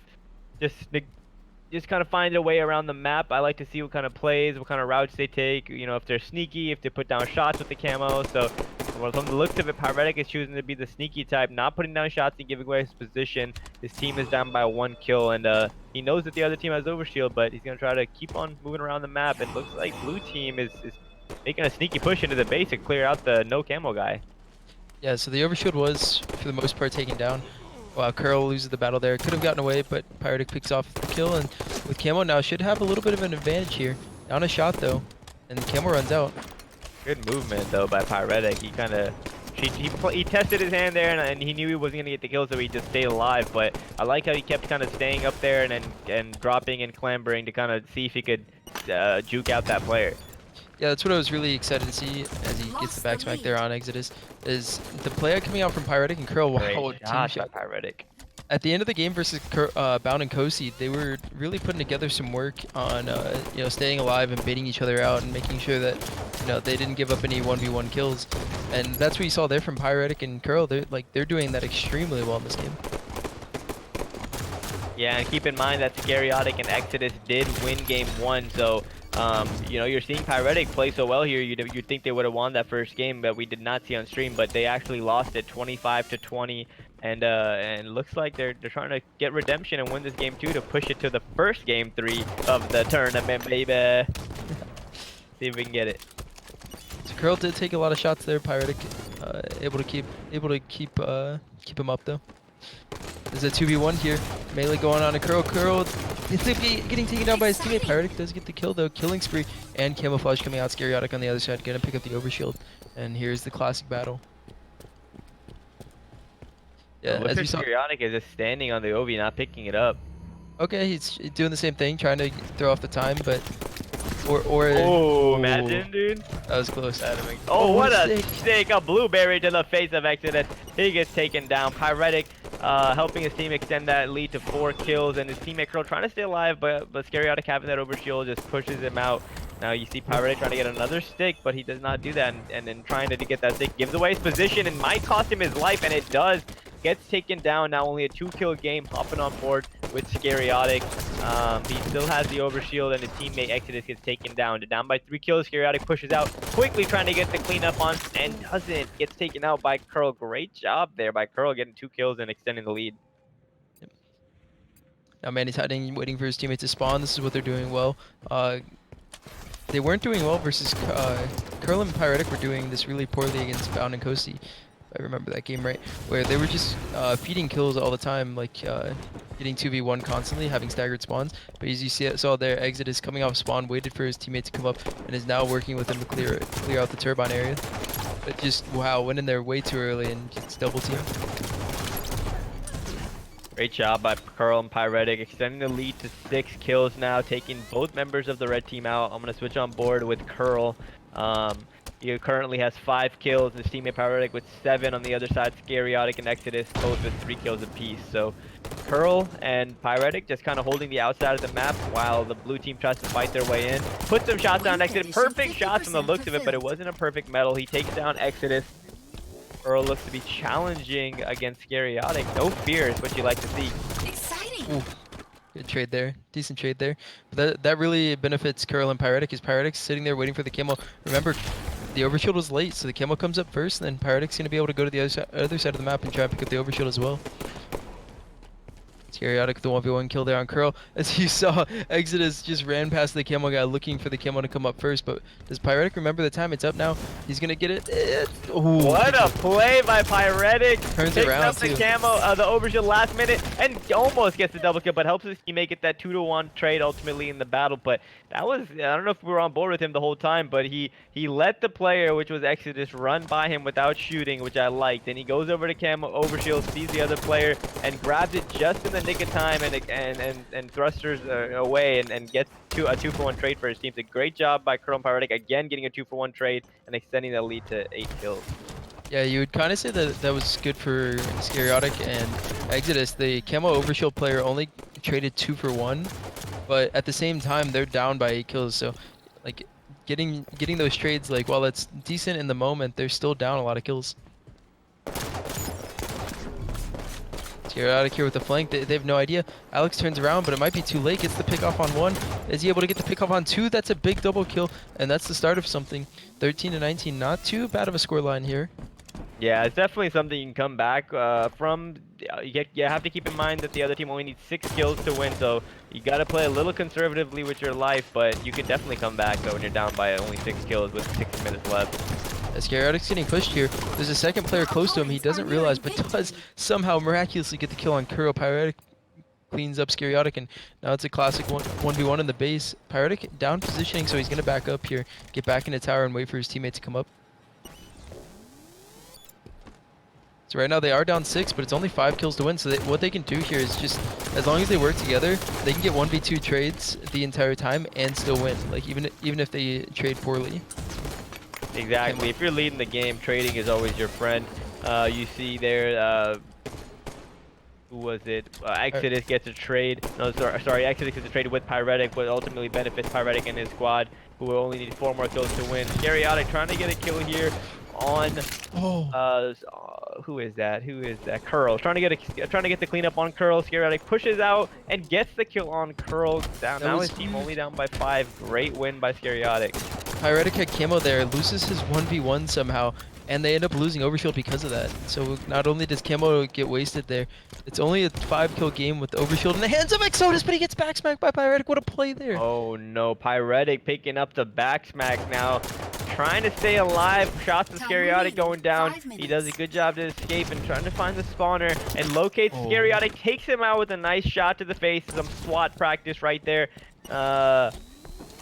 just kind of find a way around the map. I like to see what kind of plays, what kind of routes they take, if they're sneaky, if they put down shots with the camo. So from the looks of it, Pyretic is choosing to be the sneaky type, not putting down shots and giving away his position. His team is down by 1 kill, and he knows that the other team has overshield, but he's going to try to keep on moving around the map. And looks like blue team is making a sneaky push into the base to clear out the no camo guy. Yeah, so the overshield was, for the most part, taken down. Wow, Curl loses the battle there. Could have gotten away, but Pyretic picks off the kill, and with camo now should have a little bit of an advantage here. Down a shot though, and camo runs out. Good movement though by Pyretic. He kind of he tested his hand there, and he knew he wasn't gonna get the kill, so he just stayed alive. But I like how he kept kind of staying up there and dropping and clambering to kind of see if he could juke out that player. Yeah, that's what I was really excited to see as he gets the backsmack there on Exodus, is the play coming out from Pyretic and Curl. Wow, Great shot by Pyretic. At the end of the game versus Bound and Kosi, they were really putting together some work on staying alive and baiting each other out and making sure that they didn't give up any 1v1 kills. And that's what you saw there from Pyretic and Curl. They're doing that extremely well in this game. Yeah, and keep in mind that Scariotic and Exodus did win game 1, so you're seeing Pyretic play so well here. You'd think they would have won that first game, but we did not see on stream. But they actually lost it 25-20, and looks like they're trying to get redemption and win this game 2 to push it to the first game 3 of the tournament, baby. See if we can get it. So Curl did take a lot of shots there. Pyretic able to keep him up though. There's a 2v1 here. Melee going on to Curl. Curl getting taken down by his teammate. Pyretic does get the kill though. Killing spree and camouflage coming out. Scariotic on the other side. Gonna pick up the overshield. And here's the classic battle. Yeah, Looks as we like saw. Scariotic is just standing on the OV, not picking it up. Okay, he's doing the same thing, trying to throw off the time, but Oh, imagine, dude. That was close. Oh, what a stick! A blueberry to the face of Exodus. He gets taken down. Pyretic helping his team extend that lead to 4 kills, and his teammate Curl trying to stay alive, but Scariotic having that overshield just pushes him out. Now you see Pyretic trying to get another stick, but he does not do that, and then trying to get that stick gives away his position and might cost him his life, and it does. Gets taken down. Now only a 2-kill game, hopping on board with Scariotic. He still has the overshield, and his teammate Exodus gets taken down. Down by 3 kills, Scariotic pushes out, quickly trying to get the cleanup on, and doesn't. Gets taken out by Curl. Great job there by Curl, getting 2 kills and extending the lead. Yep. Now Manny's hiding, waiting for his teammates to spawn. This is what they're doing well. They weren't doing well versus Curl and Pyretic were doing this really poorly against Bound and Kosi. I remember that game right, where they were just feeding kills all the time, like getting 2v1 constantly, having staggered spawns. But as you saw there, Exodus coming off spawn, waited for his teammate to come up, and is now working with him to clear out the turbine area. But just, wow, went in there way too early and just double team. Great job by Curl and Pyretic, extending the lead to 6 kills now, taking both members of the red team out. I'm going to switch on board with Curl. He currently has 5 kills, and his teammate Pyretic with 7 on the other side. Scariotic and Exodus both with 3 kills apiece. So Curl and Pyretic just kind of holding the outside of the map while the blue team tries to fight their way in. Put some shots down Exodus. Perfect shots from the looks of it, but it wasn't a perfect medal. He takes down Exodus. Curl looks to be challenging against Scariotic. No fear is what you like to see. Exciting. Ooh. Good trade there. Decent trade there. But that really benefits Curl and Pyretic, because Pyretic's sitting there waiting for the camo. Remember, the overshield was late, so the camo comes up first, and then Pyretic's going to be able to go to the other side of the map and try and pick up the overshield as well. Scariatic, the 1v1 kill there on Curl. As you saw, Exodus just ran past the camo guy looking for the camo to come up first, but does Pyretic remember the time? It's up now. He's going to get it. Ooh, What a play by Pyretic. Turns Picks around, up the too. camo, the overshield last minute, and almost gets the double kill, but helps us make it that 2-1 trade ultimately in the battle. But that was, I don't know if we were on board with him the whole time, but he let the player, which was Exodus, run by him without shooting, which I liked. And he goes over to camo, overshield, sees the other player, and grabs it just in the nick of time, and thrusters away, and gets a 2-for-1 trade for his team. It's a great job by Curl and Pyretic, again getting a 2-for-1 trade and extending that lead to 8 kills. Yeah, you would kind of say that that was good for Scariatic and Exodus. The camo overshield player only traded 2-for-1, but at the same time they're down by 8 kills. So, like, getting those trades, like, while it's decent in the moment, they're still down a lot of kills. Scariatic here with the flank. They have no idea. Alex turns around, but it might be too late. Gets the pick off on 1. Is he able to get the pick off on 2? That's a big double kill, and that's the start of something. 13-19, not too bad of a scoreline here. Yeah, it's definitely something you can come back from. You have to keep in mind that the other team only needs 6 kills to win, so you got to play a little conservatively with your life, but you can definitely come back when you're down by only 6 kills with 6 minutes left. As Scariatic's getting pushed here, there's a second player close to him. He doesn't realize, but does somehow miraculously get the kill on Curl. Pyretic cleans up Scariatic, and now it's a classic 1v1 in the base. Pyretic down positioning, so he's going to back up here, get back into tower, and wait for his teammate to come up. So right now they are down 6, but it's only 5 kills to win. So what they can do here is just, as long as they work together, they can get 1v2 trades the entire time and still win. Like, even if they trade poorly. Exactly. If you're leading the game, trading is always your friend. You see there, who was it? Exodus gets a trade. No, sorry, Exodus gets a trade with Pyretic, but ultimately benefits Pyretic and his squad, who will only need 4 more kills to win. Scariatic trying to get a kill here on who is that? Curl. Trying to get the cleanup on Curl. Scariatic pushes out and gets the kill on Curl. Now his team only down by 5. Great win by Scariatic. Pyretic had camo there, loses his 1v1 somehow, and they end up losing overshield because of that. So not only does camo get wasted there, it's only a 5-kill game with overshield in the hands of Exodus, but he gets backsmacked by Pyretic. What a play there. Oh no, Pyretic picking up the backsmack now. Trying to stay alive. Shots of Scariatic going down. He does a good job to escape and trying to find the spawner and locates Scariatic. Takes him out with a nice shot to the face. Some SWAT practice right there.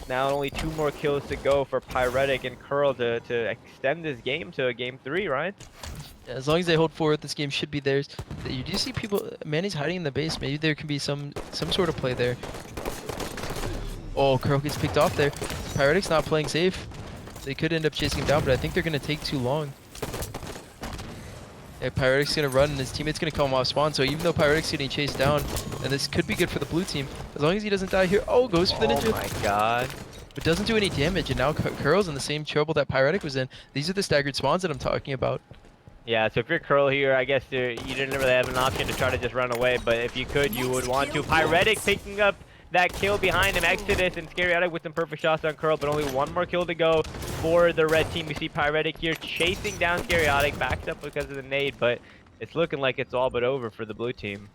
Now only 2 more kills to go for Pyretic and Curl to extend this game to a game 3, right? Yeah, as long as they hold forward, this game should be theirs. You do see people, Manny's hiding in the base. Maybe there can be some sort of play there. Oh, Curl gets picked off there. Pyretic's not playing safe. They could end up chasing him down, but I think they're going to take too long. Yeah, Pyretic's going to run, and his teammate's going to come off spawn, so even though Pyretic's getting chased down, and this could be good for the blue team, as long as he doesn't die here. Oh, goes for the ninja. Oh my god. But doesn't do any damage, and now Curl's in the same trouble that Pyretic was in. These are the staggered spawns that I'm talking about. Yeah, so if you're Curl here, I guess you didn't really have an option to try to just run away, but if you could, you would want to. Pyretic picking up that kill behind him. Exodus and Scariatic with some perfect shots on Curl, but only 1 more kill to go for the red team. We see Pyretic here chasing down Scariatic, backed up because of the nade, but it's looking like it's all but over for the blue team.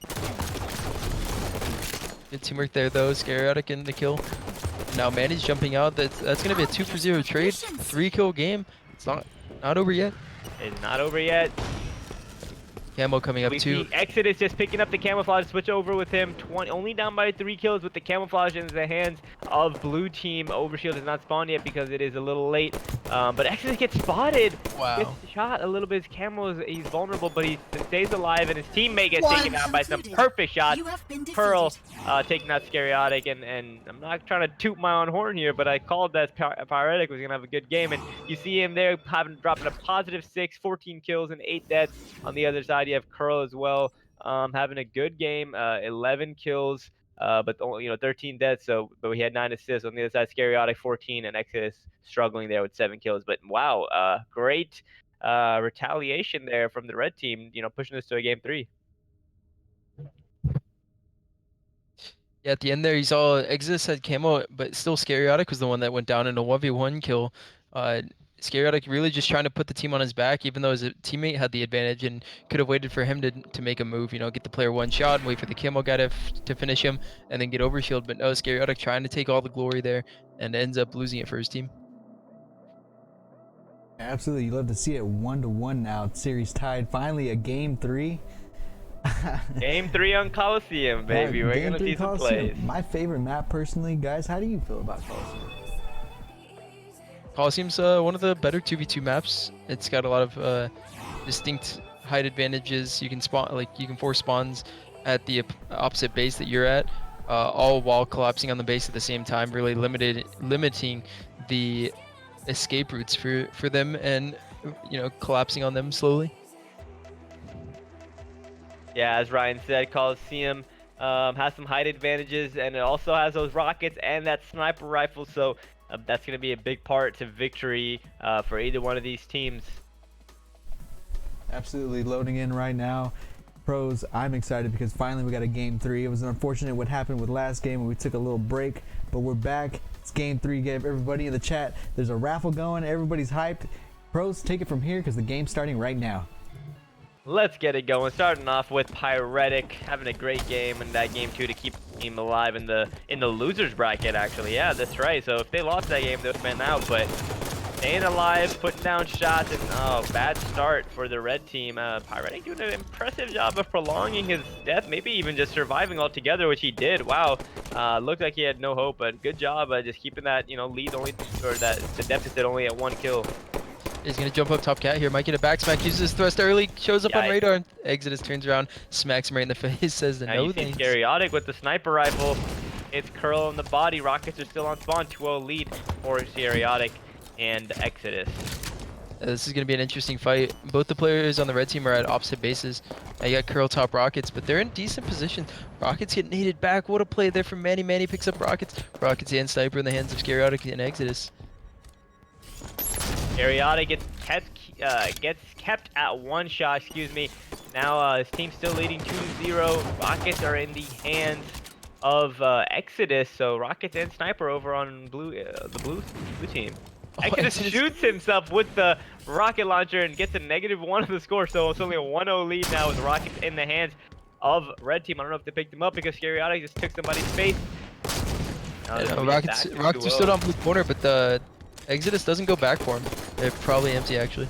Good teamwork there, though. Scariatic in the kill. Now Manny's jumping out. That's going to be a 2-for-0 trade. 3-kill game. It's not over yet. It's not over yet. Camo coming up We too. see Exodus just picking up the camouflage, switch over with him. Only down by 3 kills with the camouflage in the hands of blue team. Overshield has not spawned yet because it is a little late. But Exodus gets spotted. Wow. Gets shot a little bit. His camo he's vulnerable, but he stays alive, and his teammate gets taken out by some perfect shots. Pearl taking out Scariatic, and I'm not trying to toot my own horn here, but I called that Pyretic was gonna have a good game, and you see him there dropping a +6, 14 kills and 8 deaths. On the other side, you have Curl as well, having a good game, 11 kills, but only 13 deaths. But we had 9 assists. On the other side, Scariatic 14, and Exodus struggling there with 7 kills. But wow, great retaliation there from the red team. Pushing us to a game 3. Yeah, at the end there, you saw Exodus had camo, but still Scariotic was the one that went down in a 1v1 kill. Scariotic really just trying to put the team on his back, even though his teammate had the advantage and could have waited for him to make a move, you know, get the player one shot and wait for the camo guy to finish him and then get overshield. But no, Scariotic trying to take all the glory there and ends up losing it for his team. Absolutely, you love to see it 1-1 now. Series tied. Finally, a game 3. Game 3 on Coliseum, baby. We're Game gonna 3 see some Coliseum. plays. My favorite map, personally, guys. How do you feel about Coliseum? Coliseum's one of the better 2v2 maps. It's got a lot of distinct height advantages. You can spawn, like you can force spawns at the opposite base that you're at, all while collapsing on the base at the same time, really limiting the escape routes for them and, you know, collapsing on them slowly. Yeah, as Ryan said, Coliseum has some height advantages, and it also has those rockets and that sniper rifle, so that's going to be a big part to victory for either one of these teams. Absolutely loading in right now. Pros, I'm excited because finally we got a game 3. It was unfortunate what happened with last game when we took a little break, but we're back. It's game 3. Give everybody in the chat. There's a raffle going. Everybody's hyped. Pros, take it from here because the game's starting right now. Let's get it going. Starting off with Pyretic having a great game in that game 2 to keep the team alive in the losers bracket. Actually, yeah, that's right. So if they lost that game, they would have been out. But staying alive, putting down shots, and bad start for the red team. Pyretic doing an impressive job of prolonging his death, maybe even just surviving altogether, which he did. Wow, looked like he had no hope, but good job just keeping that lead only, or that the deficit only at 1 kill. He's gonna jump up top cat here, might get a back smack, uses his thrust early, shows up on radar, and Exodus turns around, smacks him right in the face, says the now no you see thanks. Scariotic with the sniper rifle. It's Curl in the body. Rockets are still on spawn. 2-0 lead for Scariotic and Exodus. This is gonna be an interesting fight. Both the players on the red team are at opposite bases. You got Curl top Rockets, but they're in decent position. Rockets get naded back. What a play there from Manny. Manny picks up Rockets. Rockets and Sniper in the hands of Scariotic and Exodus. Scariotic gets kept at 1 shot, excuse me. Now his team's still leading 2-0. Rockets are in the hands of Exodus, so Rockets and Sniper over on the blue team. Exodus shoots himself with the rocket launcher and gets a -1 on the score, so it's only a 1-0 lead now with Rockets in the hands of red team. I don't know if they picked him up because Scariotic just took somebody's face. Rockets are still on blue corner, but the Exodus doesn't go back for him. They're probably empty, actually.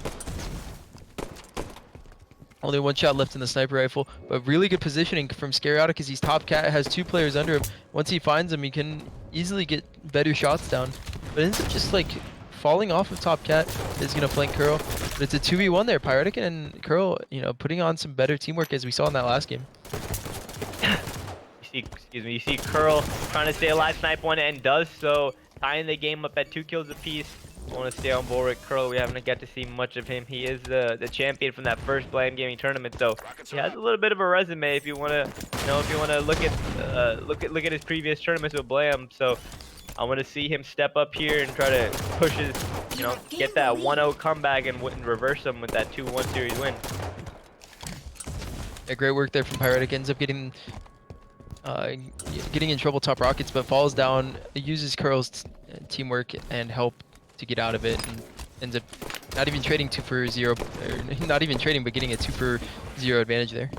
Only 1 shot left in the sniper rifle, but really good positioning from Scariotic as he's top cat, has 2 players under him. Once he finds them, he can easily get better shots down. But ends up just like falling off of top cat. Is gonna flank Curl, but it's a 2v1 there. Pyretic and Curl, you know, putting on some better teamwork as we saw in that last game. You see Curl trying to stay alive, snipe one, and does so, tying the game up at 2 kills apiece. Want to stay on board with Curl. We haven't got to see much of him. He is the champion from that first Blam gaming tournament, so he has a little bit of a resume if you want to, look at his previous tournaments with Blam. So I want to see him step up here and try to push his, get that 1-0 comeback and reverse him with that 2-1 series win. Yeah, great work there from Pyretic. Ends up getting in trouble top Rockets, but falls down, uses Curl's teamwork and help to get out of it, and ends up not even trading 2 for 0, or not even trading, but getting a 2 for 0 advantage there.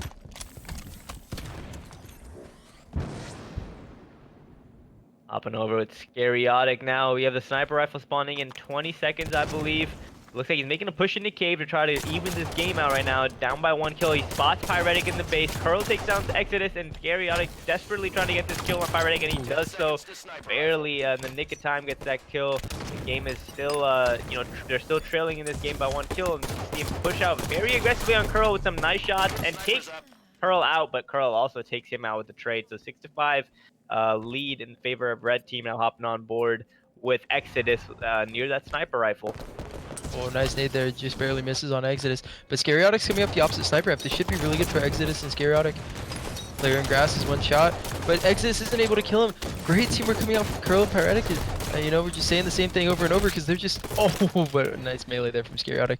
Hopping over with Scariotic now. We have the sniper rifle spawning in 20 seconds, I believe. Looks like he's making a push in the cave to try to even this game out right now. Down by 1 kill. He spots Pyretic in the base. Curl takes down Exodus, and Scariotic desperately trying to get this kill on Pyretic, and he does so barely in the nick of time, gets that kill. The game is still, they're still trailing in this game by 1 kill, and you see him push out very aggressively on Curl with some nice shots and takes Curl out, but Curl also takes him out with the trade. So 6-5 lead in favor of red team, now hopping on board with Exodus near that sniper rifle. Oh, nice nade there, just barely misses on Exodus. But Scariotic's coming up the opposite sniper rifle. This should be really good for Exodus and Scariotic. Player in grass is 1 shot, but Exodus isn't able to kill him. Great teamwork coming out from Curl and Pyretic. We're just saying the same thing over and over because they're just, but a nice melee there from Scariotic.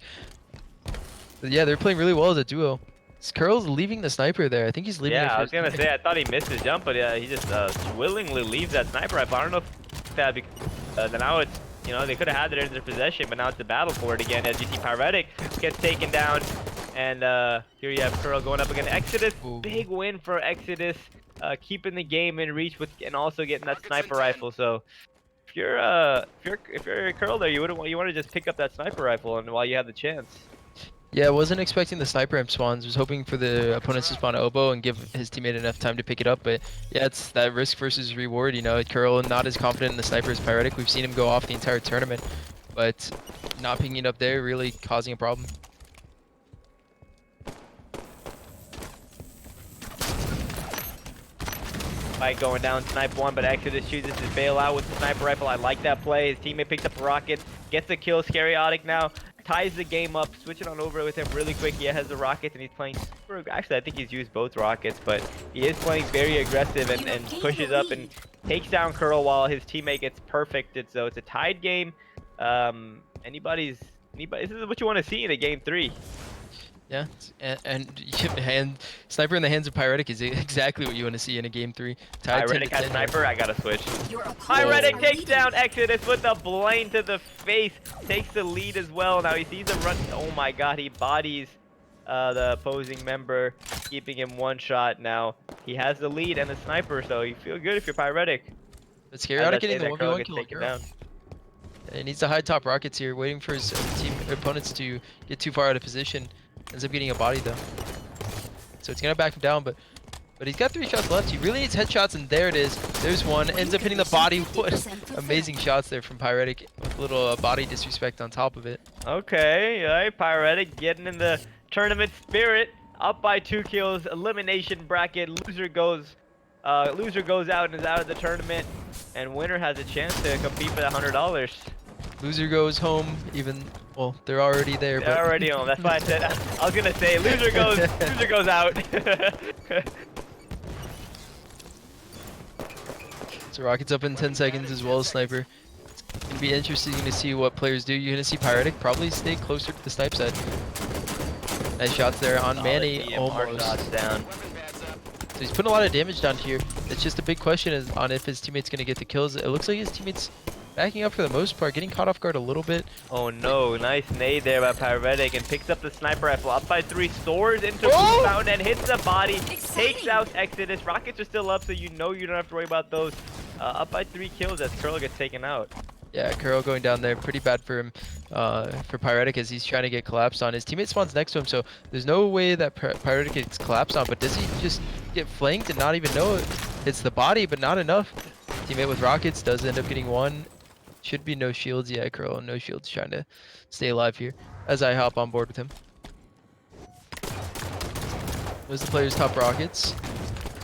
But yeah, they're playing really well as a duo. Curl's leaving the sniper there. I think he's leaving it Yeah, for I was his gonna teammate. say I thought he missed his jump, but yeah, he just willingly leaves that sniper rifle. I don't know if that now it's they could have had it in their possession, but now it's a battle for it again. As you see, Pyretic gets taken down, and here you have Curl going up against Exodus. Ooh. Big win for Exodus, keeping the game in reach with and also getting that sniper rifle. So if you're Curl there, you want to just pick up that sniper rifle and while you have the chance. Yeah, I wasn't expecting the sniper imp spawns. Was hoping for the opponents to spawn oboe and give his teammate enough time to pick it up. But yeah, it's that risk versus reward. Curl not as confident in the sniper as Pyretic. We've seen him go off the entire tournament, but not picking it up there really causing a problem. Fight going down, snipe one, but Exodus chooses to bail out with the sniper rifle. I like that play. His teammate picks up a rocket, gets the kill. Scariodic now ties the game up, switching on over with him really quick. He has the rockets and he's playing super. Actually, I think he's used both rockets, but he is playing very aggressive and pushes up and takes down Curl while his teammate gets perfected. So it's a tied game. Anybody. This is what you want to see in a game 3. Yeah, and sniper in the hands of Pyretic is exactly what you want to see in a game 3. Pyretic has sniper. I gotta switch. Your opponents Pyretic are takes leading. down Exodus with the blade to the face. Takes the lead as well. Now he sees him run. Oh my god, he bodies the opposing member, keeping him one shot. Now he has the lead and the sniper, so you feel good if you're Pyretic. But Scariodic getting the That Curl 1v1 gets kill. taken Girl. down. He needs to hide top rockets here, waiting for his opponents to get too far out of position. Ends up getting a body though. So it's gonna back him down, but he's got 3 shots left. He really needs headshots, and there it is. There's one. Ends up hitting the body. What amazing shots there from Pyretic with a little body disrespect on top of it. Okay, alright, Pyretic getting in the tournament spirit. Up by 2 kills. Elimination bracket. Loser goes out and is out of the tournament. And winner has a chance to compete for the $100. Loser goes home, well, they're already there. They're already home. That's why I said. I was gonna say loser goes out. So Rocket's up in 10 seconds as well as Sniper. It's gonna be interesting to see what players do. You're gonna see Pyretic probably stay closer to the snipe side. Nice shots there on Manny, EMR almost. shots down. So he's putting a lot of damage down here. It's just a big question is on if his teammate's gonna get the kills. It looks like his teammate's backing up for the most part, getting caught off guard a little bit. Oh no, nice nade there by Pyretic and picks up the sniper rifle. Up by 3, soars into Oh! Blue Mountain and hits the body. Exciting. Takes out Exodus. Rockets are still up, so you don't have to worry about those. Up by 3 kills as Curl gets taken out. Yeah, Curl going down there, pretty bad for him, for Pyretic as he's trying to get collapsed on. His teammate spawns next to him, so there's no way that Pyretic gets collapsed on, but does he just get flanked and not even know it? Hits the body, but not enough. Teammate with rockets does end up getting one. Should be no shields. Yeah, Curl, no shields, trying to stay alive here as I hop on board with him. There's the player's top rockets.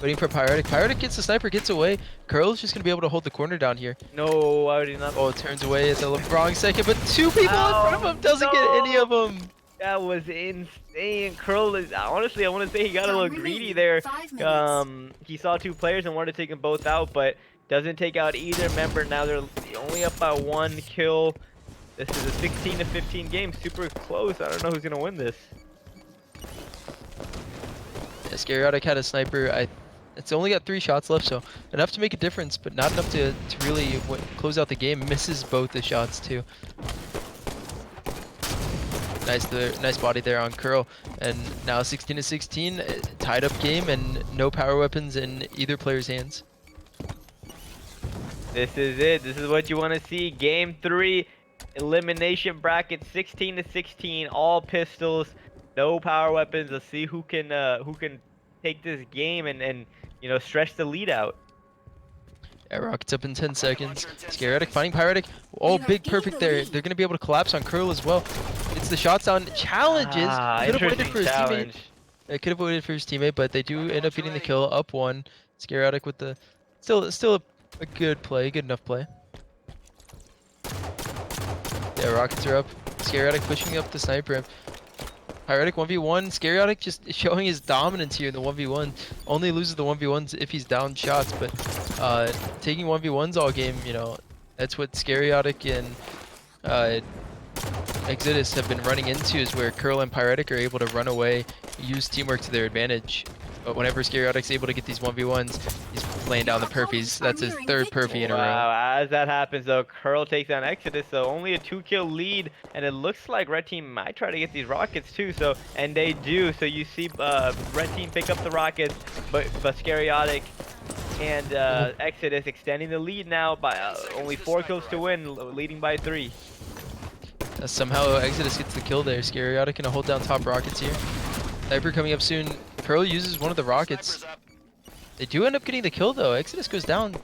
Waiting for Pyretic. Pyretic gets the sniper, gets away. Curl's just going to be able to hold the corner down here. No, I already not. Oh, it turns away at the wrong second, but 2 people in front of him. Doesn't get any of them. That was insane. Curl is honestly, I want to say he got a little greedy there. 5 minutes. He saw 2 players and wanted to take them both out, but doesn't take out either member. Now they're only up by 1 kill. This is a 16-15 game, super close. I don't know who's gonna win this. Yeah, Scariodic had a sniper. It's only got 3 shots left, so enough to make a difference, but not enough to really close out the game. Misses both the shots too. Nice body there on Curl, and now 16-16, tied up game, and no power weapons in either player's hands. This is it. This is what you want to see. Game 3, elimination bracket, 16-16, all pistols, no power weapons. Let's see who can take this game and stretch the lead out. Yeah, Rocket's up in 10 seconds. Scariodic finding Pyretic. Oh, big perfect there. They're going to be able to collapse on Curl as well. It's the shots down. Challenges. Could have waited for his teammate. It could have waited for his teammate, but they do end up getting the kill. Up 1. Scariodic with the... Still a good play. Good enough play. Yeah, Rockets are up. Scariodic pushing up the sniper. Pyretic 1v1. Scariodic just showing his dominance here in the 1v1. Only loses the 1v1s if he's down shots, but taking 1v1s all game, that's what Scariodic and Exodus have been running into, is where Curl and Pyretic are able to run away use teamwork to their advantage. But whenever Scariotic's able to get these 1v1s, he's laying down the perfs. That's his third perfy in a row. Wow, as that happens though, Curl takes down Exodus, so only a 2-kill lead, and it looks like Red Team might try to get these rockets too, so, and they do, so you see Red Team pick up the rockets, but Scariotic and Exodus extending the lead now by only 4 kills to win, leading by 3. Somehow Exodus gets the kill there. Scariotic gonna hold down top rockets here. Sniper coming up soon. Pearl uses one of the rockets. They do end up getting the kill though. Exodus goes down.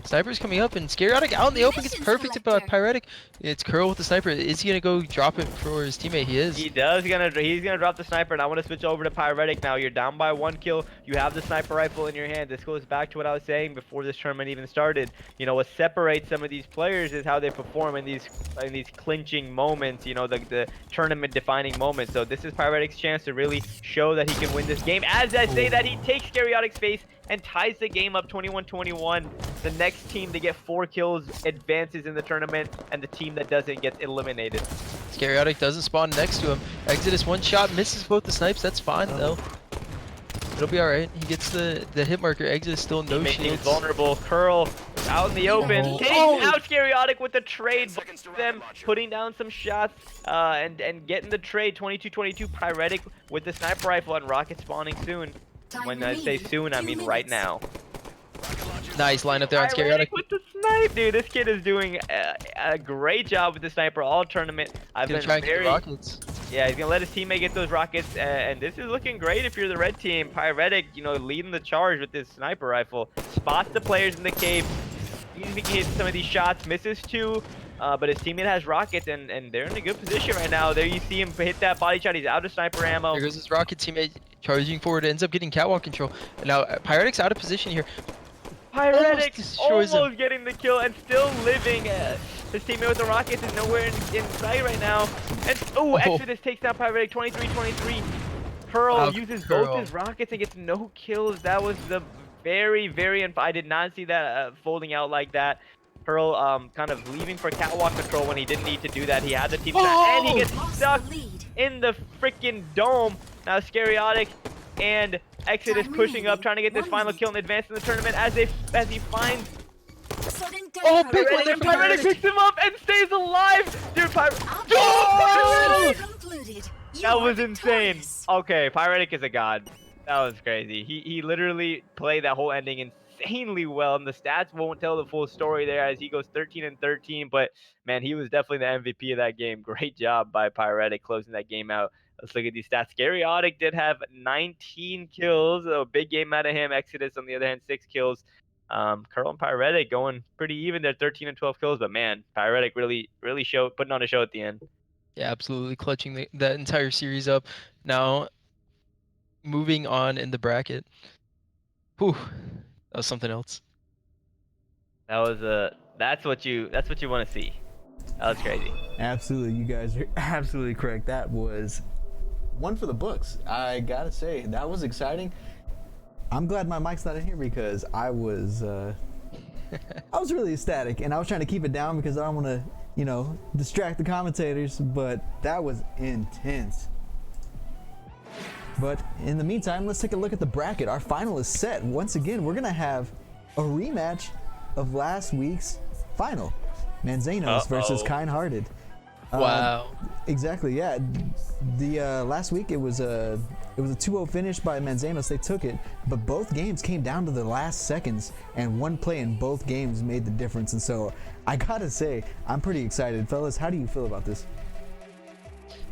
Sniper's coming up and Scariotic out in the open gets perfect by Pyretic. It's Curl with the sniper. Is he gonna go drop it for his teammate? He is. He does. He's gonna drop the sniper, and I want to switch over to Pyretic now. You're down by 1 kill. You have the sniper rifle in your hand. This goes back to what I was saying before this tournament even started. You know, what separates some of these players is how they perform in these clinching moments. You know, the tournament defining moments. So this is Pyretic's chance to really show that he can win this game. As I say that, he takes Scariotic's face and ties the game up 21-21. The next team to get 4 kills advances in the tournament, and the team that doesn't gets eliminated. Scariotic doesn't spawn next to him. Exodus one shot, misses both the snipes. That's fine though. It'll be alright. He gets the hit marker. Exodus still no He's shields. vulnerable. Curl out in the open. Takes out Scariotic with the trade. Them putting down some shots and getting the trade. 22-22. Pyretic with the sniper rifle and rocket spawning soon. When I say soon, I mean right now. Nice lineup there on Scariotic. With the snipe, dude. This kid is doing a great job with the sniper all tournament. I've been very. Rockets. Yeah, he's gonna let his teammate get those rockets, and this is looking great if you're the red team. Pyretic, you know, leading the charge with this sniper rifle. Spots the players in the cave. He's making some of these shots, misses 2. But his teammate has rockets, and they're in a good position right now. There you see him hit that body shot. He's out of sniper ammo. There goes his rocket teammate charging forward. Ends up getting catwalk control. And now Pyretic's out of position here. Pyretic almost getting the kill and still living. His teammate with the rockets is nowhere in sight right now. And Exodus takes down Pyretic 23-23. Pearl uses both his rockets and gets no kills. That was the very, I did not see that folding out like that. Pearl kind of leaving for catwalk control when he didn't need to do that. He had the team and he gets stuck in the freaking dome. Now Scariotic and Exodus pushing up, trying to get this final kill and advance in the tournament as he finds. Big one there. Pyretic picks him up and stays alive. Dude, that was insane. Okay, Pyretic is a god. That was crazy. He literally played that whole ending insanely well, and the stats won't tell the full story there as he goes 13-13. But man, he was definitely the MVP of that game. Great job by Pyretic closing that game out. Let's look at these stats. Scariotic did have 19 kills, a big game out of him. Exodus, on the other hand, 6 kills. Curl and Pyretic going pretty even. They're 13 and 12 kills, but man, Pyretic really putting on a show at the end. Yeah, absolutely clutching that entire series up. Now, moving on in the bracket. Whew, that was something else. That was that's what you want to see. That was crazy. Absolutely, you guys are absolutely correct. That was one for the books. I gotta say, that was exciting. I'm glad my mic's not in here because I was really ecstatic, and I was trying to keep it down because I don't want to, distract the commentators. But that was intense. But in the meantime, let's take a look at the bracket. Our final is set. Once again, we're gonna have a rematch of last week's final. Manzanos versus Kind-Hearted. Wow. Exactly, yeah. The last week it was a 2-0 finish by Manzanos. They took it, but both games came down to the last seconds, and one play in both games made the difference. And so I gotta say, I'm pretty excited. Fellas, how do you feel about this?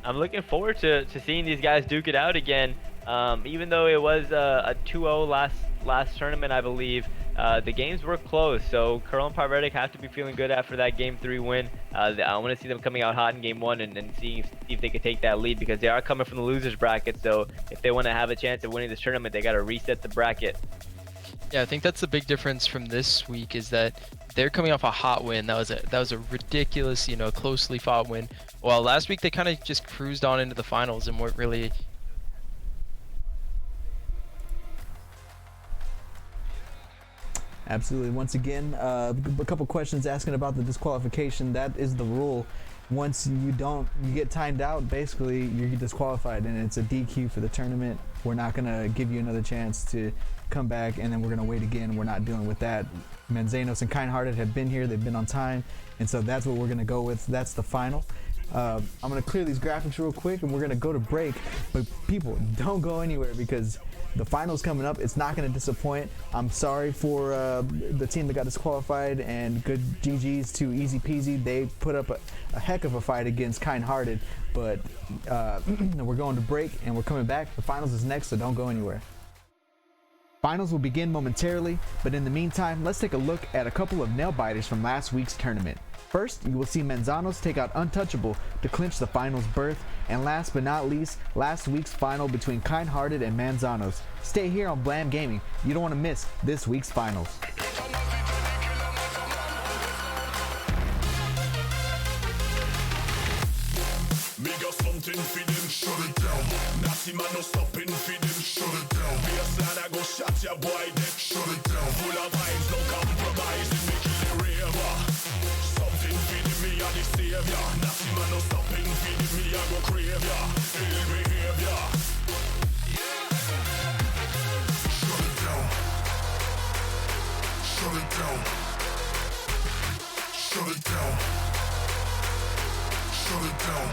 I'm looking forward to seeing these guys duke it out again. Even though it was a 2-0 last tournament, I believe, the games were close. So Curl and Pyretic have to be feeling good after that Game 3 win. I want to see them coming out hot in Game 1 and see if they can take that lead, because they are coming from the losers bracket. So if they want to have a chance of winning this tournament, they got to reset the bracket. Yeah, I think that's the big difference from this week is that they're coming off a hot win. That was a ridiculous, closely fought win. While last week they kind of just cruised on into the finals and weren't really. Absolutely. Once again, a couple questions asking about the disqualification. That is the rule. once you get timed out, basically you're disqualified and it's a DQ for the tournament. We're not gonna give you another chance to come back, and then we're gonna wait again. We're not dealing with that. Manzanos and Kindhearted have been here, they've been on time, and so that's what we're gonna go with. That's the final. I'm gonna clear these graphics real quick and we're gonna go to break, but people, don't go anywhere because the final's coming up. It's not gonna disappoint. I'm sorry for the team that got disqualified, and good GG's to Easy Peasy. They put up a heck of a fight against Kindhearted, but we're going to break and we're coming back. The finals is next, so don't go anywhere. Finals will begin momentarily, but in the meantime, let's take a look at a couple of nail biters from last week's tournament. First, you will see Manzanos take out Untouchable to clinch the finals berth, and last but not least, last week's final between Kindhearted and Manzanos. Stay here on Blam Gaming. You don't want to miss this week's finals. Me got something for them, shut it down. Nasty man no stopping for them, shut it down. Baseline I go shot ya boy dead, shut it down. Full of vibes, no compromise, and make it a raver. Something for them, me a the savior. Nasty man no stopping for them, me a go crave ya. Ill behavior. Shut it down. Shut it down. Shut it down. Shut it down.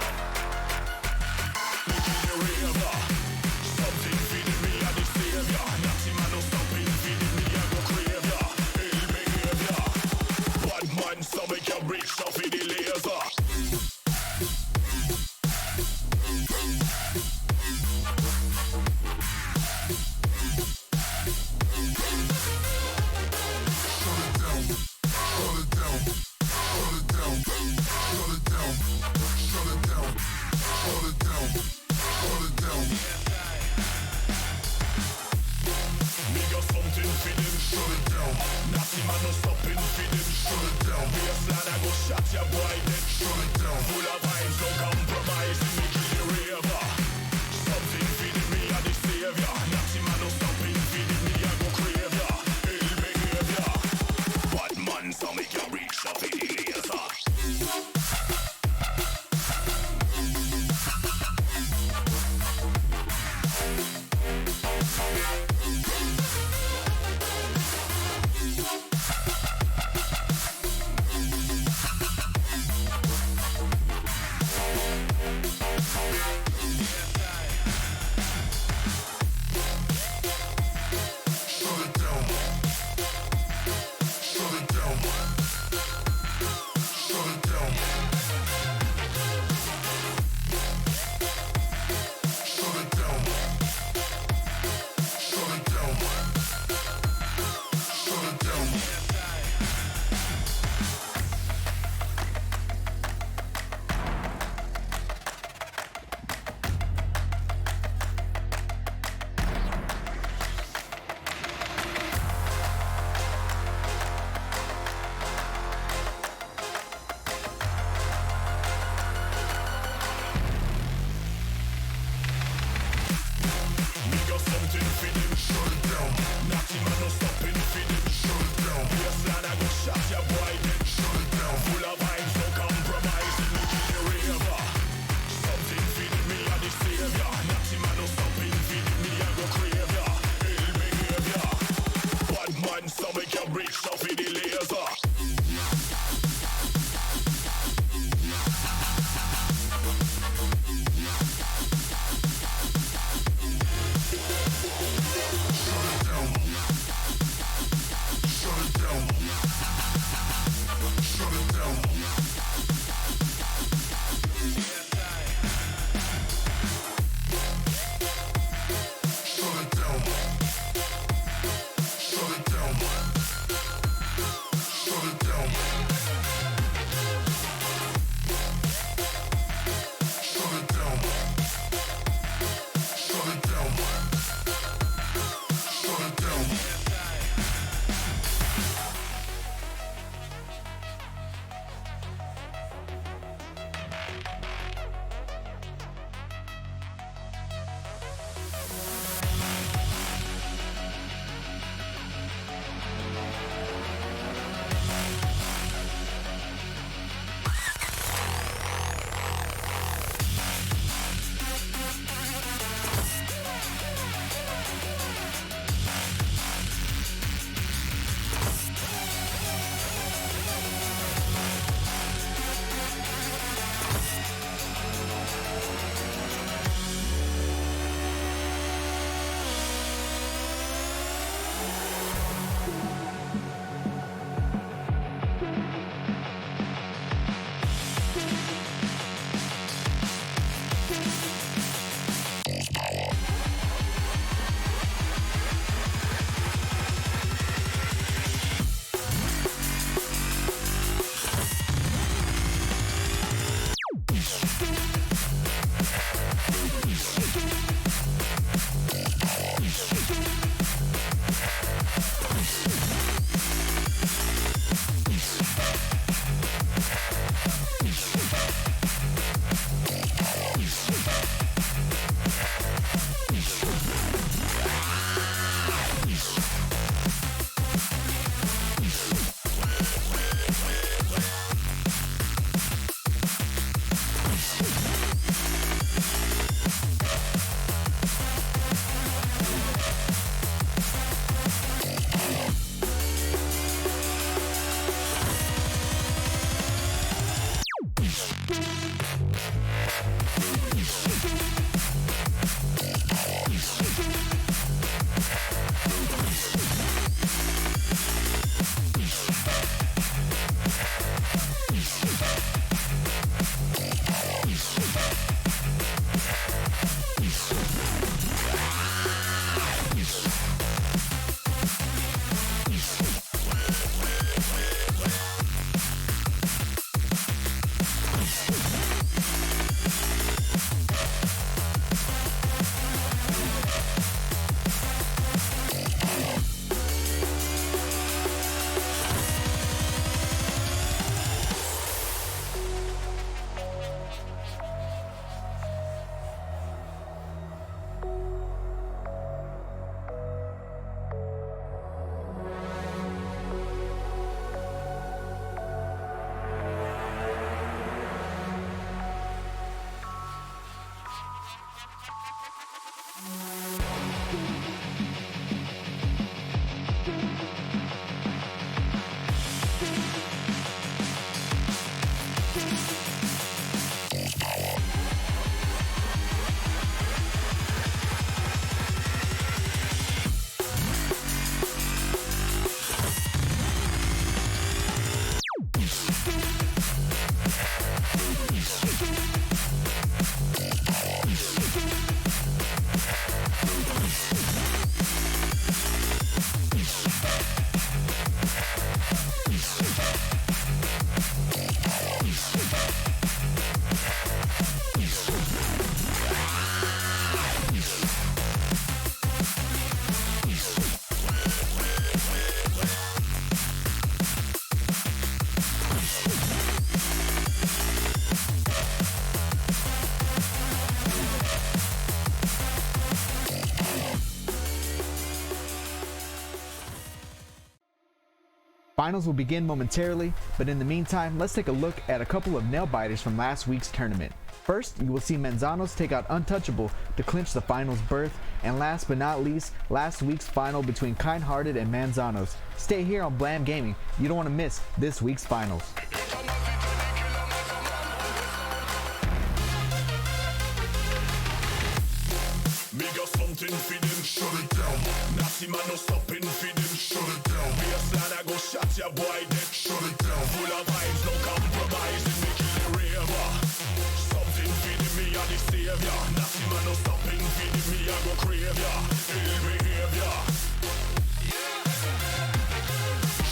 Something feeding me, I the savior. Nasty man no stopping feeding me, I go crave ya. Ill behavior. Bad man, so make you reach off in the laser. Shut it down. Shut it down. Shut it down. Shut it down. Shut it down. Shut it down. Shut it down. Me got something for them, shut it down. Nasty man no stopping for them, shut it down. Baseline I go shot ya boy dead, shut it down. Full of vibes, no compromise, and me kill the raver. Something for them, me a the savior. Nasty man no stopping for them, me a go crave ya. Ill behavior. Bad man, so make you reach up in the laser. Finals will begin momentarily, but in the meantime, let's take a look at a couple of nail biters from last week's tournament. First, you will see Manzanos take out Untouchable to clinch the finals berth, and last but not least, last week's final between Kindhearted and Manzanos. Stay here on Blam Gaming, you don't want to miss this week's finals. Me got something for them, shut it down. Nasty man no stopping for them, shut it down. Baseline I go shot ya boy dead, shut it down. Full of vibes, no compromise, and me kill the raver. Something for them, me a the savior. Nasty man no stopping for them, me I go crave ya. Ill behavior.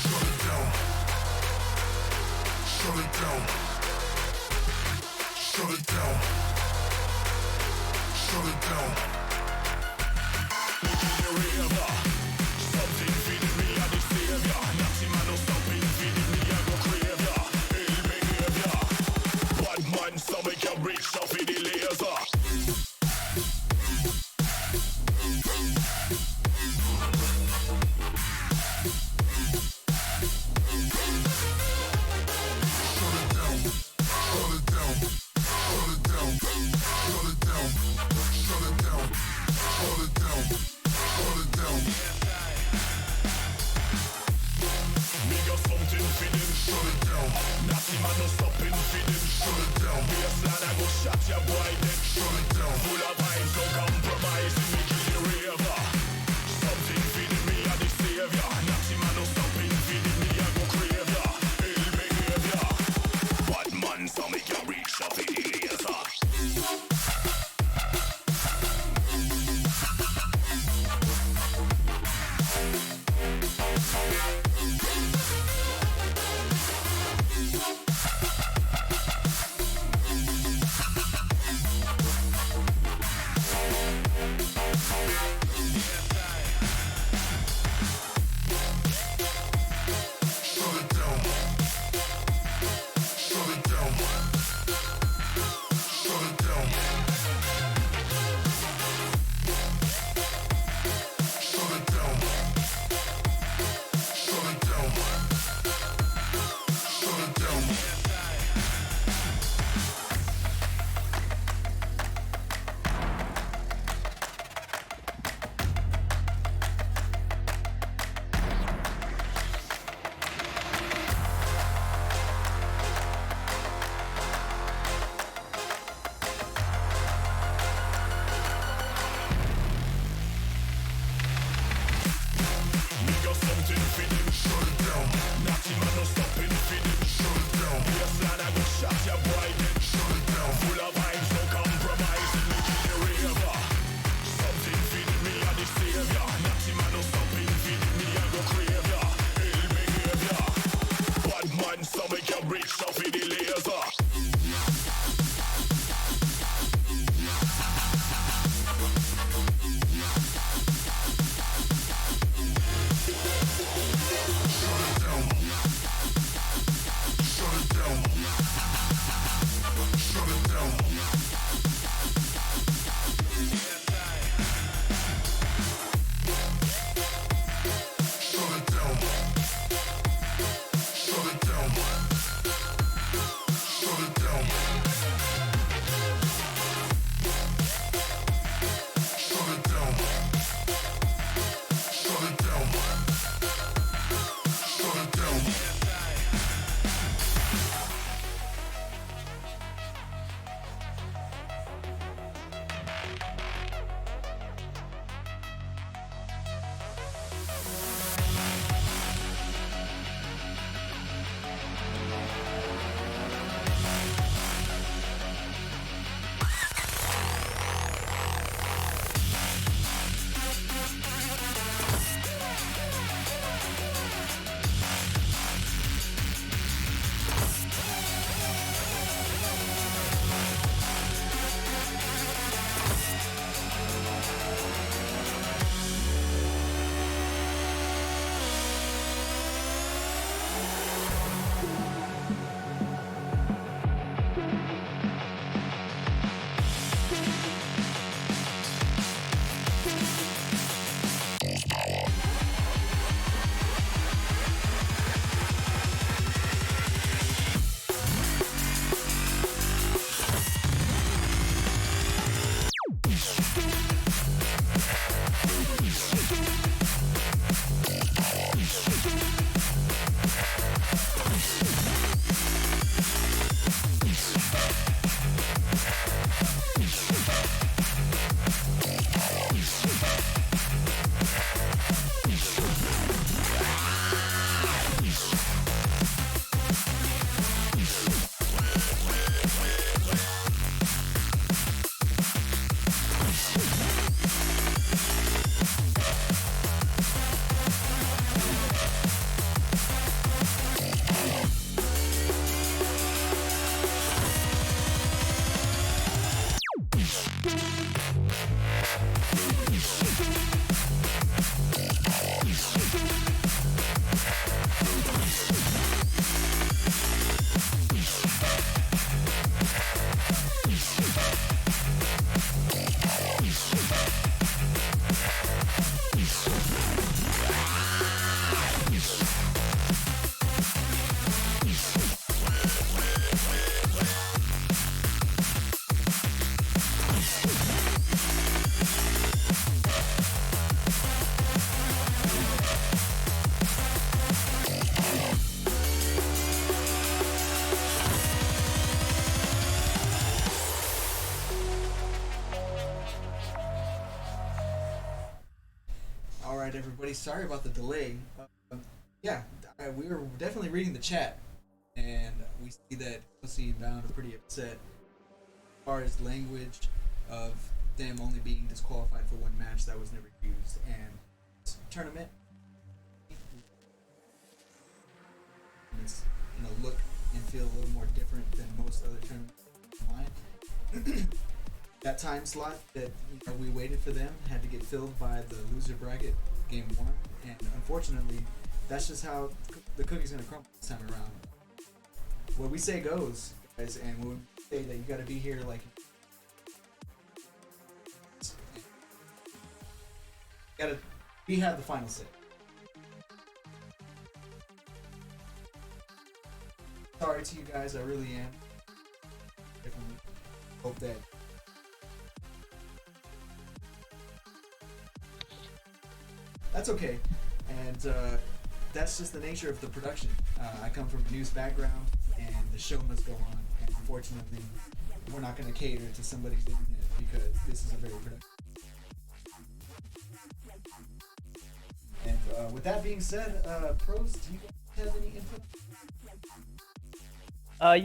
Shut it down. Shut it down. Shut it down. Shut it down. Something feeding me, I the savior. Nasty man no stopping feeding me, I go crave ya. Ill behavior. Bad man, so make you reach out for the laser. right, everybody. Sorry about the delay. Yeah, we were definitely reading the chat, and we see that Pussy and Bound are pretty upset as far as language of them only being disqualified for one match that was never used. And this tournament, it's gonna look and feel a little more different than most other tournaments online. That time slot that we waited for them had to get filled by the loser bracket game 1, and unfortunately, that's just how the cookie's gonna crumble this time around. What we say goes, guys, and when we say that you gotta be here, like, we have the final say. Sorry to you guys, I really am. Definitely hope that. That's okay, and that's just the nature of the production. I come from a news background, and the show must go on. And unfortunately, we're not going to cater to somebody's internet because this is a very productive. And with that being said, pros, do you guys have any input?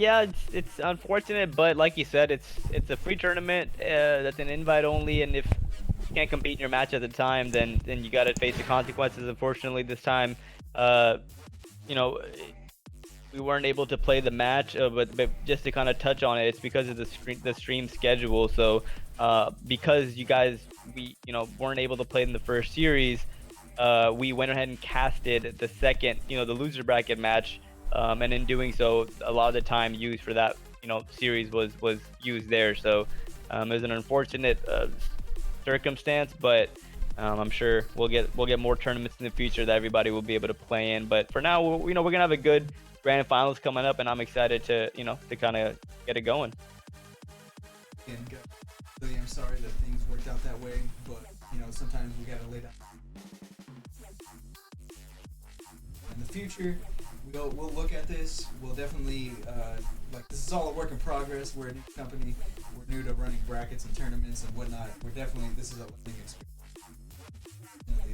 Yeah, it's unfortunate, but like you said, it's a free tournament that's an invite only, and if you can't compete in your match at the time, then you got to face the consequences. Unfortunately, this time, you know, we weren't able to play the match, but just to kind of touch on it, it's because of the stream schedule. So because you guys weren't able to play in the first series, we went ahead and casted the second, the loser bracket match. And in doing so, a lot of the time used for that, series was used there. So it was an unfortunate circumstance, but I'm sure we'll get more tournaments in the future that everybody will be able to play in. But for now, we're gonna have a good grand finals coming up, and I'm excited to kind of get it going. And really, I'm sorry that things worked out that way, but sometimes we gotta lay down. In the future, we'll look at this. We'll definitely this is all a work in progress. We're a new company. We're new to running brackets and tournaments and whatnot. This is a learning experience.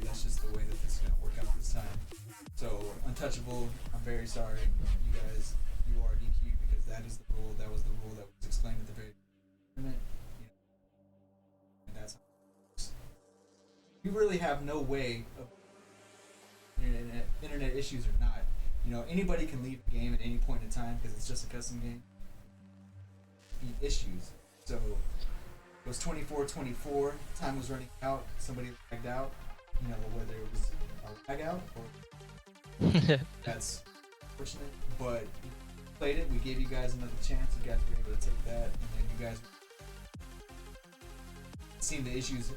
That's just the way that this is gonna work out this time. So Untouchable, I'm very sorry. You are DQ because that is the rule. That was the rule that was explained at the very tournament. And that's how it works. You really have no way of internet issues or not. Anybody can leave the game at any point in time because it's just a custom game. Issues. So it was 24-24. Time was running out. Somebody lagged out. Whether it was a lag out or that's unfortunate. But we played it. We gave you guys another chance. You guys were able to take that, and then you guys seen the issues.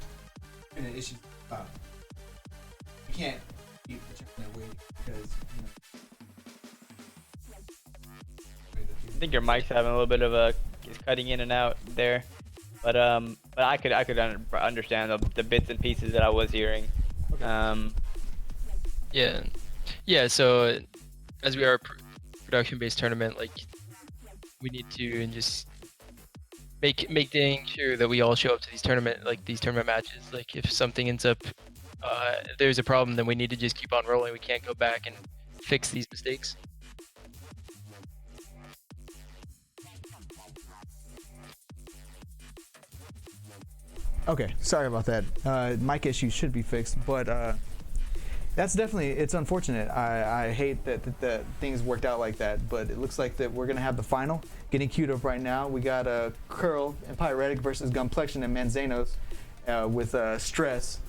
Internet issues. You can't keep the internet waiting because I think your mic's having a little bit of it's cutting in and out there, but I could understand the bits and pieces that I was hearing. Okay. Yeah. So as we are a production-based tournament, we need to just make dang sure that we all show up to these tournament matches. If something ends up there's a problem, then we need to just keep on rolling. We can't go back and fix these mistakes. Okay, sorry about that. Mic issue should be fixed, but it's unfortunate. I hate that things worked out like that, but it looks like that we're gonna have the final getting queued up right now. We got Curl and Pyretic versus Gunplexion and Manzanos with Stress.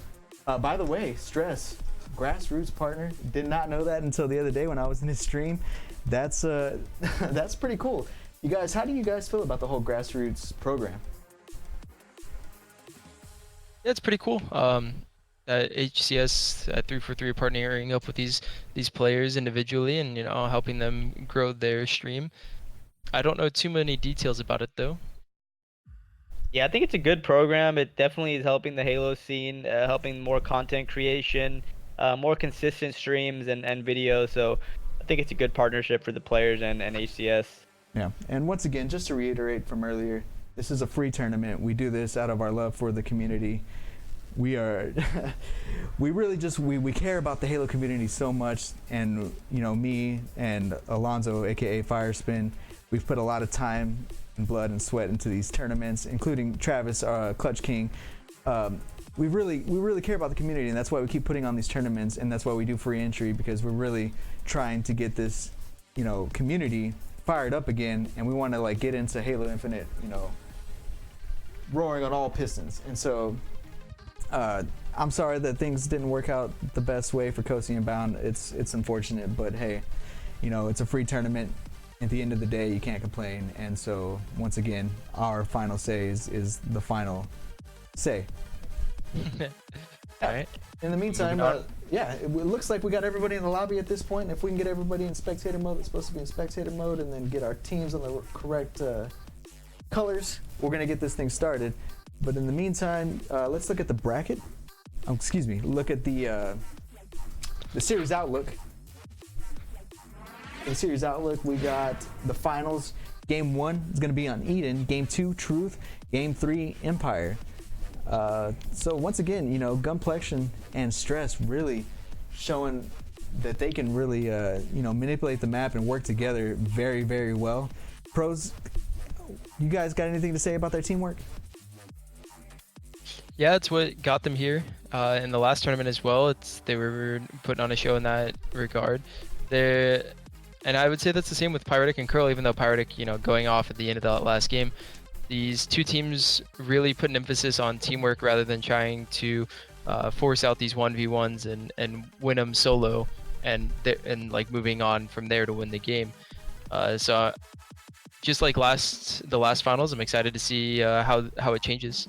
By the way, Stress, grassroots partner. Did not know that until the other day when I was in his stream. That's pretty cool. You guys, how do you guys feel about the whole grassroots program? Yeah, it's pretty cool. HCS 343 partnering up with these players individually and helping them grow their stream. I don't know too many details about it though. Yeah, I think it's a good program. It definitely is helping the Halo scene, helping more content creation, more consistent streams and videos. So I think it's a good partnership for the players and HCS. Yeah, and once again, just to reiterate from earlier, this is a free tournament. We do this out of our love for the community. we are we really just we care about the Halo community so much, and you know, me and Alonzo, aka Firespin, we've put a lot of time and blood and sweat into these tournaments, including Travis, Clutch King. We really care about the community, and that's why we keep putting on these tournaments, and that's why we do free entry, because we're really trying to get this, you know, community fired up again, and we want to like get into Halo Infinite, you know, roaring on all pistons. And so I'm sorry that things didn't work out the best way for Cozy and Bound. It's unfortunate, but hey, you know, it's a free tournament. At the end of the day, you can't complain. And so once again, our final say is the final say. All right. In the meantime, yeah, it looks like we got everybody in the lobby at this point. If we can get everybody in spectator mode, that's supposed to be in spectator mode, and then get our teams on the correct colors, we're gonna get this thing started. But in the meantime, let's look at the bracket. Excuse me. Look at the series outlook. In the series outlook, we got the finals. Game 1 is gonna be on Eden. Game 2, Truth. Game 3, Empire. So once again, you know, Gunplexion and Stress really showing that they can really, you know, manipulate the map and work together very, very well. Pros, you guys got anything to say about their teamwork? Yeah, it's what got them here in the last tournament as well. They were putting on a show in that regard. And I would say that's the same with Pyretic and Curl, even though Pyretic, you know, going off at the end of that last game. These two teams really put an emphasis on teamwork rather than trying to force out these 1v1s and win them solo and like moving on from there to win the game. So just like the last finals, I'm excited to see how it changes.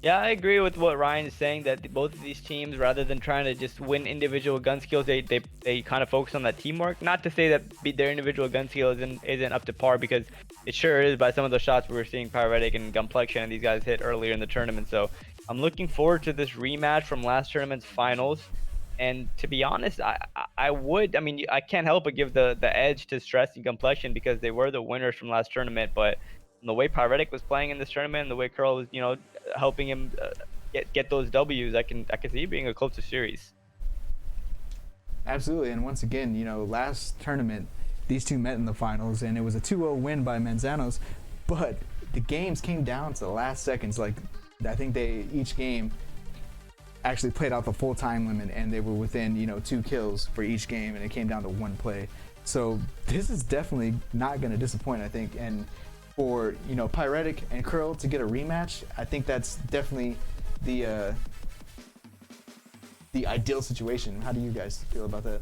Yeah, I agree with what Ryan is saying, that both of these teams, rather than trying to just win individual gun skills, they kind of focus on that teamwork. Not to say that their individual gun skill isn't up to par, because it sure is by some of the shots we were seeing Pyretic and Gunplexion and these guys hit earlier in the tournament. So I'm looking forward to this rematch from last tournament's finals. And to be honest, I mean, I can't help but give the edge to Stress and Gunplexion because they were the winners from last tournament. But the way Pyretic was playing in this tournament and the way Curl was, you know, helping him get those W's, I can see it being a closer series. Absolutely. And once again, you know, last tournament, these two met in the finals, and it was a 2-0 win by Manzanos, but the games came down to the last seconds. Like, I think each game actually played out the full time limit, and they were within, you know, 2 kills for each game, and it came down to 1 play. So this is definitely not going to disappoint, I think. And for, you know, Pyretic and Curl to get a rematch, I think that's definitely the ideal situation. How do you guys feel about that?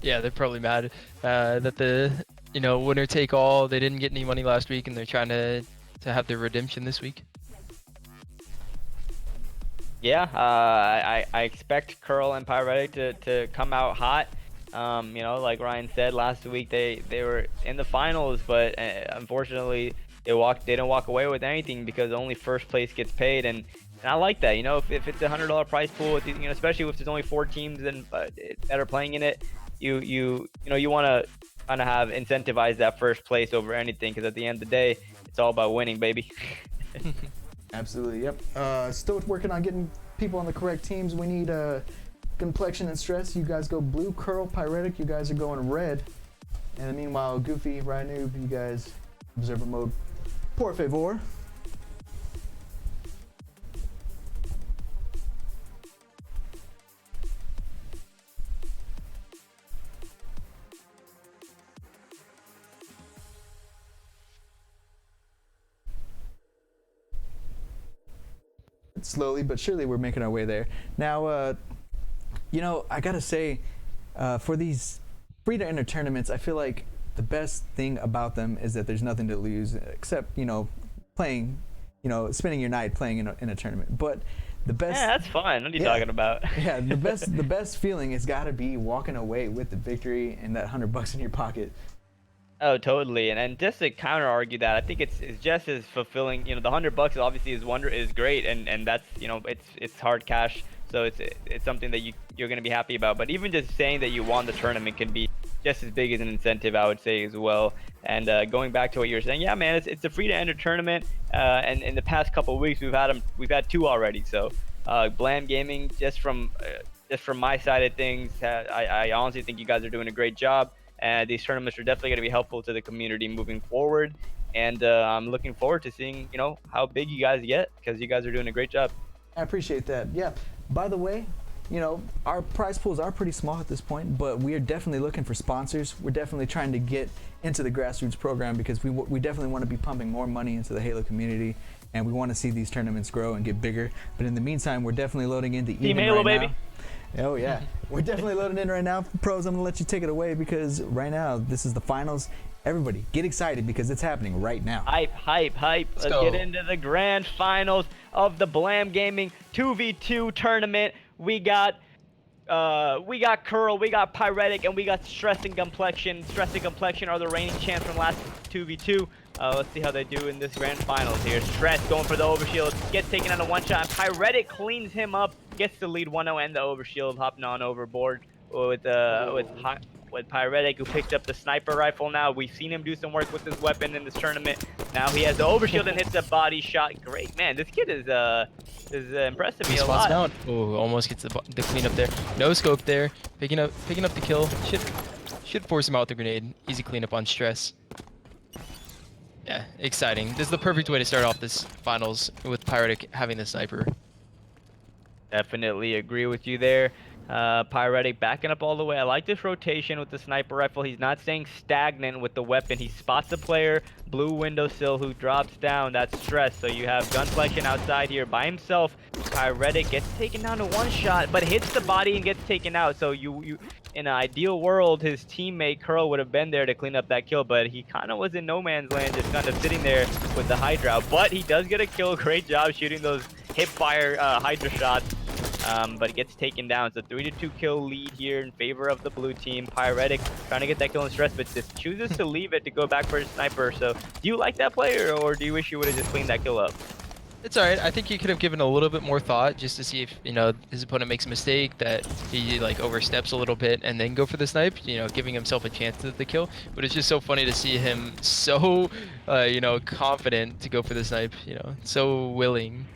Yeah, they're probably mad that the, you know, winner take all, they didn't get any money last week and they're trying to have their redemption this week. Yeah, I expect Curl and Pyretic to come out hot. You know, like Ryan said, last week they were in the finals, but unfortunately they didn't walk away with anything because only first place gets paid, and I like that. You know, if it's a $100 prize pool, you know, especially if there's only 4 teams that are playing in it, you know, you want to kind of have incentivize that first place over anything, because at the end of the day, it's all about winning, baby. Absolutely, yep. Still working on getting people on the correct teams. We need Complexion and Stress, you guys go blue. Curl, Pyretic, you guys are going red. And meanwhile, Goofy, RyaNoob, you guys observer mode. Por favor. Slowly but surely we're making our way there. Now, you know, I gotta say, for these free-to-enter tournaments, I feel like the best thing about them is that there's nothing to lose except, you know, playing, you know, spending your night playing in a tournament. But the best— Yeah, that's fun. What are you talking about? Yeah, the best feeling has got to be walking away with the victory and that $100 in your pocket. Oh, totally. And just to counter argue that, I think it's just as fulfilling. You know, the $100 obviously is great, and that's, you know, it's hard cash, so it's something that you're gonna be happy about. But even just saying that you won the tournament can be just as big as an incentive, I would say, as well. And going back to what you were saying, yeah, man, it's a free-to-enter tournament. And in the past couple of weeks, we've had 2 already. So Blam Gaming, just from my side of things, I honestly think you guys are doing a great job. And these tournaments are definitely going to be helpful to the community moving forward. And I'm looking forward to seeing, how big you guys get, because you guys are doing a great job. I appreciate that. Yeah. By the way, our prize pools are pretty small at this point, but we are definitely looking for sponsors. We're definitely trying to get into the grassroots program because we definitely want to be pumping more money into the Halo community, and we want to see these tournaments grow and get bigger. But in the meantime, we're definitely loading into Team Halo, right baby. Now. Oh yeah, we're definitely loading in right now. Pros, I'm gonna let you take it away because right now this is the finals. Everybody, get excited because it's happening right now. Hype. Let's go. get into the grand finals of the Blam Gaming 2v2 tournament. We got Curl, we got Pyretic, and we got Stress and Complexion. Stress and Complexion are the reigning champs from last 2v2. Let's see how they do in this grand finals here. Stress going for the overshield, gets taken on a one-shot. Pyretic cleans him up, gets the lead 1-0 and the overshield, hopping on overboard with Pyretic, who picked up the sniper rifle now. We've seen him do some work with this weapon in this tournament. Now he has the overshield and hits a body shot. Great, man. This kid is impressing me a lot. Down. Oh, almost gets the cleanup there. No scope there. Picking up the kill. Should force him out with the grenade. Easy cleanup on Stress. Yeah, exciting. This is the perfect way to start off this finals with Pyretic having the sniper. Definitely agree with you there. Pyretic backing up all the way. I like this rotation with the sniper rifle. He's not staying stagnant with the weapon. He spots the player, blue windowsill, who drops down. That's Stress. So you have Gunflexion outside here by himself. Pyretic gets taken down to one shot, but hits the body and gets taken out. So you in an ideal world, his teammate Curl would have been there to clean up that kill, but he kind of was in no man's land, just kind of sitting there with the Hydra. But he does get a kill. Great job shooting those hip-fire Hydra shots. But it gets taken down. So 3-2 kill lead here in favor of the blue team. Pyretic trying to get that kill in Stress, but just chooses to leave it to go back for his sniper. So do you like that player, or do you wish you would have just cleaned that kill up? It's alright. I think he could have given a little bit more thought just to see if, his opponent makes a mistake, that he oversteps a little bit and then go for the snipe, giving himself a chance at the kill. But it's just so funny to see him so, confident to go for the snipe, so willing.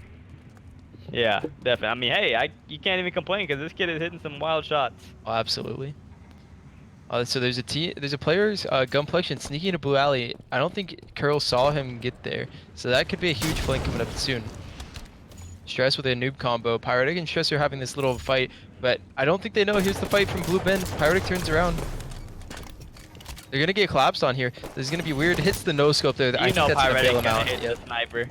Yeah, definitely. I mean, hey, you can't even complain because this kid is hitting some wild shots. Oh, absolutely. So there's a player, Gunplexion, sneaking into Blue Alley. I don't think Curl saw him get there, so that could be a huge flank coming up soon. Stress with a noob combo. Pyretic and Stress are having this little fight, but I don't think they know here's the fight from Blue Ben. Pyretic turns around. They're gonna get collapsed on here. This is gonna be weird. Hits the no scope there. I think that's gonna bail him out. Hit the sniper.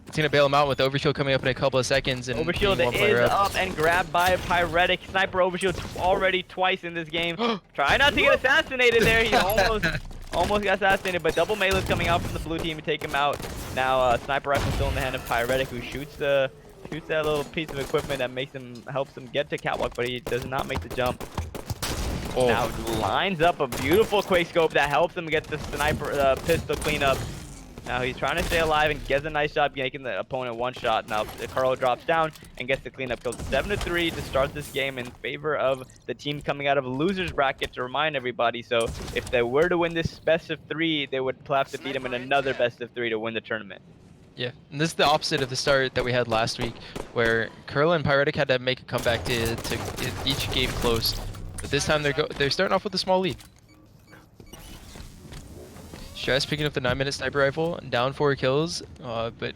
It's gonna bail him out with overshield coming up in a couple of seconds. And overshield is up and grabbed by Pyretic. Sniper overshield already twice in this game. Try not to get assassinated there. He almost got assassinated, but double melee is coming out from the blue team to take him out. Now sniper rifle still in the hand of Pyretic, who shoots that little piece of equipment that helps him get to catwalk, but he does not make the jump. Oh. Now lines up a beautiful quick scope that helps him get the sniper pistol cleanup. Now he's trying to stay alive and gets a nice job making the opponent one shot. Now Carlo drops down and gets the cleanup kill. 7-3 to start this game in favor of the team coming out of a loser's bracket, to remind everybody. So if they were to win this best of 3, they would have to beat him in another best of 3 to win the tournament. Yeah, and this is the opposite of the start that we had last week, where Curl and Pyretic had to make a comeback to get each game close. But this time they're starting off with a small lead. Stress picking up the 9-minute sniper rifle, down 4 kills, but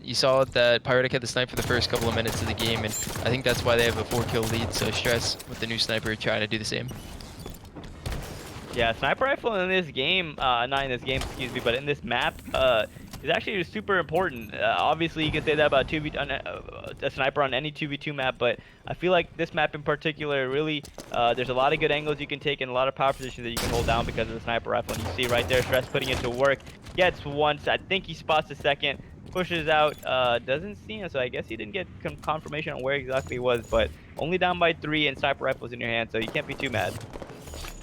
you saw that Pyretic had the snipe for the first couple of minutes of the game, and I think that's why they have a 4-kill lead. So Stress with the new sniper trying to do the same. Yeah, sniper rifle in this game, not in this game, excuse me, but in this map, is actually super important. Obviously, you can say that about a sniper on any 2v2 map, but I feel like this map in particular, really, there's a lot of good angles you can take and a lot of power positions that you can hold down because of the sniper rifle. And you see right there, Stress putting it to work. Gets once, I think he spots the second, pushes out, doesn't see him, so I guess he didn't get confirmation on where exactly he was, but only down by 3 and sniper rifle's in your hand, so you can't be too mad.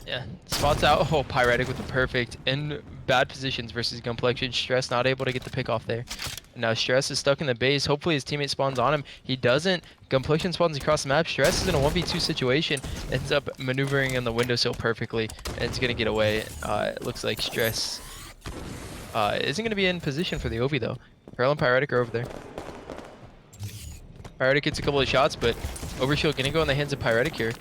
Yeah, spots out. Oh, Pyretic with the perfect in bad positions versus Gunplexion. Stress not able to get the pick off there. Now Stress is stuck in the base. Hopefully his teammate spawns on him. He doesn't. Complexion spawns across the map. Stress is in a 1v2 situation. Ends up maneuvering in the windowsill perfectly. And it's going to get away. It looks like Stress isn't going to be in position for the OV though. Pearl and Pyretic are over there. Pyretic gets a couple of shots, but Overshield going to go in the hands of Pyretic here.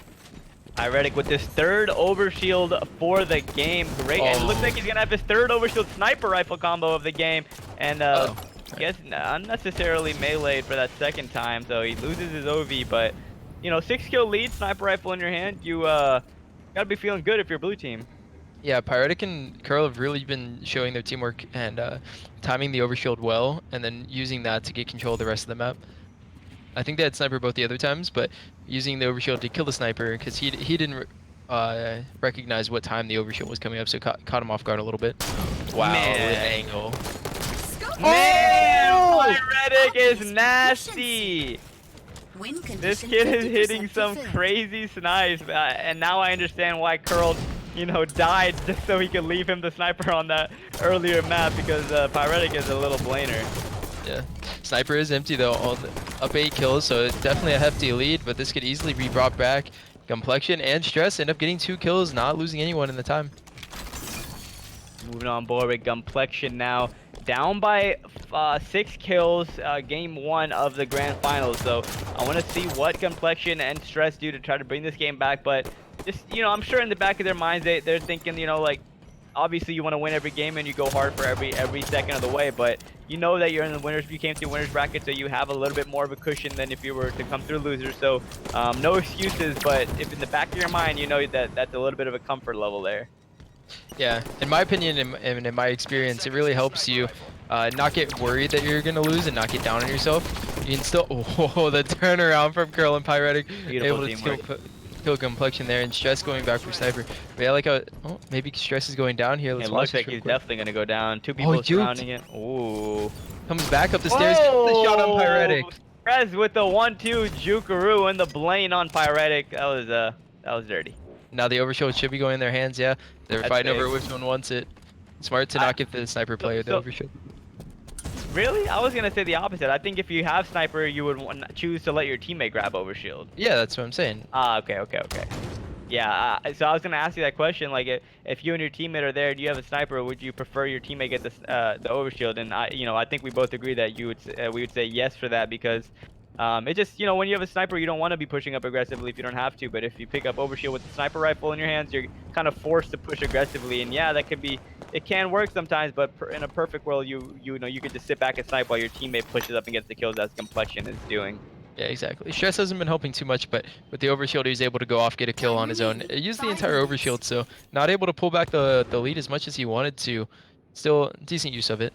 Pyretic with his third overshield for the game. Great. And it looks like he's going to have his third overshield sniper rifle combo of the game. And gets unnecessarily meleeed for that second time. So he loses his OV. But, you know, 6-kill lead, sniper rifle in your hand. You got to be feeling good if you're blue team. Yeah, Pyretic and Curl have really been showing their teamwork and timing the overshield well. And then using that to get control of the rest of the map. I think they had sniper both the other times, but using the overshield to kill the sniper because he didn't recognize what time the overshield was coming up, so caught him off guard a little bit. Wow, with angle. Man, Pyretic is nasty. This kid is hitting some crazy snipes, and now I understand why Curl, you know, died just so he could leave him the sniper on that earlier map because Pyretic is a little blainer. Yeah, sniper is empty though, up 8 kills, so it's definitely a hefty lead, but this could easily be brought back. Complexion and Stress end up getting 2 kills, not losing anyone in the time. Moving on board with Complexion now, down by 6 kills, game 1 of the grand finals. So I want to see what Complexion and Stress do to try to bring this game back, but just, you know, I'm sure in the back of their minds they're thinking, you know, like, obviously you want to win every game and you go hard for every second of the way, but you know that you're in the winners, you came through winners bracket, so you have a little bit more of a cushion than if you were to come through losers. So no excuses, but if in the back of your mind you know that that's a little bit of a comfort level there. Yeah, in my opinion and in my experience, it really helps you not get worried that you're gonna lose and not get down on yourself. You can still the turnaround from Curl and Pyretic, Beautiful able to kill Complexion there, and Stress going back for sniper. But yeah, like maybe Stress is going down here. Let's it watch looks like he's definitely gonna go down. 2 people surrounding it. Ooh. Comes back up the stairs, gets the shot on Pyretic. Stress with the 1-2 Jukaroo and the Blaine on Pyretic. That was dirty. Now the overshield should be going in their hands. Yeah, they're That's fighting big. over which one wants it. Smart to not give the sniper player the overshield. Really? I was gonna say the opposite. I think if you have sniper, you would choose to let your teammate grab overshield. Yeah, that's what I'm saying. Okay. Yeah, so I was gonna ask you that question. Like, if you and your teammate are there, do you have a sniper? Would you prefer your teammate get the overshield? And I think we both agree that we would say yes for that because it just, you know, when you have a sniper, you don't want to be pushing up aggressively if you don't have to. But if you pick up overshield with the sniper rifle in your hands, you're kind of forced to push aggressively. And yeah, that could be. It can work sometimes, but in a perfect world, you know, you could just sit back and snipe while your teammate pushes up and gets the kills as Complexion is doing. Yeah, exactly. Stress hasn't been helping too much, but with the overshield, he was able to go off, get a kill on his own. He used the entire overshield, so not able to pull back the lead as much as he wanted to. Still, decent use of it.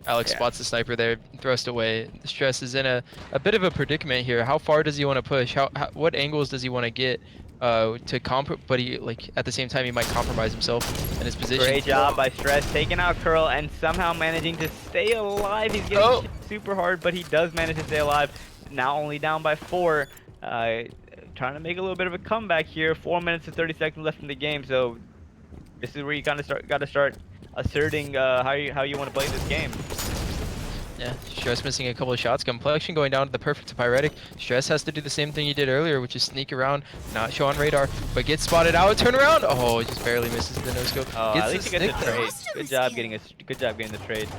Alex spots the sniper there, thrust away. Stress is in a bit of a predicament here. How far does he want to push? What angles does he want to get but he, like, at the same time he might compromise himself in his position. Great job by Stress taking out Curl and somehow managing to stay alive. He's getting hit super hard, but he does manage to stay alive. Now only down by 4. Trying to make a little bit of a comeback here. 4 minutes and 30 seconds left in the game, so this is where you kind of got to start asserting how you want to play this game. Yeah, Stress missing a couple of shots. Complexion going down to the perfect Pyretic. Stress has to do the same thing he did earlier, which is sneak around, not show on radar, but get spotted out. Turn around. Oh, he just barely misses the no-scope. Oh, at least he gets the trade. Good job getting the trade.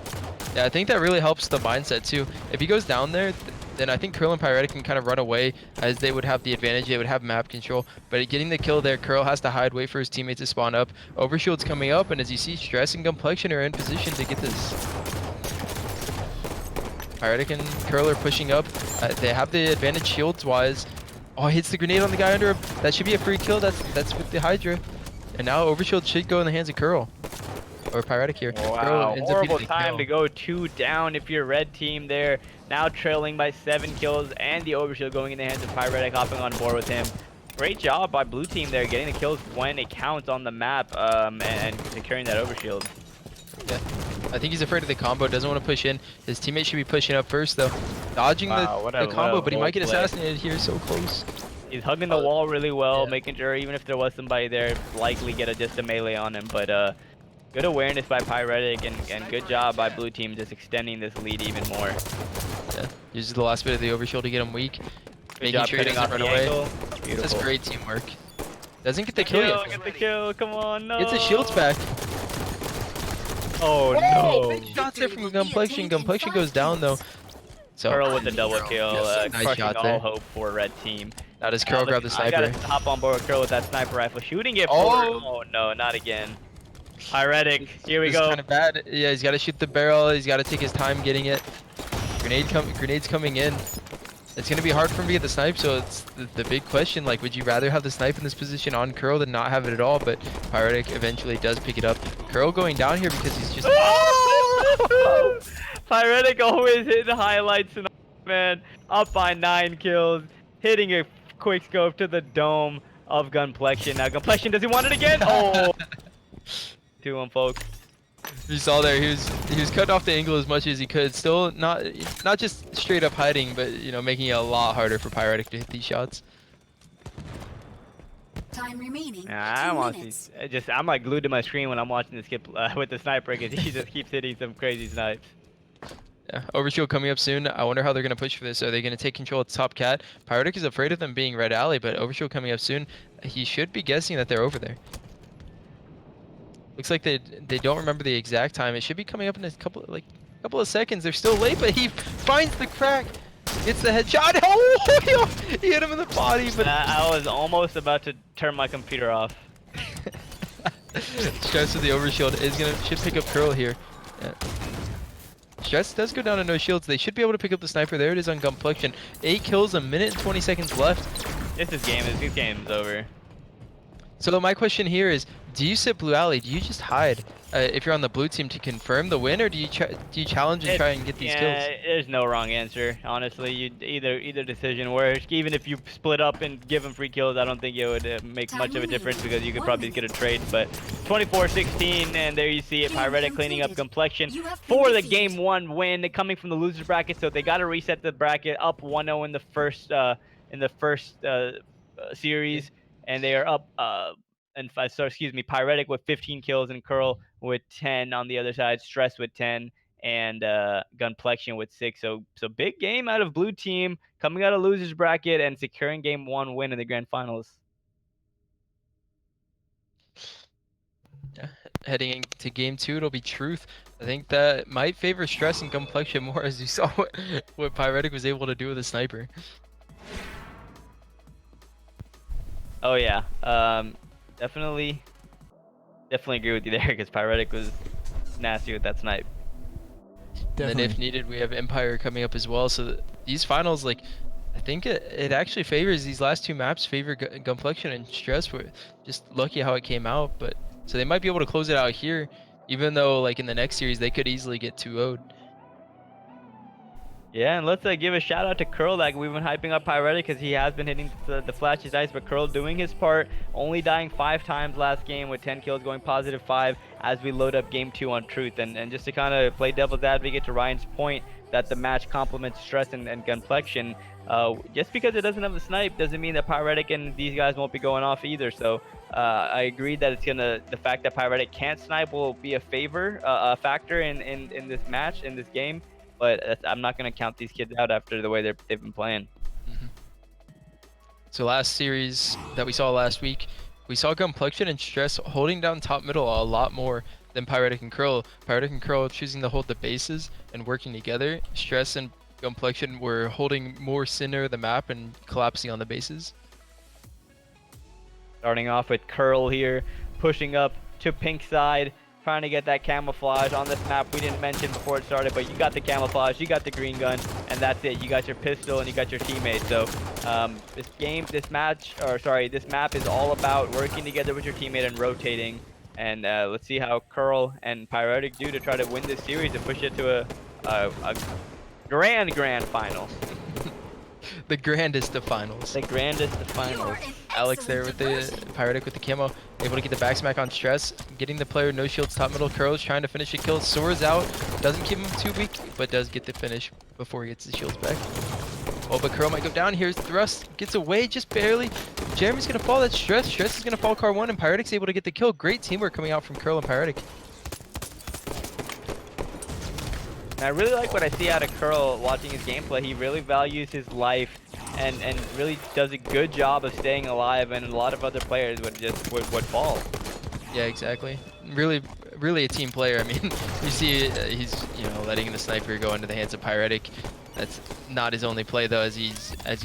Yeah, I think that really helps the mindset too. If he goes down there, then I think Curl and Pyretic can kind of run away as they would have the advantage. They would have map control. But getting the kill there, Curl has to hide, wait for his teammates to spawn up. Overshield's coming up, and as you see, Stress and Complexion are in position to get this. Pyretic and Curl are pushing up. They have the advantage shields-wise. Oh, hits the grenade on the guy under him. That should be a free kill. That's with the Hydra. And now Overshield should go in the hands of Curl. Or Pyretic here. Wow, horrible time to go 2 down if you're red team there. Now trailing by 7 kills and the Overshield going in the hands of Pyretic, hopping on board with him. Great job by blue team there, getting the kills when it counts on the map and securing that Overshield. Yeah, I think he's afraid of the combo, doesn't want to push in. His teammate should be pushing up first though. Dodging the combo, but he might get assassinated here so close. He's hugging the wall really well, making sure even if there was somebody there, likely get just a melee on him. But Good awareness by Pyretic and good job by blue team just extending this lead even more. Yeah, uses the last bit of the overshield to get him weak, Good making job sure he cutting doesn't off run the away. angle. That's Beautiful. great teamwork. Doesn't get the kill yet. Get the kill, come on, no. Gets his shields back. Oh no. Big shots there from Gunplexion. Gunplexion goes down though. So Curl with the double kill, Yes, nice crushing shot all there. hope for red team. Now does Curl grab the I sniper? gotta hop on board with Curl with that sniper rifle, shooting it Oh. forward. Oh no, not again. Pyretic, here we This go. is kind of bad. Yeah, he's got to shoot the barrel. He's got to take his time getting it. Grenades coming in. It's gonna be hard for him to get the snipe. So it's the big question. Like, would you rather have the snipe in this position on Curl than not have it at all? But Pyretic eventually does pick it up. Curl going down here because he's just. Pyretic always hitting the highlights and man, up by 9 kills, hitting a quick scope to the dome of Gunplexion. Now Gunplexion, does he want it again? Oh, 2-1 folks. You saw there, he was cutting off the angle as much as he could. Still not just straight up hiding, but you know, making it a lot harder for Pyretic to hit these shots. Time remaining. I 2 want minutes. these. I'm like glued to my screen when I'm watching this skip with the sniper because he just keeps hitting some crazy snipes. Yeah, overshield coming up soon. I wonder how they're gonna push for this. Are they gonna take control of the top cat? Pyretic is afraid of them being red alley, but overshield coming up soon. He should be guessing that they're over there. Looks like they don't remember the exact time. It should be coming up in a couple of seconds. They're still late, but he finds the crack. Gets the headshot. Oh, he hit him in the body. But I was almost about to turn my computer off. Stress with the overshield should pick up Curl here. Yeah. Stress does go down to no shields. They should be able to pick up the sniper. There it is on Gunplexion. 8 kills, a minute and 20 seconds left. This game's over. So my question here is, do you sit blue alley? Do you just hide if you're on the blue team to confirm the win, or do you challenge and try and get these kills? There's no wrong answer. Honestly, either decision works. Even if you split up and give them free kills, I don't think it would make much of a difference because you could probably get a trade. But 24-16, and there you see it. Pyretic cleaning up Gunplexion for the game 1 win, coming from the losers bracket. So they got to reset the bracket, up 1-0 in the first series, and they are up. Pyretic with 15 kills and Curl with 10 on the other side, Stress with 10, and Gunplexion with 6. So big game out of blue team, coming out of losers bracket and securing game 1 win in the grand finals. Yeah. Heading into game 2, it'll be truth. I think that might favor Stress and Gunplexion more, as you saw what Pyretic was able to do with a sniper. Oh yeah, definitely agree with you there because Pyretic was nasty with that snipe. And then if needed, we have Empire coming up as well. So these finals, like, I think it actually favors these last 2 maps, favor Gunplexion and Stress. We're just lucky how it came out, but so they might be able to close it out here, even though like in the next series they could easily get 2-0'd. Yeah, and let's give a shout out to Curl. Like, we've been hyping up Pyretic because he has been hitting the flashy dice, but Curl doing his part, only dying 5 times last game with 10 kills, going +5 as we load up game 2 on Truth. And just to kind of play devil's advocate to Ryan's point that the match complements Stress and Gunplexion, just because it doesn't have the snipe doesn't mean that Pyretic and these guys won't be going off either. So I agree that the fact that Pyretic can't snipe will be a factor in this match, in this game. But I'm not going to count these kids out after the way they've been playing. Mm-hmm. So last series that we saw last week, we saw Gunplexion and Stress holding down top middle a lot more than Pyretic and Curl. Pyretic and Curl choosing to hold the bases and working together. Stress and Gunplexion were holding more center of the map and collapsing on the bases. Starting off with Curl here, pushing up to pink side, trying to get that camouflage on this map. We didn't mention before it started, but you got the camouflage, you got the green gun, and that's it. You got your pistol and you got your teammate. So this map is all about working together with your teammate and rotating. And let's see how Curl and Pyretic do to try to win this series and push it to a grand final. The grandest of finals. The grandest of finals. Alex there with the Pyretic with the camo, able to get the back smack on Stress, getting the player no shields top middle. Curl is trying to finish a kill, soars out, doesn't keep him too weak, but does get the finish before he gets his shields back. Oh, but Curl might go down here. Thrust gets away just barely. Jeremy's gonna fall. That's Stress. Stress is gonna fall car 1, and Pyretic's able to get the kill. Great teamwork coming out from Curl and Pyretic. And I really like what I see out of Curl watching his gameplay. He really values his life and really does a good job of staying alive, and a lot of other players would fall. Yeah, exactly. Really a team player. I mean, you see he's, you know, letting the sniper go into the hands of Pyretic. That's not his only play though, as you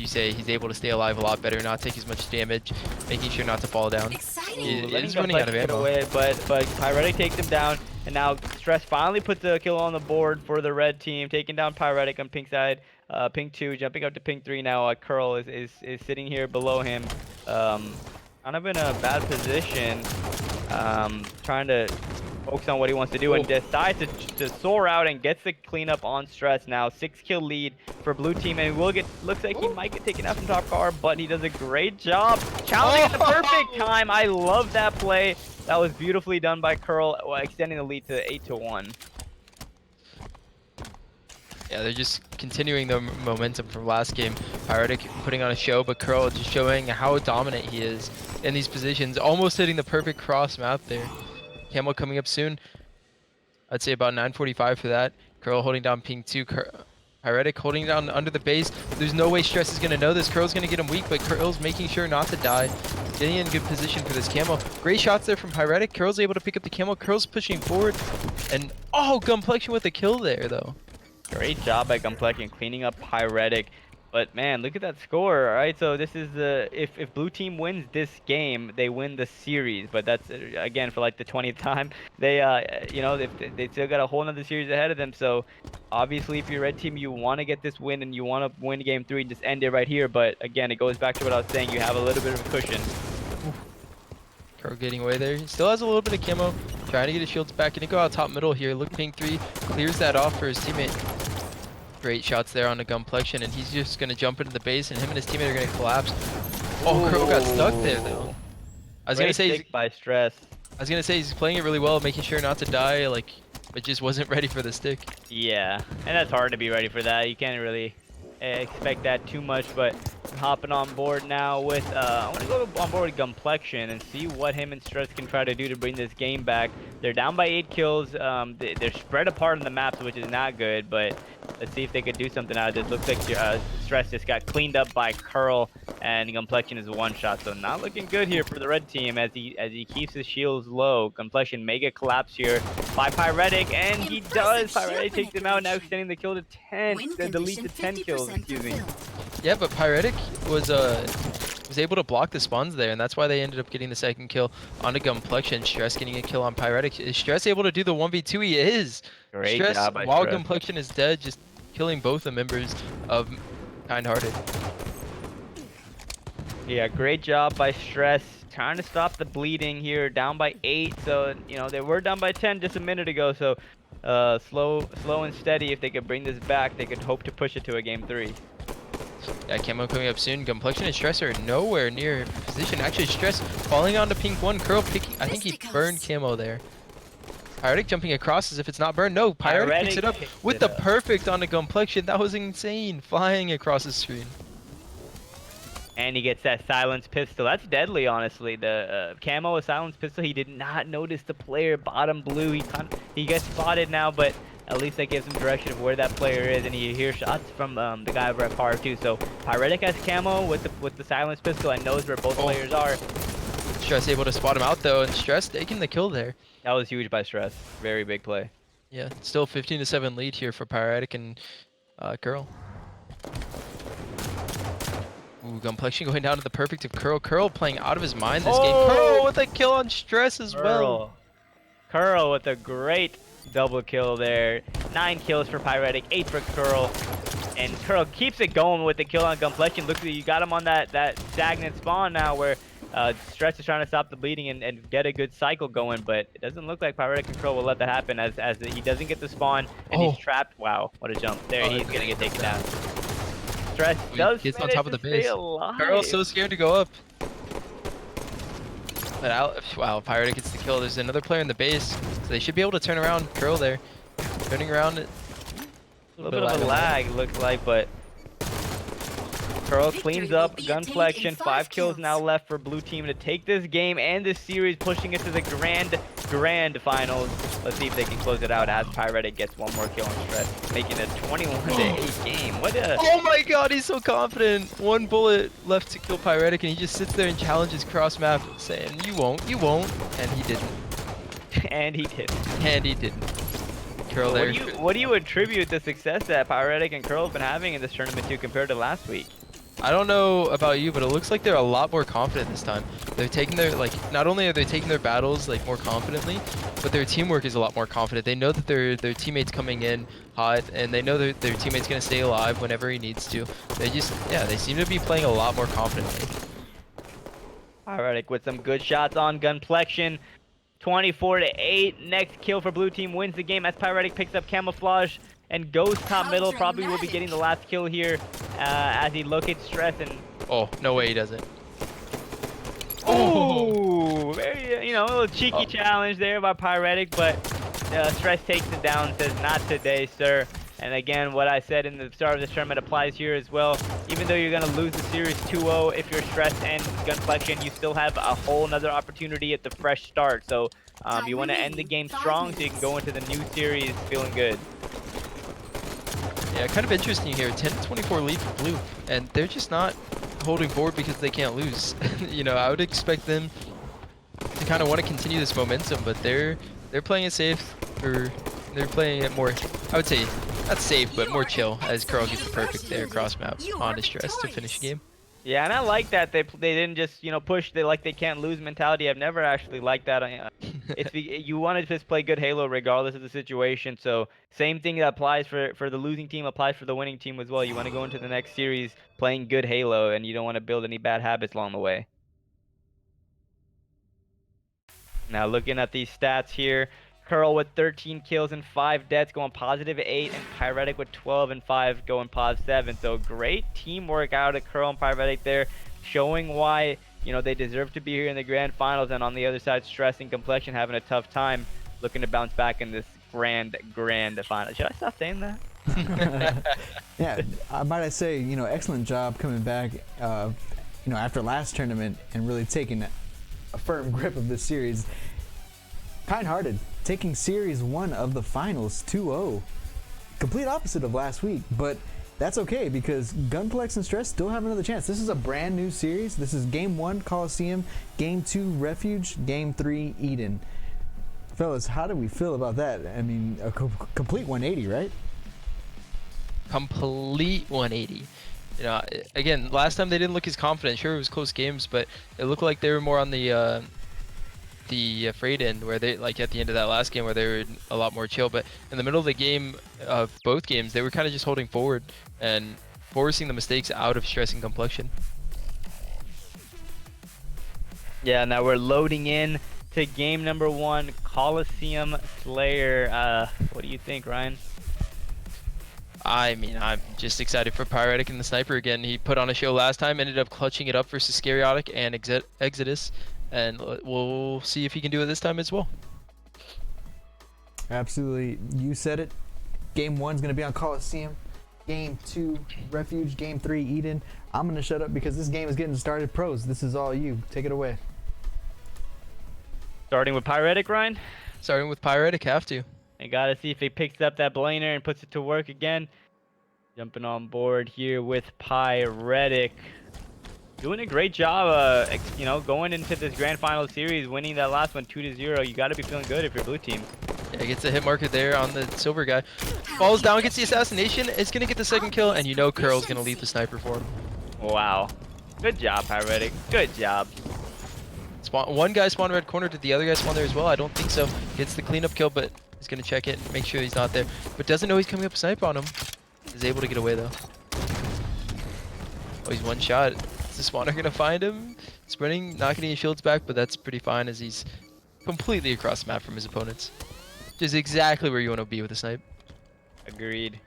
say, he's able to stay alive a lot better, not take as much damage, making sure not to fall down. Exciting. He's running out of ammo. Away, but Pyretic takes him down, and now Stress finally puts the kill on the board for the red team, taking down Pyretic on pink side. Pink 2 jumping up to pink 3 now. Curl is sitting here below him, kind of in a bad position, trying to focus on what he wants to do, and decides to soar out and gets the cleanup on Stress now. 6-kill lead for blue team, and looks like he might get taken out from top car, but he does a great job challenging at the perfect time. I love that play. That was beautifully done by Curl, extending the lead to 8-1. Yeah, they're just continuing the momentum from last game. Pyretic putting on a show, but Curl just showing how dominant he is in these positions, almost hitting the perfect cross map there. Camo coming up soon. I'd say about 9:45 for that. Curl holding down ping 2. Pyretic holding down under the base. There's no way Stress is going to know this. Curl's going to get him weak, but Curl's making sure not to die. Getting in good position for this camo. Great shots there from Pyretic. Curl's able to pick up the camo. Curl's pushing forward. And, oh, Gumplexion with the kill there, though. Great job by Gumplexion cleaning up Pyretic. But man, look at that score. All right, so this is the if blue team wins this game, they win the series. But that's again for like the 20th time. They you know, they still got a whole nother series ahead of them. So obviously, if you're red team, you want to get this win and you want to win game 3 and just end it right here. But again, it goes back to what I was saying. You have a little bit of a cushion. Curl getting away there. He still has a little bit of camo. Trying to get his shields back. Gonna go out top middle here. Look, ping 3 clears that off for his teammate. Great shots there on the Gumplexion, and he's just gonna jump into the base, and him and his teammate are gonna collapse. Oh, Curl got stuck there though. I was gonna say by Stress. I was gonna say he's playing it really well, making sure not to die, like, but just wasn't ready for the stick. Yeah, and that's hard to be ready for that. You can't really expect that too much, but I'm hopping on board now with I want to go on board with Gumplexion and see what him and Stress can try to do to bring this game back. They're down by 8 kills. They're spread apart on the maps, which is not good, but let's see if they could do something out of this. Looks like Stress just got cleaned up by Curl, and Gumplexion is one shot, so not looking good here for the red team as he keeps his shields low. Gumplexion may get collapsed here by Pyretic, and he does. Pyretic takes him out, now extending the kill to 10, the lead to 10 kills. Excuse me. Yeah, but Pyretic was able to block the spawns there, and that's why they ended up getting the second kill onto Gumplexion. Stress getting a kill on Pyretic. Is Stress able to do the 1v2? He is. Great Stress, job by while Stress. Gumplexion is dead, just killing both the members of Kind-Hearted. Yeah, great job by Stress. Trying to stop the bleeding here, down by 8. So, you know, they were down by 10 just a minute ago. So, slow and steady. If they could bring this back, they could hope to push it to a game 3. Yeah, camo coming up soon. Gumplexion and Stress are nowhere near position. Actually, Stress falling onto pink 1. Curl picking. I think he burned camo there. Pyretic jumping across as if it's not burned. No, Pyretic picks it up with the perfect on the Gumplexion. That was insane. Flying across the screen. And he gets that silence pistol. That's deadly, honestly. The camo a silence pistol. He did not notice the player bottom blue. He gets spotted now, but at least that gives him direction of where that player is, and he hears shots from the guy over at par too. So Pyretic has camo with the silence pistol and knows where both players are. Stress able to spot him out though, and Stress taking the kill there. That was huge by Stress. Very big play. Yeah, still 15-7 lead here for Pyretic and Curl. Ooh, Gumplexion going down to the perfect of Curl. Curl playing out of his mind this game. Curl with a kill on Stress as well. Curl with a great double kill there. 9 kills for Pyretic, 8 for Curl. And Curl keeps it going with the kill on Gumplexion. Look, you got him on that stagnant spawn now where Stress is trying to stop the bleeding and get a good cycle going, but it doesn't look like Pyretic and Curl will let that happen as he doesn't get the spawn and he's trapped. Wow, what a jump. There, he's going to get taken down. Stress does gets on top of the base. Alive. Curl's so scared to go up. But wow, Pyretic gets the kill. There's another player in the base, so they should be able to turn around. Curl there, turning around. A little bit of a lag, looks like, but Curl Victory cleans will up, be gun attained in collection, 5 5 kills now kills. left for blue team to take this game and this series, pushing it to the grand finals. Let's see if they can close it out as Pyretic gets one more kill on Stress, making it a 21-8 game. What a... Oh my god, he's so confident. One bullet left to kill Pyretic, and he just sits there and challenges cross map, saying, you won't, and he didn't. And he did. And he didn't. Curl there. What do you attribute the success that Pyretic and Curl have been having in this tournament to compared to last week? I don't know about you, but it looks like they're a lot more confident this time. They're taking their, like, not only are they taking their battles, like, more confidently, but their teamwork is a lot more confident. They know that their teammate's coming in hot, and they know that their teammate's going to stay alive whenever he needs to. They just, yeah, they seem to be playing a lot more confidently. Pyretic with some good shots on gunplexion. 24-8. Next kill for blue team wins the game as Pyretic picks up camouflage and goes top middle. Probably will be getting the last kill here as he locates Stress and... Oh, no way he doesn't. Oh, very, you know, a little cheeky challenge there by Pyretic, but Stress takes it down and says, not today, sir. And again, what I said in the start of this tournament applies here as well. Even though you're going to lose the series 2-0, if you're Stress and gunplexion, you still have a whole nother opportunity at the fresh start. So you want to end the game strong so you can go into the new series feeling good. Yeah, kind of interesting here. 10-24 lead for blue, and they're just not holding forward because they can't lose. You know, I would expect them to kind of want to continue this momentum, but they're playing it safe, or they're playing it more, I would say, not safe, but more chill, as Curl gets the perfect there cross map on Stress to finish the game. Yeah, and I like that they didn't just, you know, push the like they can't lose mentality. I've never actually liked that. You want to just play good Halo regardless of the situation. So same thing that applies for the losing team applies for the winning team as well. You want to go into the next series playing good Halo, and you don't want to build any bad habits along the way. Now looking at these stats here, Curl with 13 kills and 5 deaths going +8, and Pyretic with 12 and 5 going +7. So great teamwork out of Curl and Pyretic there, showing why, you know, they deserve to be here in the grand finals. And on the other side, Stress and Complexion having a tough time, looking to bounce back in this grand final. Should I stop saying that? Yeah, might I say, you know, excellent job coming back, you know, after last tournament and really taking a firm grip of this series. Kind-hearted, taking series 1 of the finals 2-0. Complete opposite of last week, but that's okay because Gunplex and Stress still have another chance. This is a brand new series. This is game 1 Coliseum, game 2 Refuge, game 3 Eden. Fellas, how do we feel about that? I mean, a complete 180, right? Complete 180. You know, again, last time they didn't look as confident. Sure, it was close games, but it looked like they were more on the afraid end, where they, like at the end of that last game, where they were a lot more chill. But in the middle of the game, of both games, they were kind of just holding forward and forcing the mistakes out of Stress and Complexion. Yeah, now we're loading in to game number 1, Coliseum Slayer. What do you think, Ryan? I mean, I'm just excited for Pyretic and the Sniper again. He put on a show last time, ended up clutching it up versus Scariotic and Exodus, and we'll see if he can do it this time as well. Absolutely. You said it. Game 1's going to be on Coliseum. Game 2, Refuge. Game 3, Eden. I'm going to shut up because this game is getting started. Pros, this is all you. Take it away. Starting with Pyretic, Ryan? Starting with Pyretic, have to. And gotta see if he picks up that blainer and puts it to work again. Jumping on board here with Pyretic. Doing a great job, you know, going into this grand final series, winning that last one 2-0. You gotta be feeling good if you're blue team. Yeah, gets a hit marker there on the silver guy. Falls down, gets the assassination. It's gonna get the second kill, and you know Curl's gonna leave the sniper for him. Wow. Good job, Pyretic. Good job. One guy spawned red corner. Did the other guy spawn there as well? I don't think so. Gets the cleanup kill, but he's gonna check it, make sure he's not there. But doesn't know he's coming up snipe on him. Is able to get away though. Oh, he's one shot. Is the spawner gonna find him? Sprinting, not getting his shields back, but that's pretty fine as he's completely across the map from his opponents. Which is exactly where you want to be with a snipe. Agreed.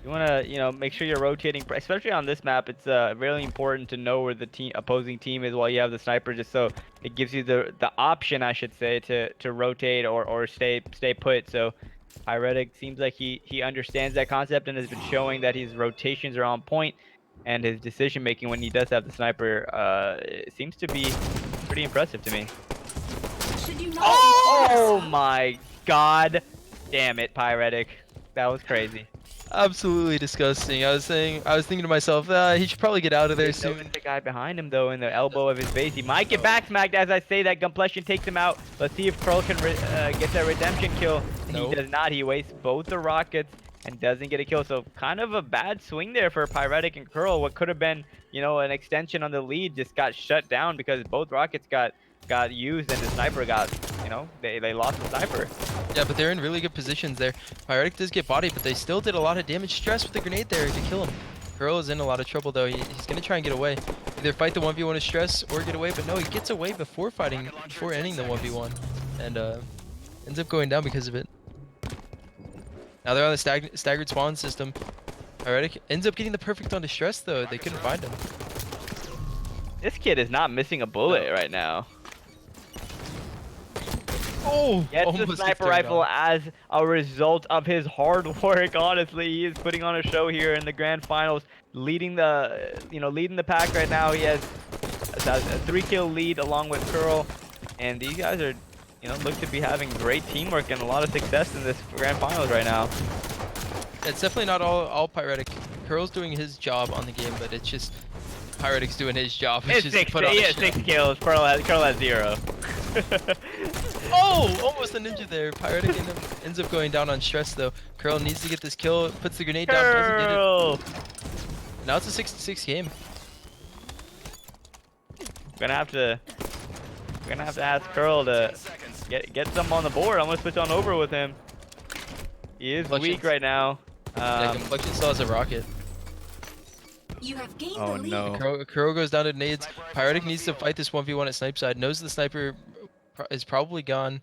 You want to, you know, make sure you're rotating, especially on this map. It's really important to know where the opposing team is while you have the sniper, just so it gives you the option, I should say, to rotate or stay put. So Pyretic seems like he understands that concept and has been showing that his rotations are on point. and his decision making when he does have the sniper it seems to be pretty impressive to me. Should you not Oh my god. Damn it, Pyretic. That was crazy. Absolutely disgusting. I was thinking to myself, he should probably get out of there He's soon. the guy behind him though in the elbow of his base. He might get back smacked as I say that. Complexion takes him out. Let's see if Curl can get that redemption kill. Nope. He does not. He wastes both the rockets and doesn't get a kill. So kind of a bad swing there for Pyretic and Curl. What could have been, you know, an extension on the lead just got shut down because both rockets got used and the sniper got, you know, they lost the sniper. Yeah, but they're in really good positions there. Pyretic does get bodied, but they still did a lot of damage. Stress with the grenade there to kill him. Curl is in a lot of trouble though. He's gonna try and get away. Either fight the 1v1 with Stress or get away, but no, he gets away before ending the 1v1, and ends up going down because of it. Now they're on the staggered spawn system. Pyretic ends up getting the perfect on Stress though. They couldn't find him. This kid is not missing a bullet right now. Oh, Gets the almost gets sniper turned rifle on. as a result of his hard work. Honestly, he is putting on a show here in the grand finals, leading the pack right now. He has a 3-kill lead along with Curl, and these guys are, you know, look to be having great teamwork and a lot of success in this grand finals right now. It's definitely not all Pyretic. Curl's doing his job on the game, but it's just Pyretic's doing his job. It's Just put on he a has show. 6 kills. Curl has 0. Oh, almost a ninja there. Pyretic ends up going down on Stress though. Curl needs to get this kill, puts the grenade down, doesn't get it. Curl! Now it's a 6-6 game. Gonna have to ask Curl to get some on the board. I'm gonna switch on over with him. He is weak right now. Yeah, Complexion still has a rocket. You have gained Oh the lead. no. Curl goes down to nades. Pyretic needs to fight this 1v1 at snipe side. Knows the sniper is probably gone.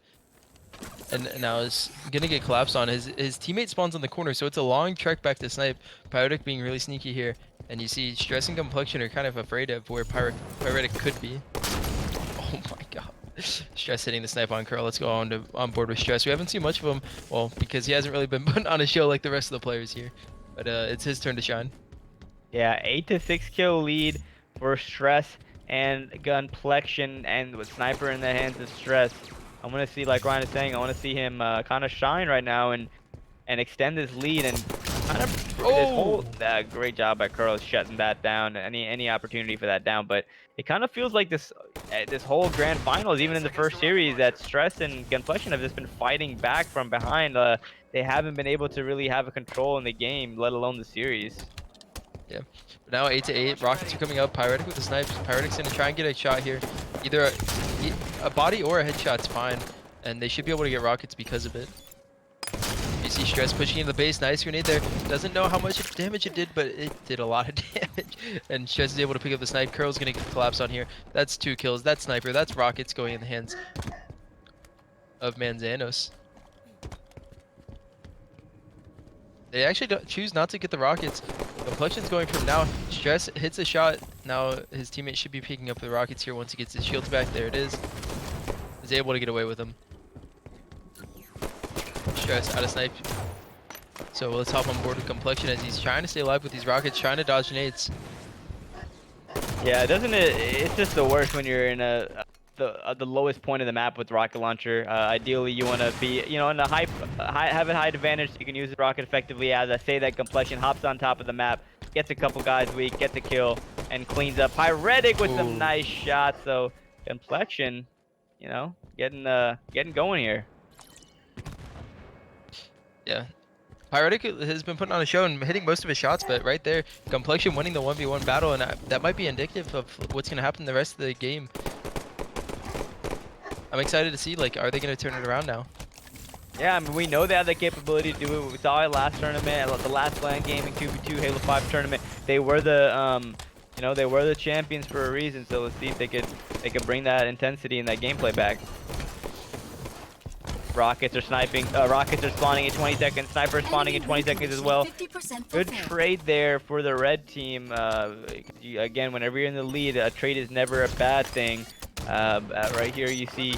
And now is gonna get collapsed on. His teammate spawns on the corner, so it's a long trek back to snipe. Pyretic being really sneaky here. And you see Stress and Complexion are kind of afraid of where Pyretic could be. Oh my god. Stress hitting the snipe on Curl. Let's go on board with Stress. We haven't seen much of him, well, because he hasn't really been put on a show like the rest of the players here. But it's his turn to shine. Yeah, 8 to 6 kill lead for Stress and Gunplexion, and with sniper in the hands of Stress. I want to see, like Ryan is saying, I want to see him kind of shine right now and extend this lead and kind of this whole great job by Curl shutting that down. Any opportunity for that down, but it kind of feels like this whole grand finals, even in the first series, that Stress and Gunplexion have just been fighting back from behind. They haven't been able to really have a control in the game, let alone the series. Yeah, but now 8 to 8. Rockets are coming up. Pyretic with the snipes. Pyretic's gonna try and get a shot here. Either a body or a headshot's fine, and they should be able to get rockets because of it. You see Stress pushing into the base. Nice grenade there. Doesn't know how much damage it did, but it did a lot of damage. And Stress is able to pick up the snipe. Curl's gonna get the collapse on here. That's 2 kills. That's sniper. That's rockets going in the hands of Manzanos. They actually choose not to get the rockets. Complexion's going from now. Stress hits a shot. Now his teammate should be picking up the rockets here once he gets his shields back. There it is. Is able to get away with them. Stress out of snipe. So let's hop on board with Complexion as he's trying to stay alive with these rockets, trying to dodge nades. Yeah, it's just the worst when you're in the lowest point of the map with rocket launcher. Ideally, you want to be, you know, in the have a high advantage so you can use the rocket effectively. As I say that, Complexion hops on top of the map, gets a couple guys weak, gets a kill, and cleans up. Pyretic with some nice shots. So Complexion, you know, getting going here. Yeah. Pyretic has been putting on a show and hitting most of his shots, but right there, Complexion winning the 1v1 battle, and that might be indicative of what's going to happen the rest of the game. I'm excited to see, like, are they going to turn it around now? Yeah, I mean, we know they have the capability to do it. We saw it last tournament, the last LAN game in 2v2 Halo 5 tournament. They were the, you know, they were the champions for a reason. So let's see if they could bring that intensity and that gameplay back. Rockets are sniping. Rockets are spawning in 20 seconds. Sniper spawning in 20 seconds as well. Good trade there for the red team. Again, whenever you're in the lead, a trade is never a bad thing. Right here you see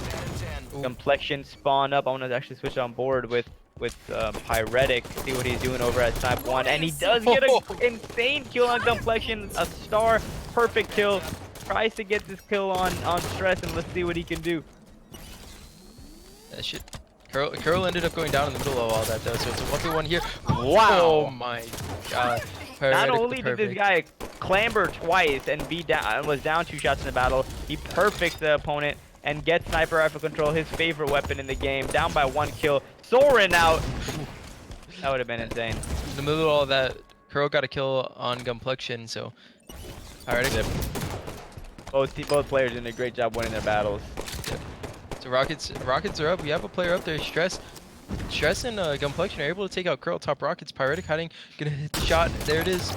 Complexion spawn up. I want to actually switch on board with Pyretic. See what he's doing over at Snipe 1, and he does get an insane kill on Complexion, a star, perfect kill. Tries to get this kill on Stress, and let's see what he can do. That shit. Curl ended up going down in the middle of all that though, so it's a 1v1 here. Wow. Oh my god. Not Pyretic only did this guy clamber twice and was down 2 shots in the battle, he perfects the opponent and gets sniper rifle control, his favorite weapon in the game, down by 1 kill. Soren out. That would have been insane. In the middle of all that, Curl got a kill on Complexion, so Pyretic. Both players doing a great job winning their battles. So Rockets are up. We have a player up there. Stress and Complexion are able to take out Curl top Rockets. Pyretic hiding, gonna hit the shot. There it is.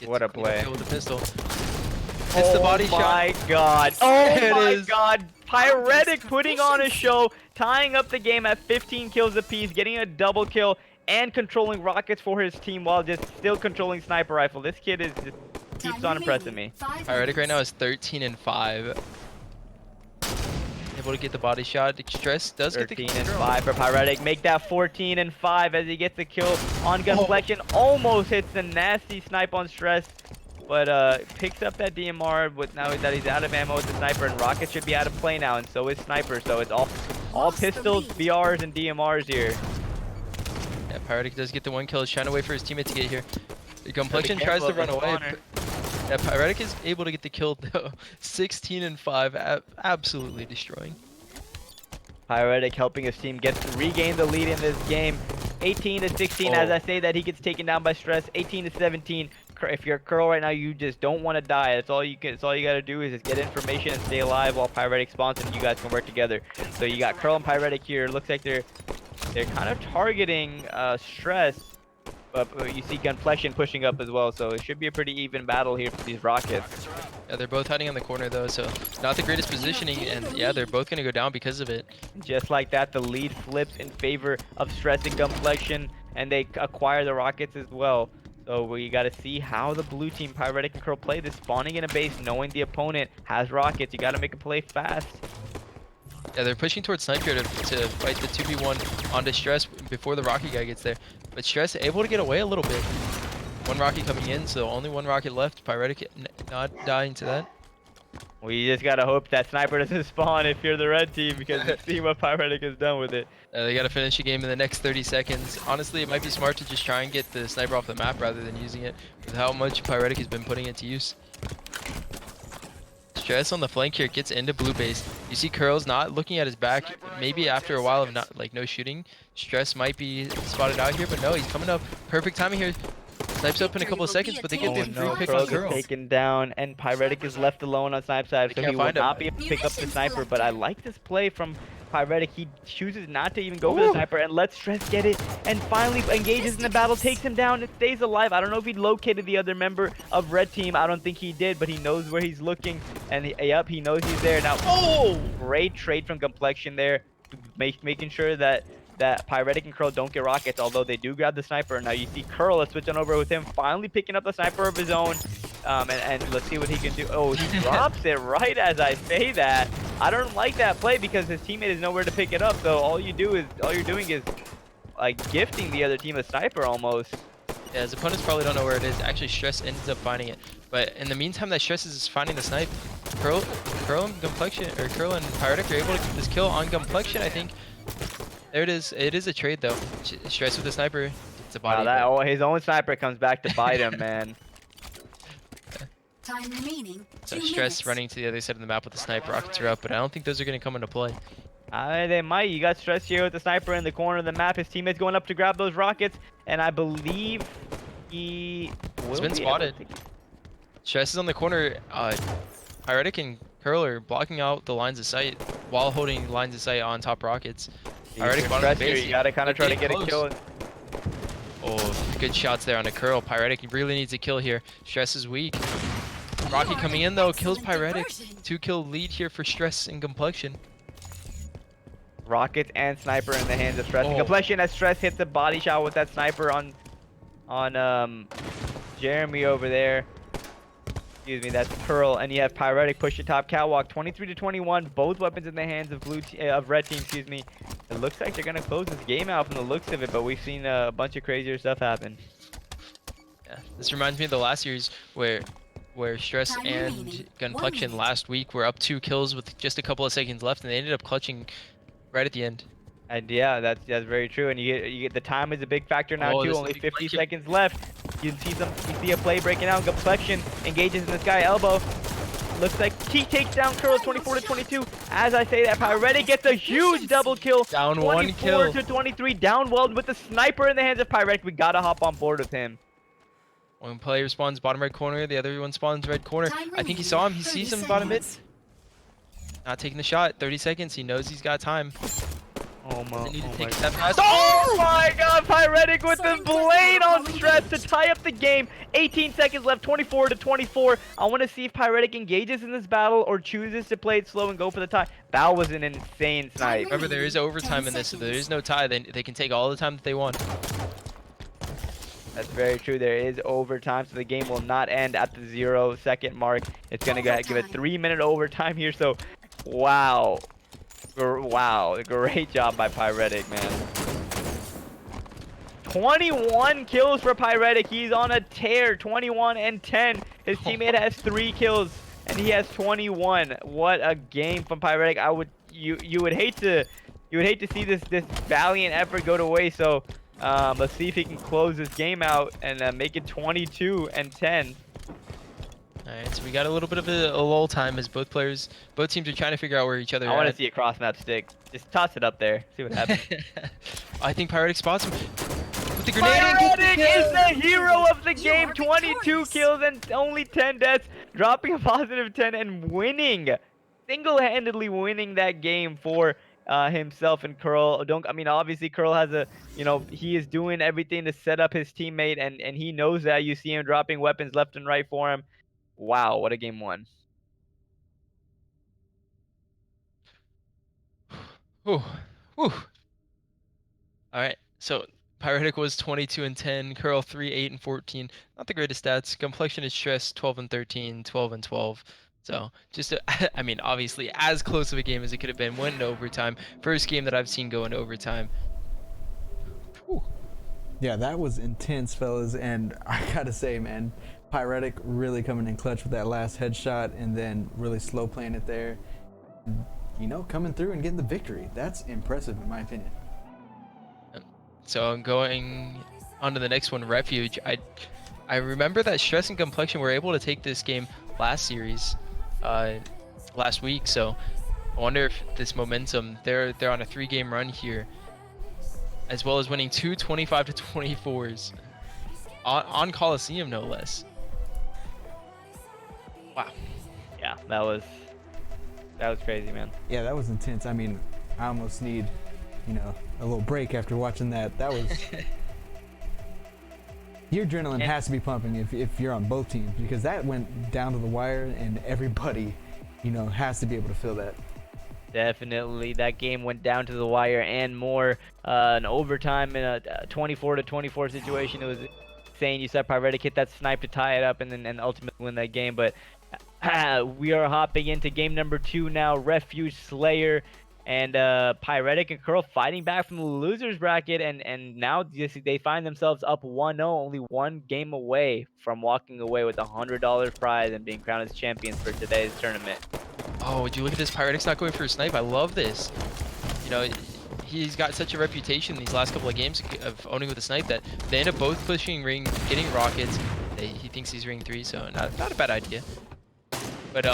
What a play. Kill with the pistol. Hits the body shot. Oh my god. Oh my god. Pyretic putting on a show, tying up the game at 15 kills apiece, getting a double kill, and controlling rockets for his team while just still controlling sniper rifle. This kid is just keeps on impressing me. Pyretic right now is 13-5. Able to get the body shot. Stress does get the kill. 13-5 for Pyretic. Make that 14-5 as he gets the kill on Complexion. Almost hits the nasty snipe on Stress, but picks up that DMR with now that he's out of ammo with the sniper, and Rocket should be out of play now, and so is Sniper. So it's all pistols, BRs, and DMRs here. Yeah, Pyretic does get the 1 kill. He's trying to wait for his teammate to get here. The Complexion tries to run away. Yeah, Pyretic is able to get the kill though. 16-5, absolutely destroying. Pyretic helping his team regain the lead in this game. 18-16 as I say that he gets taken down by Stress. 18-17. If you're Curl right now, you just don't want to die. That's all you gotta do is just get information and stay alive while Pyretic spawns, and you guys can work together. So you got Curl and Pyretic here. Looks like they're kind of targeting Stress. But you see Complexion pushing up as well, so it should be a pretty even battle here for these Rockets. Yeah, they're both hiding on the corner though, so not the greatest positioning, and yeah, they're both gonna go down because of it. Just like that, the lead flips in favor of Stress and Complexion, and they acquire the Rockets as well. So we got to see how the blue team, Pyretic and Curl, play this, spawning in a base, knowing the opponent has Rockets. You got to make a play fast. Yeah, they're pushing towards Sniper to fight the 2v1 onto Stress before the Rocket guy gets there. But Stress able to get away a little bit. 1 Rocket coming in, so only 1 Rocket left. Pyretic not dying to that. We just got to hope that Sniper doesn't spawn if you're the red team, because you see what Pyretic has done with it. They got to finish the game in the next 30 seconds. Honestly, it might be smart to just try and get the Sniper off the map rather than using it with how much Pyretic has been putting it to use. Stress on the flank here gets into blue base. You see Curl's not looking at his back. Maybe after a while of no shooting, Stress might be spotted out here, but no, he's coming up. Perfect timing here. Snipes up in a couple of seconds, but they get the free pick on Curl. Taken down, and Pyretic is left alone on Snipe side, so he will not be able to pick up the Sniper. But I like this play from Pyretic. He chooses not to even go for the Sniper and lets Stress get it, and finally engages in the battle, takes him down, and stays alive. I don't know if he located the other member of red team. I don't think he did, but he knows where he's looking, and yep, he knows he's there now. Great trade from Complexion there, making sure that Pyretic and Curl don't get Rockets, although they do grab the Sniper. Now you see Curl, let's switch on over with him, finally picking up the Sniper of his own. And let's see what he can do. Oh, he drops it right as I say that. I don't like that play because his teammate is nowhere to pick it up. So all you're doing is like gifting the other team a Sniper almost. Yeah, his opponents probably don't know where it is. Actually, Stress ends up finding it. But in the meantime that Stress is finding the snipe, Curl and Complexion, or Curl and Pyretic are able to get this kill on Complexion, I think. There it is. It is a trade though. Stress with the sniper. It's a body. Wow, his own Sniper comes back to bite him, man. Time remaining. So Stress running to the other side of the map with the sniper. Rockets are up, but I don't think those are going to come into play. They might. You got Stress here with the Sniper in the corner of the map. His teammate's going up to grab those Rockets, and I believe he's been spotted. Stress is on the corner. Pyretic and Curl are blocking out the lines of sight while holding lines of sight on top Rockets. Pyretic bottom base. You gotta kind of try to get a kill. Oh, good shots there on a Curl. Pyretic really needs a kill here. Stress is weak. Rocket coming in though, kills Pyretic. 2-kill lead here for Stress and Complexion. Rockets and Sniper in the hands of Stress. And Complexion as Stress hits a body shot with that Sniper on Jeremy over there. Excuse me, that's Curl, and you have Pyretic push the top catwalk, 23-21. Both weapons in the hands of red team. Excuse me. It looks like they're gonna close this game out from the looks of it, but we've seen a bunch of crazier stuff happen. Yeah, this reminds me of the last series where Stress Time and remaining. 1 Gunplexion minute. last week were up 2 kills with just a couple of seconds left, and they ended up clutching right at the end. And yeah, that's very true. And you get the time is a big factor now Oh, too. this Only is a big 50 play kill. seconds left. You see a play breaking out. Complexion engages in this guy elbow. Looks like he takes down Curl 24 to 22. As I say that, Pyretic gets a huge double kill. Down 1 24 kill. to 23. Down weld with the sniper in the hands of Pyretic. We gotta hop on board with him. One player spawns bottom right corner, the other one spawns red corner. Time I think he remaining. saw him. He 30 sees him bottom mid. seconds. Not taking the shot. 30 seconds. He knows he's got time. Oh my, Doesn't need to oh take my a step fast. Oh my god, Pyretic with the Sorry, blade on sorry. Stress to tie up the game. 18 seconds left, 24 to 24. I want to see if Pyretic engages in this battle or chooses to play it slow and go for the tie. That was an insane snipe. Remember, there is overtime in this, so there is no tie. They can take all the time that they want. That's very true. There is overtime, so the game will not end at the 0-second mark. It's going to give a Overtime. 3-minute overtime here, so wow. Wow, great job by Pyretic, man. 21 kills for Pyretic. He's on a tear, 21 and 10. His teammate has 3 kills, and he has 21. What a game from Pyretic. You would hate to see this valiant effort go to waste. So let's see if he can close this game out and make it 22 and 10. Alright, so we got a little bit of a lull time as both teams are trying to figure out where each other I are want to at. see a cross map stick. Just toss it up there. See what happens. I think Pyretic spots him with the grenade. and gets the Pyretic kill! is the hero of the You game. are 22 victorious. kills and only 10 deaths, dropping a positive 10 and winning, single-handedly winning that game for himself and Curl. I mean, obviously Curl has he is doing everything to set up his teammate, and he knows that. You see him dropping weapons left and right for him. Wow, what a game one. Whew. Whew. Alright, so Pyretic was 22 and 10, Curl 3, 8 and 14. Not the greatest stats. Complexion is Stress 12 and 13, 12 and 12. So just I mean, obviously as close of a game as it could have been. Went into overtime. First game that I've seen go into overtime. Whew. Yeah, that was intense, fellas, and I gotta say, man, Pyretic really coming in clutch with that last headshot and then really slow playing it there. You know, coming through and getting the victory. That's impressive in my opinion. So I'm going on to the next one, Refuge. I remember that Stress and Complexion were able to take this game last series, last week. So I wonder if this momentum, they're on a 3-game run here, as well as winning 2 25 to 24s on Coliseum, no less. Wow. Yeah, that was crazy, man. Yeah, that was intense. I mean, I almost need, a little break after watching that. That was... Your adrenaline has to be pumping if you're on both teams, because that went down to the wire and everybody, has to be able to feel that. Definitely, that game went down to the wire and more. An overtime in a 24 to 24 situation. It was insane. You saw Pyretic hit that snipe to tie it up and then ultimately win that game. But we are hopping into game number 2 now. Refuge, Slayer, and Pyretic and Curl fighting back from the losers bracket, and now they find themselves up 1-0, only 1 game away from walking away with a $100 prize and being crowned as champions for today's tournament. Oh, would you look at this? Pyretic's not going for a snipe. I love this. He's got such a reputation these last couple of games of owning with a snipe that they end up both pushing ring, getting rockets. He thinks he's ring 3, so not a bad idea. But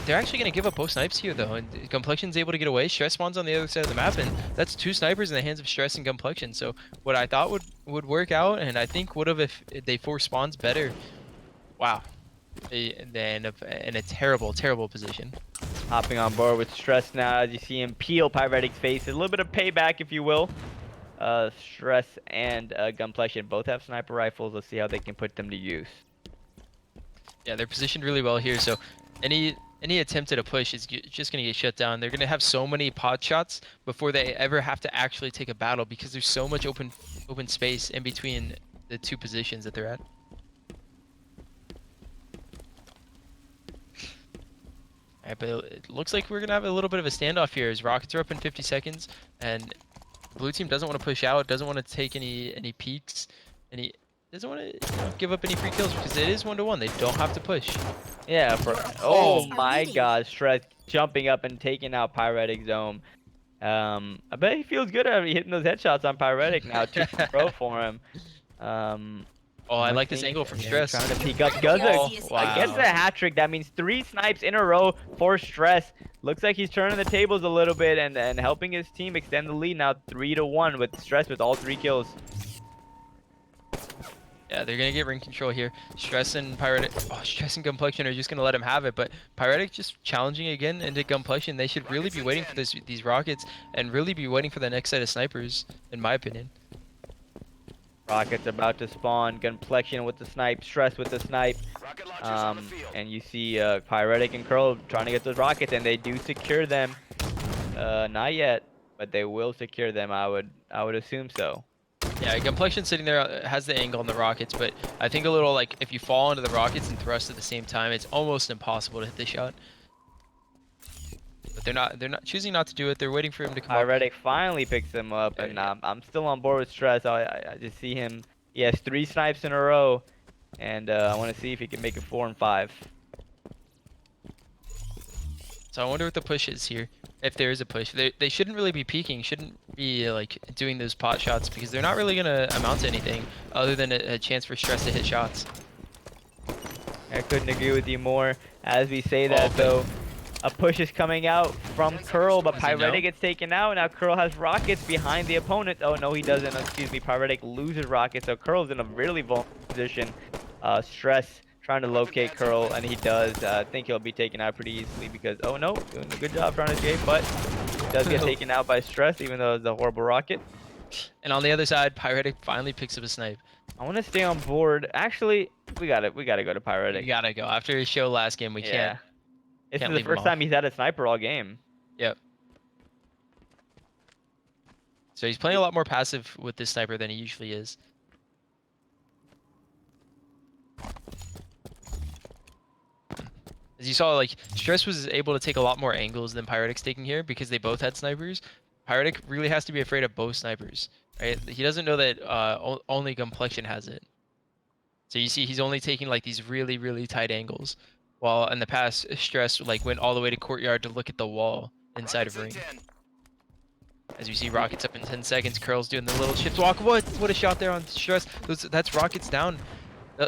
they're actually going to give up both snipes here, though. And Complexion's able to get away. Stress spawns on the other side of the map, and that's 2 snipers in the hands of Stress and Complexion. So what I thought would work out, and I think would have if they forced spawns better. Wow. They end up in a terrible, terrible position. Hopping on board with Stress now as you see him peel Pyretic's face. A little bit of payback, if you will. Stress and Complexion both have sniper rifles. Let's see how they can put them to use. Yeah, they're positioned really well here, so any attempt at a push is just going to get shut down. They're going to have so many pot shots before they ever have to actually take a battle because there's so much open space in between the 2 positions that they're at. Alright, but it looks like we're going to have a little bit of a standoff here as rockets are up in 50 seconds, and Blue team doesn't want to push out, doesn't want to take any peeks, and he doesn't want to give up any free kills because it is 1-1. They don't have to push. Yeah, oh my god, Stress jumping up and taking out Pyretic Zone. I bet he feels good after hitting those headshots on Pyretic now. 2 in a row for him. Oh, I like this angle from Stress. Trying to peek up. Gets a hat trick. That means 3 snipes in a row for Stress. Looks like he's turning the tables a little bit and helping his team extend the lead now 3-1 with Stress with all 3 kills. Yeah, they're gonna get ring control here. Stress and Pyretic, Stress and Complexion are just gonna let him have it, but Pyretic just challenging again into Complexion. They should really be waiting for these rockets and really be waiting for the next set of snipers, in my opinion. Rockets about to spawn. Complexion with the snipe. Stress with the snipe. And you see Pyretic and Curl trying to get those rockets, and they do secure them. Not yet, but they will secure them. I would assume so. Yeah, Complexion sitting there has the angle on the rockets, but I think a little like if you fall into the rockets and thrust at the same time, it's almost impossible to hit the shot. But they're not choosing not to do it. They're waiting for him to come up. Pyretic finally picks him up, and I'm still on board with Stress. I just see him. He has 3 snipes in a row, and I want to see if he can make it 4 and 5. So I wonder what the push is here. If there is a push, they shouldn't really be peeking. Shouldn't be like doing those pot shots because they're not really gonna amount to anything other than a chance for Stress to hit shots. I couldn't agree with you more. As we say that, though, a push is coming out from Curl, but Pyretic gets taken out. Now Curl has rockets behind the opponent. Oh no, he doesn't. Excuse me. Pyretic loses rockets, so Curl's in a really vulnerable position. Stress trying to locate Curl, and he does. I think he'll be taken out pretty easily because, oh no, doing a good job trying to escape, but he does get taken out by Stress, even though it's a horrible rocket. And on the other side, Pyretic finally picks up a snipe. I want to stay on board. Actually, we gotta go to Pyretic. We gotta go. After his show last game, we can't. This is the first time he's had a sniper all game. Yep. So he's playing a lot more passive with this sniper than he usually is. As you saw, like, Stress was able to take a lot more angles than Pyretic's taking here because they both had snipers. Pyretic really has to be afraid of both snipers, right? He doesn't know that only Complexion has it. So you see he's only taking like these really, really tight angles. While in the past, Stress like went all the way to courtyard to look at the wall inside of ring. As you see rockets up in 10 seconds, Curl's doing the little shift walk. What a shot there on Stress. That's rockets down.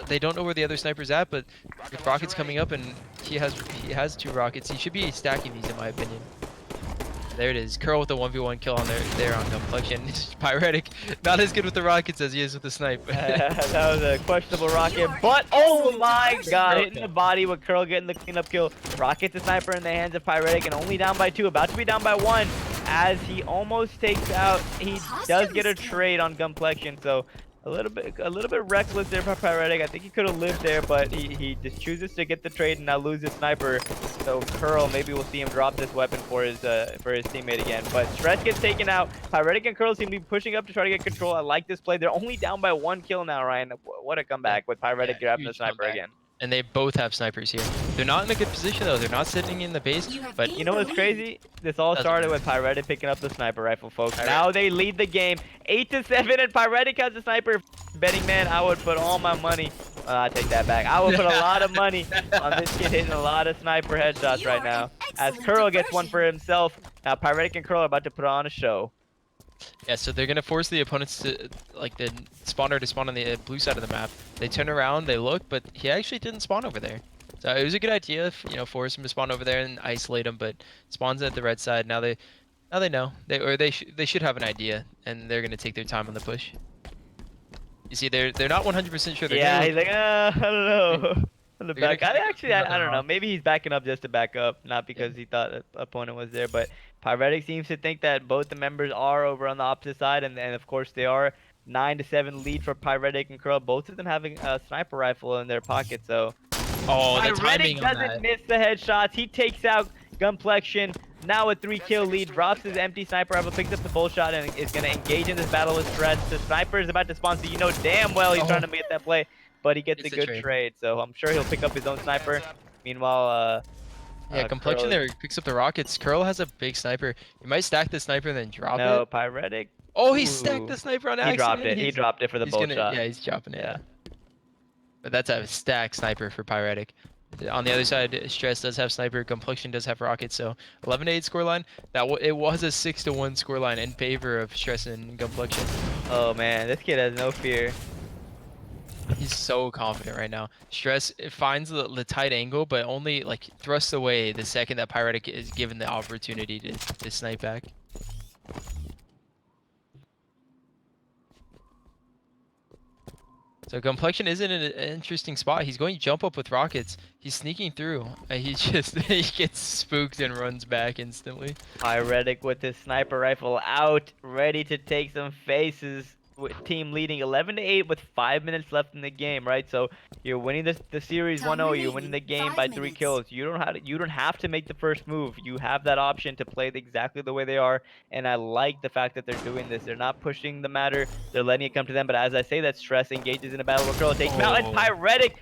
They don't know where the other sniper's at, but with rockets coming up and he has 2 rockets, he should be stacking these in my opinion. There it is. Curl with the 1v1 kill on there on Complexion. Pyretic, not as good with the rockets as he is with the snipe. That was a questionable rocket, but oh my god, hitting the body with Curl getting the cleanup kill. Rocket the sniper in the hands of Pyretic and only down by 2, about to be down by 1 as he almost takes out. He does get a trade on Complexion, so a little bit reckless there by Pyretic. I think he could have lived there, but he just chooses to get the trade and now lose his sniper. So Curl, maybe we'll see him drop this weapon for his teammate again. But Stress gets taken out. Pyretic and Curl seem to be pushing up to try to get control. I like this play. They're only down by 1 kill now, Ryan. What a comeback with Pyretic grabbing the sniper again. And they both have snipers here. They're not in a good position though. They're not sitting in the base. But you know what's crazy? This all started with Pyretic picking up the sniper rifle, folks. Now they lead the game 8-7, and Pyretic has the sniper. Betting man, I would put all my money. I take that back. I would put a lot of money on this kid hitting a lot of sniper headshots right now. As Curl gets one for himself. Now Pyretic and Curl are about to put on a show. Yeah, so they're gonna force the opponents to, like, the spawner to spawn on the blue side of the map. They turn around, they look, but he actually didn't spawn over there. So it was a good idea, if, you know, force him to spawn over there and isolate him, but spawns at the red side. Now they know, they should have an idea, and they're gonna take their time on the push. You see, they're not 100% sure. Yeah, he's like, I don't know. On the back, I don't know. Maybe he's backing up just to back up, not because he thought the opponent was there. But Pyretic seems to think that both the members are over on the opposite side, and of course they are. 9-7 lead for Pyretic and Curl. Both of them having a sniper rifle in their pocket. So, Pyretic doesn't miss the headshots. He takes out Complexion. Now a 3-kill lead, drops his empty sniper rifle, picks up the full shot, and is going to engage in this battle with Stress. The sniper is about to spawn, so you know damn well he's trying to make that play. But he gets a good trade, so I'm sure he'll pick up his own sniper. Meanwhile, yeah, Complexion there picks up the rockets. Curl has a big sniper. He might stack the sniper and then drop it. No, Pyretic Oh, he stacked the sniper on accident. He dropped it. He dropped it for the bolt shot. Yeah, he's dropping it. Yeah. But that's a stacked sniper for Pyretic. On the other side, Stress does have sniper, Complexion does have rocket, so 11-8 scoreline. It was a 6-1 scoreline in favor of Stress and Complexion. Oh man, this kid has no fear. He's so confident right now. Stress finds the tight angle, but only like thrusts away the second that Pyretic is given the opportunity to snipe back. So Complexion is in an interesting spot. He's going to jump up with rockets. He's sneaking through. He gets spooked and runs back instantly. Pyretic with his sniper rifle out, ready to take some faces. With team leading 11-8 with 5 minutes left in the game, right? So you're winning the series 1-0. You're winning the game by 3 kills. You don't have to make the first move. You have that option to play exactly the way they are. And I like the fact that they're doing this. They're not pushing the matter. They're letting it come to them. But as I say, that Stress engages in a battle with Curl, takes him out, and Pyretic,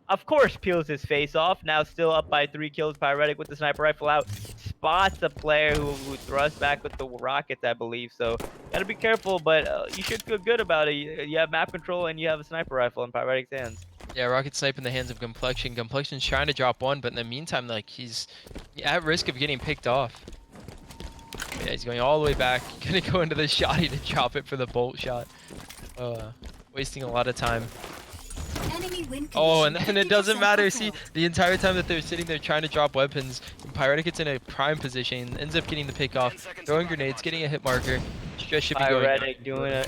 of course, peels his face off. Now still up by 3 kills. Pyretic with the sniper rifle out. Spots a player who thrusts back with the rockets, I believe. So gotta be careful, but you should feel good about it. You have map control and you have a sniper rifle in Pyretic's hands. Yeah, rocket snipe in the hands of Complexion. Complexion's trying to drop one, but in the meantime, like, he's at risk of getting picked off. Yeah, he's going all the way back. Gonna go into the shotty to drop it for the bolt shot. Wasting a lot of time. Oh, and then it doesn't matter. See, the entire time that they're sitting there trying to drop weapons, Pyretic gets in a prime position, ends up getting the pick off, throwing grenades, getting a hit marker. Stress should be going. Pyretic doing a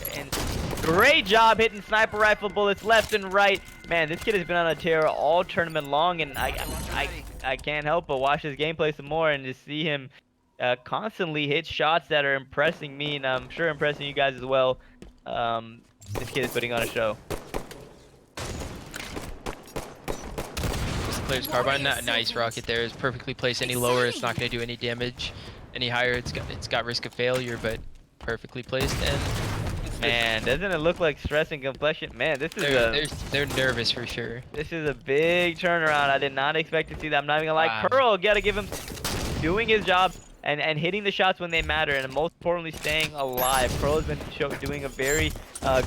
great job hitting sniper rifle bullets left and right. Man, this kid has been on a tear all tournament long, and I can't help but watch his gameplay some more and just see him constantly hit shots that are impressing me, and I'm sure impressing you guys as well. This kid is putting on a show. Player's carbine, nice rocket there. Is perfectly placed. Any lower, it's not going to do any damage. Any higher, it's got risk of failure, but perfectly placed. And man, doesn't it look like Stress and Complexion? Man, this is they're nervous for sure. This is a big turnaround. I did not expect to see that. I'm not even gonna lie. Wow. Curl, gotta give him doing his job and hitting the shots when they matter, and most importantly, staying alive. Curl has been doing a very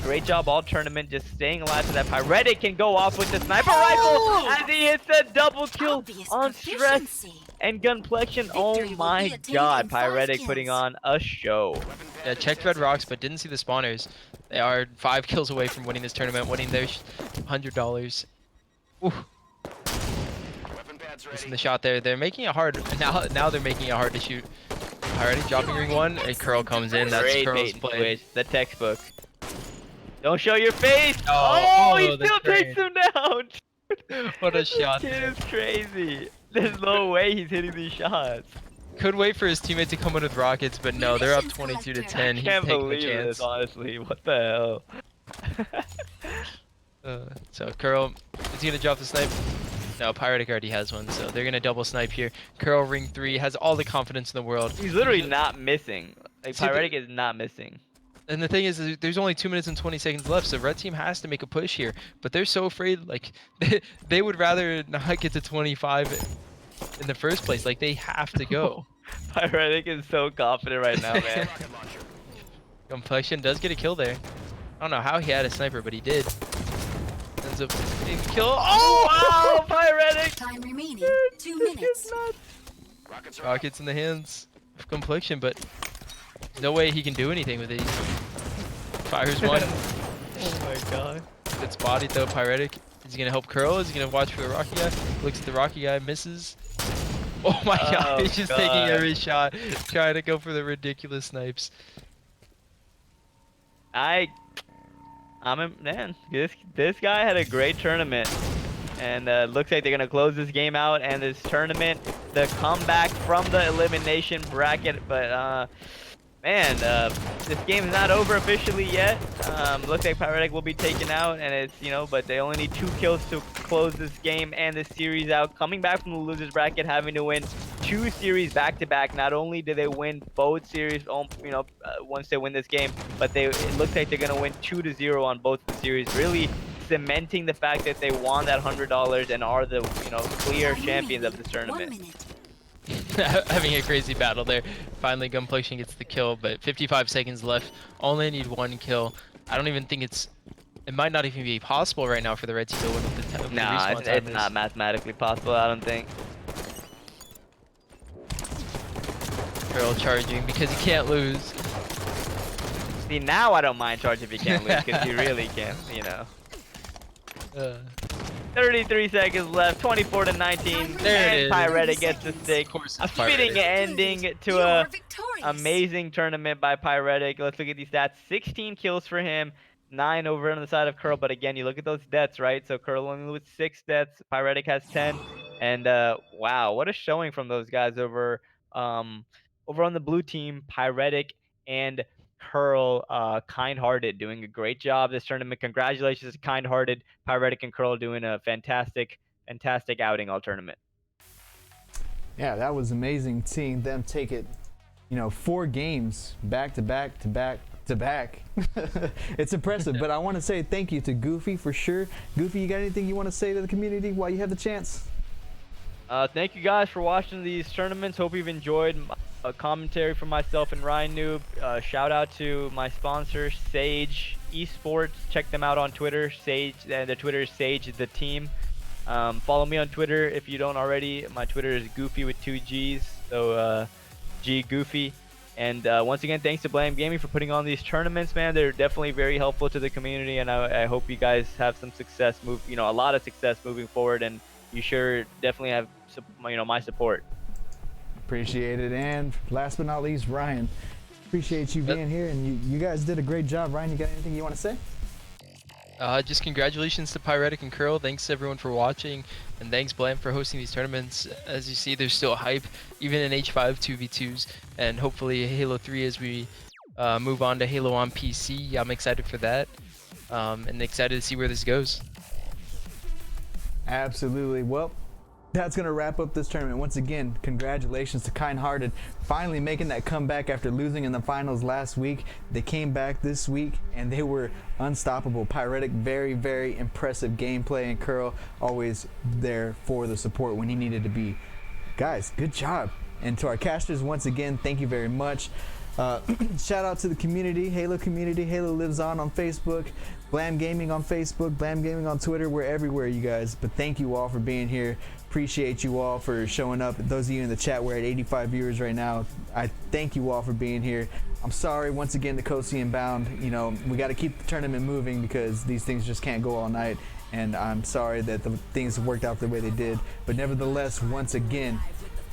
great job all tournament, just staying alive so that Pyretic can go off with the sniper rifle as he hits that double kill on Stress and Complexion. Oh my god, Pyretic putting on a show. Yeah, checked red rocks, but didn't see the spawners. They are 5 kills away from winning this tournament, winning their $100. Ooh. Missing the shot there. They're making it hard. Now they're making it hard to shoot. Already dropping ring 1, and Curl comes in. That's Great Curl's bait and play. switch, the textbook. Don't show your face. Oh, He the still train. takes him down. What a shot This kid there. is crazy. There's no way he's hitting these shots. Could wait for his teammate to come in with rockets, but no, they're up 22 to 10. He's Can't taking a believe chance. this, honestly. What the hell? So Curl is gonna drop the snipe. No, Pyretic already has one, so they're gonna double snipe here. Curl ring 3 has all the confidence in the world. He's literally not missing. Like, See, Pyretic is not missing. And the thing is, there's only 2 minutes and 20 seconds left, so red team has to make a push here. But they're so afraid, like, they would rather not get to 25 in the first place. Like, they have to go. Pyretic is so confident right now, man. Complexion does get a kill there. I don't know how he had a sniper, but he did. Ends up getting a kill. Oh, wow, Pyretic! Time remaining. 2 minutes. Rockets in the hands of Complexion, but no way he can do anything with it. Fires one. Oh my god. It's bodied though. Pyretic. Is he gonna help Curl? Is he gonna watch for the Rocky guy? Looks at the Rocky guy, misses. Oh my god, he's just taking every shot, trying to go for the ridiculous snipes. Man, this guy had a great tournament, and looks like they're gonna close this game out and this tournament, the comeback from the elimination bracket. But man, this game is not over officially yet. Looks like Pyretic will be taken out, and it's, you know, but they only need 2 kills to close this game and this series out. Coming back from the losers bracket, having to win 2 series back to back. Not only do they win both series, you know, once they win this game, but it looks like they're gonna win 2-0 on both the series. Really cementing the fact that they won that $100 and are the, you know, clear champions of this tournament. 1 minute. having a crazy battle there. Finally, Gunpluction gets the kill, but 55 seconds left. Only need 1 kill. I don't even think it might not even be possible right now for the red team to win with the Nah, respawn it's time not is. mathematically possible, I don't think. Curl charging because he can't lose. See, now I don't mind charge if you can't lose, because you really can, you know. 33 seconds left, 24 to 19, There it and is. Pyretic gets the stick. Of course A it's fitting Pyretic. ending to You're a victorious. amazing tournament by Pyretic. Let's look at these stats. 16 kills for him, 9 over on the side of Curl. But again, you look at those deaths, right? So Curl only with 6 deaths. Pyretic has 10. And wow, what a showing from those guys over over on the blue team. Pyretic and Curl, kind-hearted, doing a great job this tournament. Congratulations to kind-hearted, Pyretic, and Curl doing a fantastic outing all tournament. Yeah, that was amazing seeing them take it, 4 games back to back to back to back. It's impressive, but I want to say thank you to Goofy for sure. Goofy, you got anything you want to say to the community while you have the chance? Thank you guys for watching these tournaments. Hope you've enjoyed a commentary from myself and RyaNoob. Shout out to my sponsor, Sage Esports. Check them out on Twitter. Sage, the Twitter is Sage the Team. Follow me on Twitter if you don't already. My Twitter is Goofy with 2 G's, so G Goofy. And once again, thanks to Blam Gaming for putting on these tournaments, man. They're definitely very helpful to the community, and I hope you guys have some success, a lot of success moving forward. And you sure definitely have, my support. Appreciate it. And last but not least, Ryan, appreciate you being here, and you guys did a great job. Ryan, you got anything you want to say? Just congratulations to Pyretic and Curl. Thanks everyone for watching, and thanks Blam for hosting these tournaments. As you see, there's still hype, even in H5 2v2s, and hopefully Halo 3 as we move on to Halo on PC. I'm excited for that, and excited to see where this goes. Absolutely. Well, that's going to wrap up this tournament. Once again, congratulations to Kind-Hearted finally making that comeback after losing in the finals last week. They came back this week and they were unstoppable. Pyretic, very, very impressive gameplay, and Curl always there for the support when he needed to be. Guys, good job. And to our casters, once again, thank you very much. Shout out to the community, Halo community. Halo lives on Facebook. Blam Gaming on Facebook, Blam Gaming on Twitter. We're everywhere, you guys. But thank you all for being here. Appreciate you all for showing up. Those of you in the chat, we're at 85 viewers right now. I thank you all for being here. I'm sorry once again to Kosi and Bound. We got to keep the tournament moving because these things just can't go all night. And I'm sorry that the things worked out the way they did. But nevertheless, once again,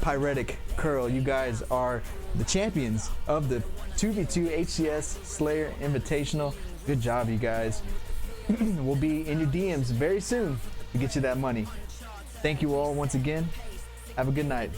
Pyretic, Curl, you guys are the champions of the 2v2 HCS Slayer Invitational. Good job, you guys. We'll be in your DMs very soon to get you that money. Thank you all once again. Have a good night.